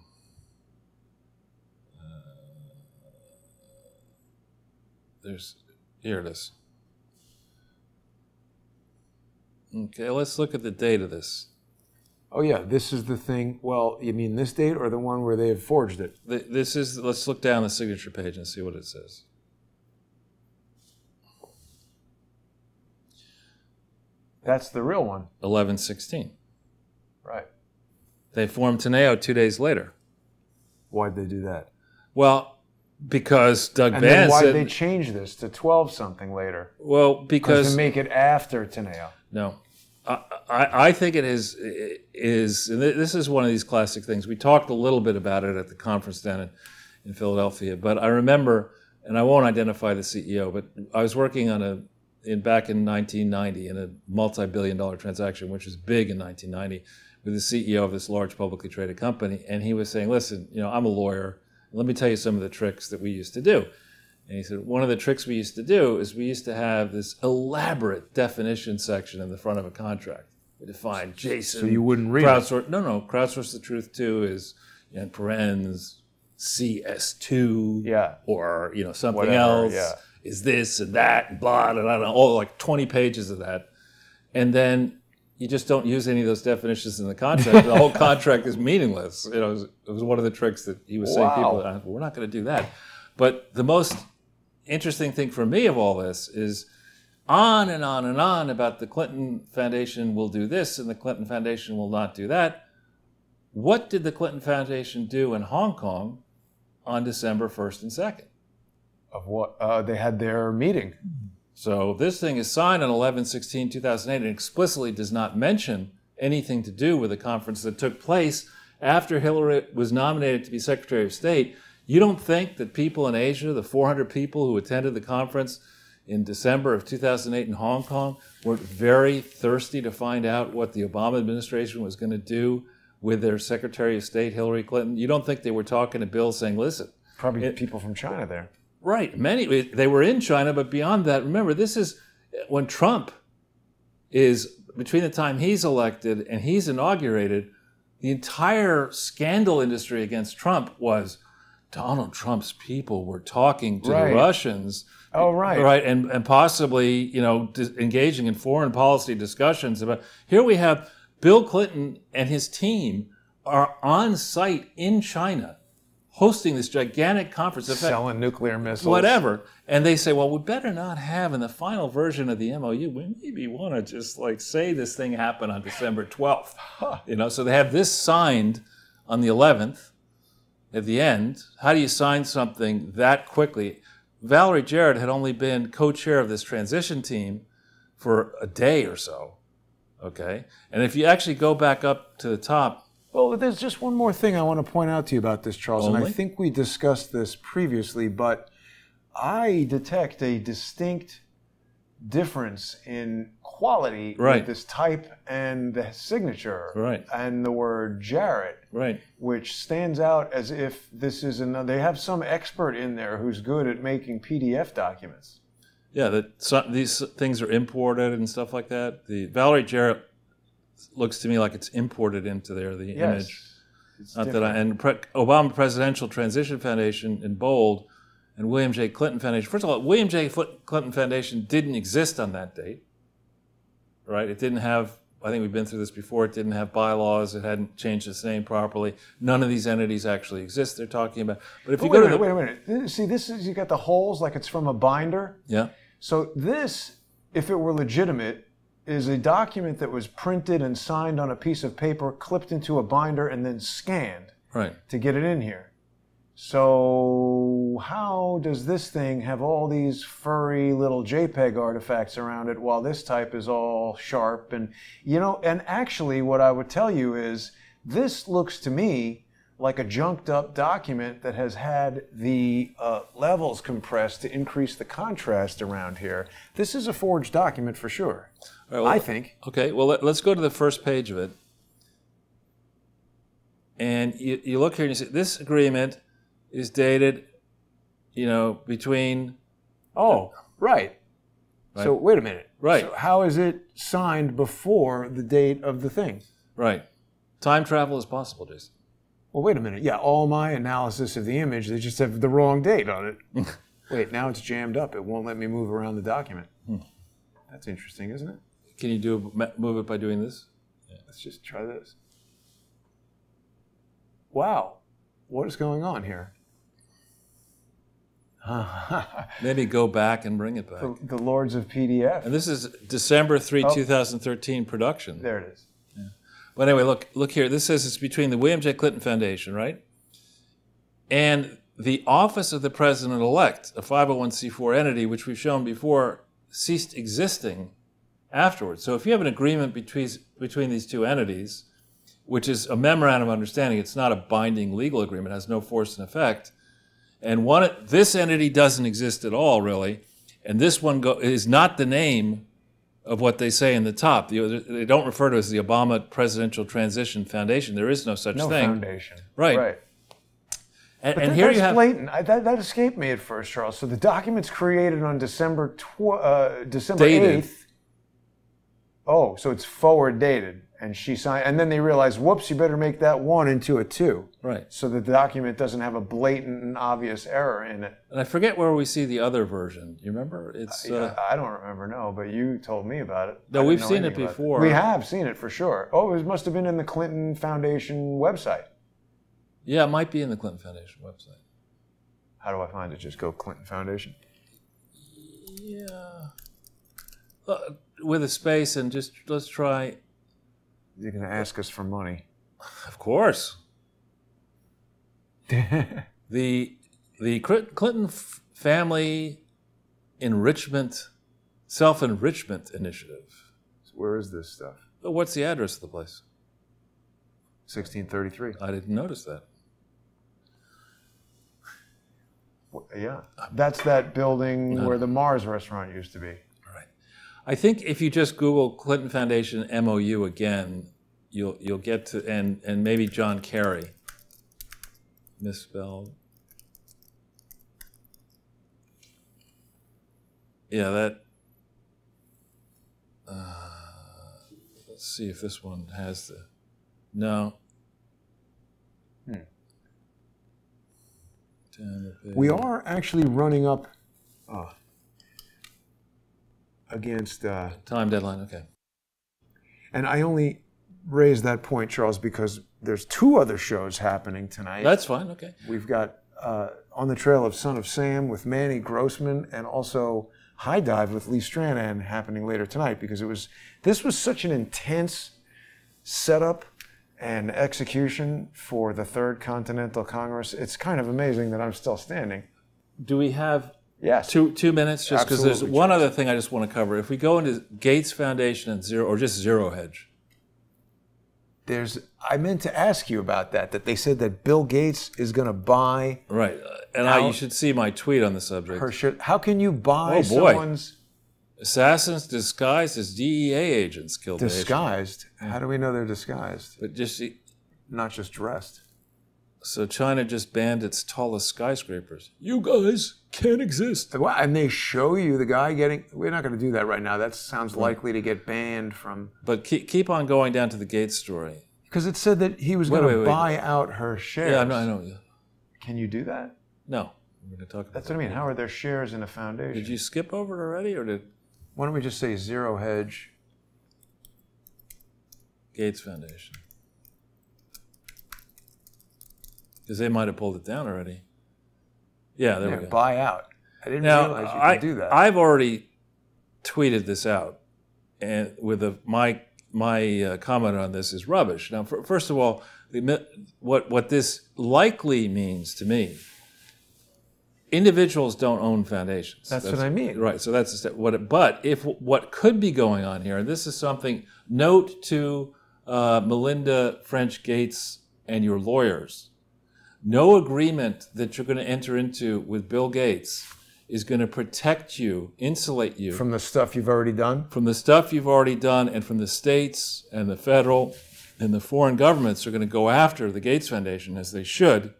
Here it is. Okay, let's look at the date of this. Oh, yeah, this is the thing. Well, you mean this date or the one where they have forged it? Let's look down the signature page and see what it says. That's the real one. 11/16. Right. They formed Teneo 2 days later. Why'd they do that? Well, because Doug And Bann then why'd said... they change this to 12-something later? Well, because... To make it after Teneo. No. I think it is, and this is one of these classic things. We talked a little bit about it at the conference down in Philadelphia, but I remember, and I won't identify the CEO, but I was working on back in 1990 in a multi-billion-dollar transaction, which was big in 1990, with the CEO of this large publicly traded company, and he was saying, listen, I'm a lawyer, let me tell you some of the tricks that we used to do. And he said, one of the tricks we used to do is we used to have this elaborate definition section in the front of a contract. We defined Jason. So you wouldn't read it? No. Crowdsource the Truth 2 is, in parens, CS2. Yeah. Or, something Whatever, else. Yeah. Is this and that, and blah, blah, blah, all like 20 pages of that. And then you just don't use any of those definitions in the contract. The whole contract is meaninless. It was one of the tricks that he was saying. People, we're not going to do that. But the most interesting thing for me of all this is on and on and on about the Clinton Foundation will do this and the Clinton Foundation will not do that. What did the Clinton Foundation do in Hong Kong on December 1st and 2nd? Of what? They had their meeting. So this thing is signed on 11/16/2008 and explicitly does not mention anything to do with the conference that took place after Hillary was nominated to be Secretary of State. You don't think that people in Asia, the 400 people who attended the conference in December of 2008 in Hong Kong, weren't very thirsty to find out what the Obama administration was going to do with their Secretary of State, Hillary Clinton? You don't think they were talking to Bill saying, listen... Probably people from China there. Right. Many, they were in China, but beyond that, remember, this is when Trump is, between the time he's elected and he's inaugurated, the entire scandal industry against Trump was Donald Trump's people were talking to the Russians. Oh, right. Right, and possibly, you know, engaging in foreign policy discussions about, here we have Bill Clinton and his team are on site in China hosting this gigantic conference. Selling nuclear missiles. Whatever. And they say, well, we better not have in the final version of the MOU, we maybe want to just like say this thing happened on December 12th. You know, so they have this signed on the 11th at the end. How do you sign something that quickly? Valerie Jarrett had only been co-chair of this transition team for a day or so, okay? And if you actually go back up to the top. Well, there's just one more thing I want to point out to you about this, Charles, Only? and I think we discussed this previously, but I detect a distinct difference in quality with this type and the signature and the word Jarrett, which stands out as if this is another. They have some expert in there who's good at making PDF documents. Yeah, these things are imported and stuff like that. The Valerie Jarrett looks to me like it's imported into there, the image. Not that and Obama Presidential Transition Foundation in bold, and William J. Clinton Foundation. First of all, William J. Clinton Foundation didn't exist on that date, right? It didn't have, I think we've been through this before, it didn't have bylaws, it hadn't changed its name properly. None of these entities actually exist they're talking about. But if you go to wait a minute. See, this is, you got the holes like it's from a binder. Yeah. So this, if it were legitimate, is a document that was printed and signed on a piece of paper, clipped into a binder, and then scanned to get it in here. So how does this thing have all these furry little JPEG artifacts around it while this type is all sharp? And, you know, and actually what I would tell you is this looks to me like a junked up document that has had the levels compressed to increase the contrast around here. This is a forged document for sure, I think. Okay, well, let's go to the first page of it. And you look here and you see this agreement is dated, you know, between... Oh, right. So wait a minute. So how is it signed before the date of the thing? Right. Time travel is possible, Jason. Well, wait a minute. Yeah, all my analysis of the image, they just have the wrong date on it. Wait, now it's jammed up. It won't let me move around the document. That's interesting, isn't it? Can you move it by doing this? Yeah. Let's just try this. Wow. What is going on here? Maybe go back and bring it back. The Lords of PDF. And this is December 3, 2013 production. There it is. Yeah. But anyway, look here. This says it's between the William J. Clinton Foundation, right? And the Office of the President-elect, a 501c4 entity, which we've shown before, ceased existing afterwards. So if you have an agreement between these two entities, which is a memorandum of understanding, it's not a binding legal agreement, it has no force and effect, and this entity doesn't exist at all, really, and this one is not the name of what they say in the top. They don't refer to it as the Obama Presidential Transition Foundation. There is no such thing. No foundation. Right. And here you have... blatant. That escaped me at first, Charles. So the document's created on December 8th. Oh, so it's forward dated. And she signed, and then they realized, whoops, you better make that 1 into a 2. Right. So that the document doesn't have a blatant and obvious error in it. And I forget where we see the other version. You remember? It's I don't remember, no, but you told me about it. No, we've seen it before. We have seen it for sure. Oh, it must have been in the Clinton Foundation website. Yeah, it might be in the Clinton Foundation website. How do I find it? Just go Clinton Foundation? Yeah. With a space and just let's try... You're going to ask us for money. Of course. The Clinton Family Self-Enrichment Initiative. So where is this stuff? What's the address of the place? 1633. I didn't notice that. Yeah. That's that building where the Mars restaurant used to be. I think if you just Google Clinton Foundation MOU again, you'll get to and maybe John Kerry, misspelled. Yeah, that. Let's see if this one has the. No. We are actually running up against time deadline. Okay. And I only raised that point, Charles, because there's 2 other shows happening tonight. That's fine. Okay. We've got On the Trail of Son of Sam with Manny Grossman, and also High Dive with Lee Stranahan happening later tonight, because this was such an intense setup and execution for the 3rd Continental Congress. It's kind of amazing that I'm still standing. Do we have yes. two minutes? Just because there's one other thing I just want to cover. If we go into Gates Foundation and Zero Hedge. I meant to ask you about that they said that Bill Gates is going to buy... Right. And you should see my tweet on the subject. Her shit. How can you buy someone's... Assassins disguised as DEA agents killed disguised? How do we know they're disguised? But not just dressed. So China just banned its tallest skyscrapers. You guys can't exist. And they show you the guy getting... We're not going to do that right now. That sounds likely to get banned from... But keep on going down to the Gates story. Because it said that he was going to buy out her shares. Yeah, I know. Can you do that? No. I'm going to talk about That's what I mean. How are there shares in a foundation? Did you skip over it already, or did... Why don't we just say Zero Hedge? Gates Foundation. Because they might have pulled it down already. Yeah, there we go. Buy out. I didn't realize you could do that. I've already tweeted this out, and with my comment on this is rubbish. Now, first of all, what this likely means to me, individuals don't own foundations. That's what I mean. Right. So that's but what could be going on here, and this is something, note to Melinda French Gates and your lawyers. No agreement that you're going to enter into with Bill Gates is going to protect you, insulate you. From the stuff you've already done? From the stuff you've already done, and from the states and the federal and the foreign governments are going to go after the Gates Foundation, as they should,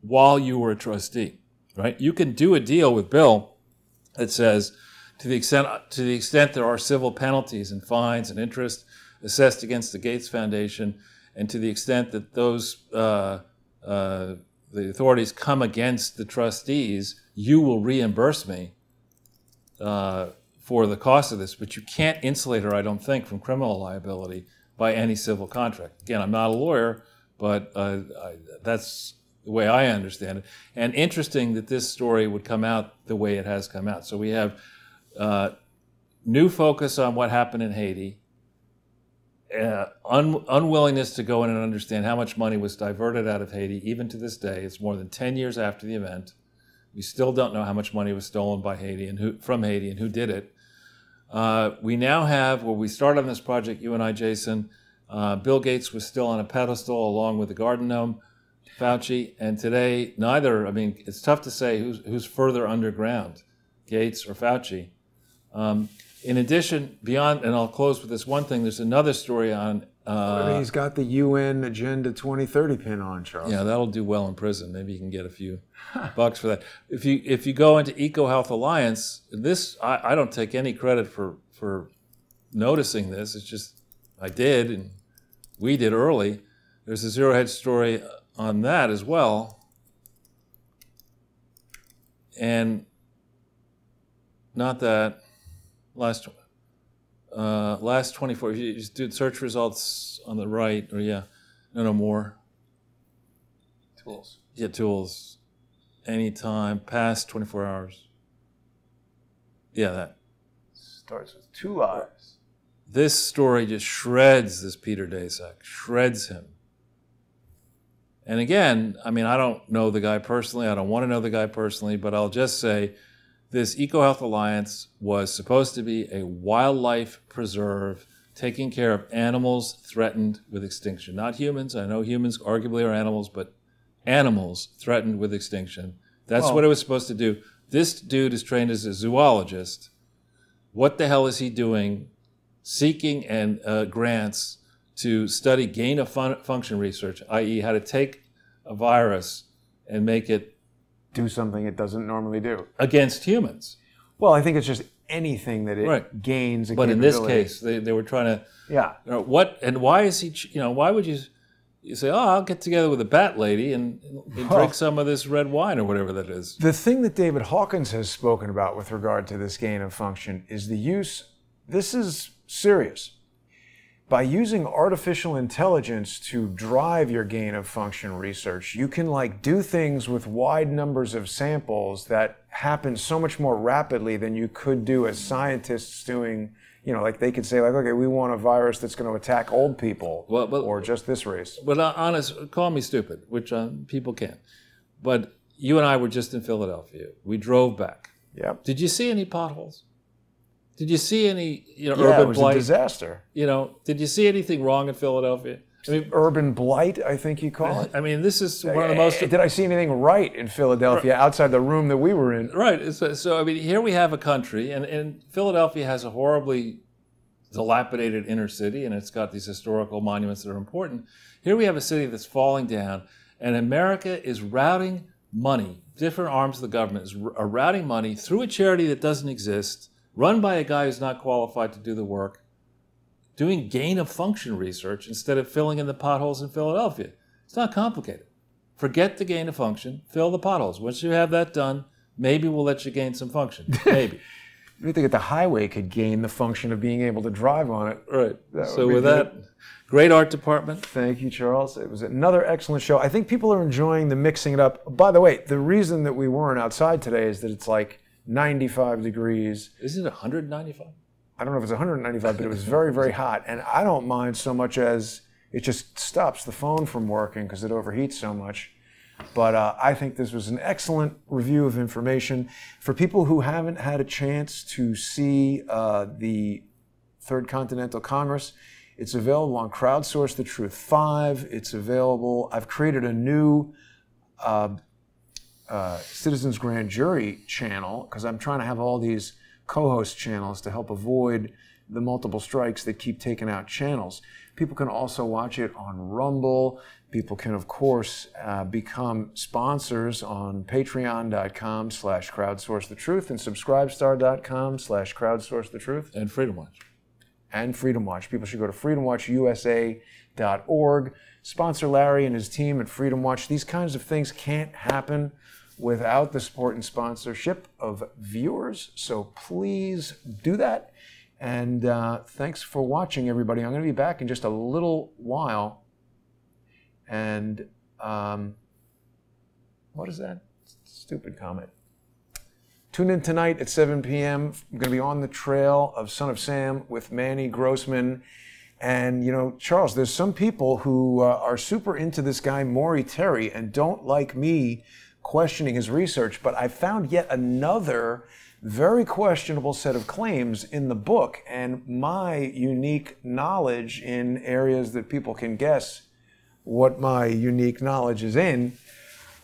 while you were a trustee. Right? You can do a deal with Bill that says, to the extent there are civil penalties and fines and interest assessed against the Gates Foundation, and to the extent that those the authorities come against the trustees, you will reimburse me for the cost of this. But you can't insulate her, I don't think, from criminal liability by any civil contract. Again, I'm not a lawyer, but that's the way I understand it. And interesting that this story would come out the way it has come out. So we have new focus on what happened in Haiti, unwillingness to go in and understand how much money was diverted out of Haiti, even to this day. It's more than 10 years after the event. We still don't know how much money was stolen by Haiti and from Haiti and who did it. We now have, where we started on this project, you and I, Jason, Bill Gates was still on a pedestal along with the garden gnome, Fauci, and today neither. I mean, it's tough to say who's further underground, Gates or Fauci. In addition, beyond, and I'll close with this one thing, there's another story on... he's got the UN Agenda 2030 pin on, Charles. Yeah, that'll do well in prison. Maybe you can get a few bucks for that. If you go into EcoHealth Alliance, this, I don't take any credit for noticing this. It's just, I did, and we did early. There's a Zero Hedge story on that as well. And not that... Last 24. If you just do search results on the right, or no more. Tools. Yeah, tools. Anytime past 24 hours. Yeah, that starts with 2 eyes. This story just shreds this Peter Daszak, shreds him. And again, I mean, I don't know the guy personally. I don't want to know the guy personally, but I'll just say, this EcoHealth Alliance was supposed to be a wildlife preserve, taking care of animals threatened with extinction. Not humans. I know humans arguably are animals, but animals threatened with extinction. That's what it was supposed to do. This dude is trained as a zoologist. What the hell is he doing seeking grants to study gain-of-function research, i.e. how to take a virus and make it do something it doesn't normally do against humans? Well, I think it's just anything that it Right. gains. But in this case, they were trying to. yeah. What and why is he? Why would you say, "Oh, I'll get together with a bat lady and drink some of this red wine or whatever that is"? The thing that David Hawkins has spoken about with regard to this gain of function is the use. This is serious. By using artificial intelligence to drive your gain of function research, you can like do things with wide numbers of samples that happen so much more rapidly than you could do as scientists doing, you know, like they could say like, okay, we want a virus that's going to attack old people or just this race. But honest, call me stupid, which people can. But you and I were just in Philadelphia. We drove back. Yep. Did you see any potholes? Did you see any urban Yeah, it was blight? a disaster. Did you see anything wrong in Philadelphia? I mean, Urban blight, I think you call it. I mean, this is one of the most. Did I see anything right in Philadelphia outside the room that we were in? Right. So I mean, here we have a country, and Philadelphia has a horribly dilapidated inner city, and it's got these historical monuments that are important. Here we have a city that's falling down, and America is routing money. Different arms of the government are routing money through a charity that doesn't exist, run by a guy who's not qualified to do the work, doing gain-of-function research instead of filling in the potholes in Philadelphia. It's not complicated. Forget the gain of function, fill the potholes. Once you have that done, maybe we'll let you gain some function. Maybe. You think that the highway could gain the function of being able to drive on it. Right. So with that, great art department. Thank you, Charles. It was another excellent show. I think people are enjoying the mixing it up. By the way, the reason that we weren't outside today is that it's like 95 degrees. Is it 195? I don't know if it's 195, but it was very, very hot. And I don't mind so much as it just stops the phone from working because it overheats so much. But I think this was an excellent review of information. For people who haven't had a chance to see the Third Continental Congress, it's available on Crowdsource the Truth 5. It's available. I've created a new Citizens Grand Jury channel because I'm trying to have all these co-host channels to help avoid the multiple strikes that keep taking out channels. People can also watch it on Rumble. People can, of course, become sponsors on patreon.com/crowdsourcethetruth and subscribestar.com/crowdsourcethetruth. And Freedom Watch. And Freedom Watch. People should go to freedomwatchusa.org. Sponsor Larry and his team at Freedom Watch. These kinds of things can't happen without the support and sponsorship of viewers. So please do that. And thanks for watching, everybody. I'm going to be back in just a little while. And what is that? Stupid comment. Tune in tonight at 7 p.m. I'm going to be on the trail of Son of Sam with Manny Grossman. And, you know, Charles, there's some people who are super into this guy, Maury Terry, and don't like me questioning his research. But I found yet another very questionable set of claims in the book. And my unique knowledge in areas that people can guess what my unique knowledge is in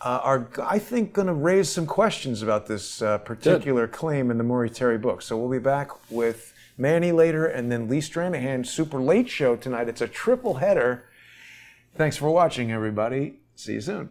are, I think, going to raise some questions about this particular claim in the Maury Terry book. So we'll be back with Manny later, and then Lee Stranahan, super late show tonight. It's a triple header. Thanks for watching, everybody. See you soon.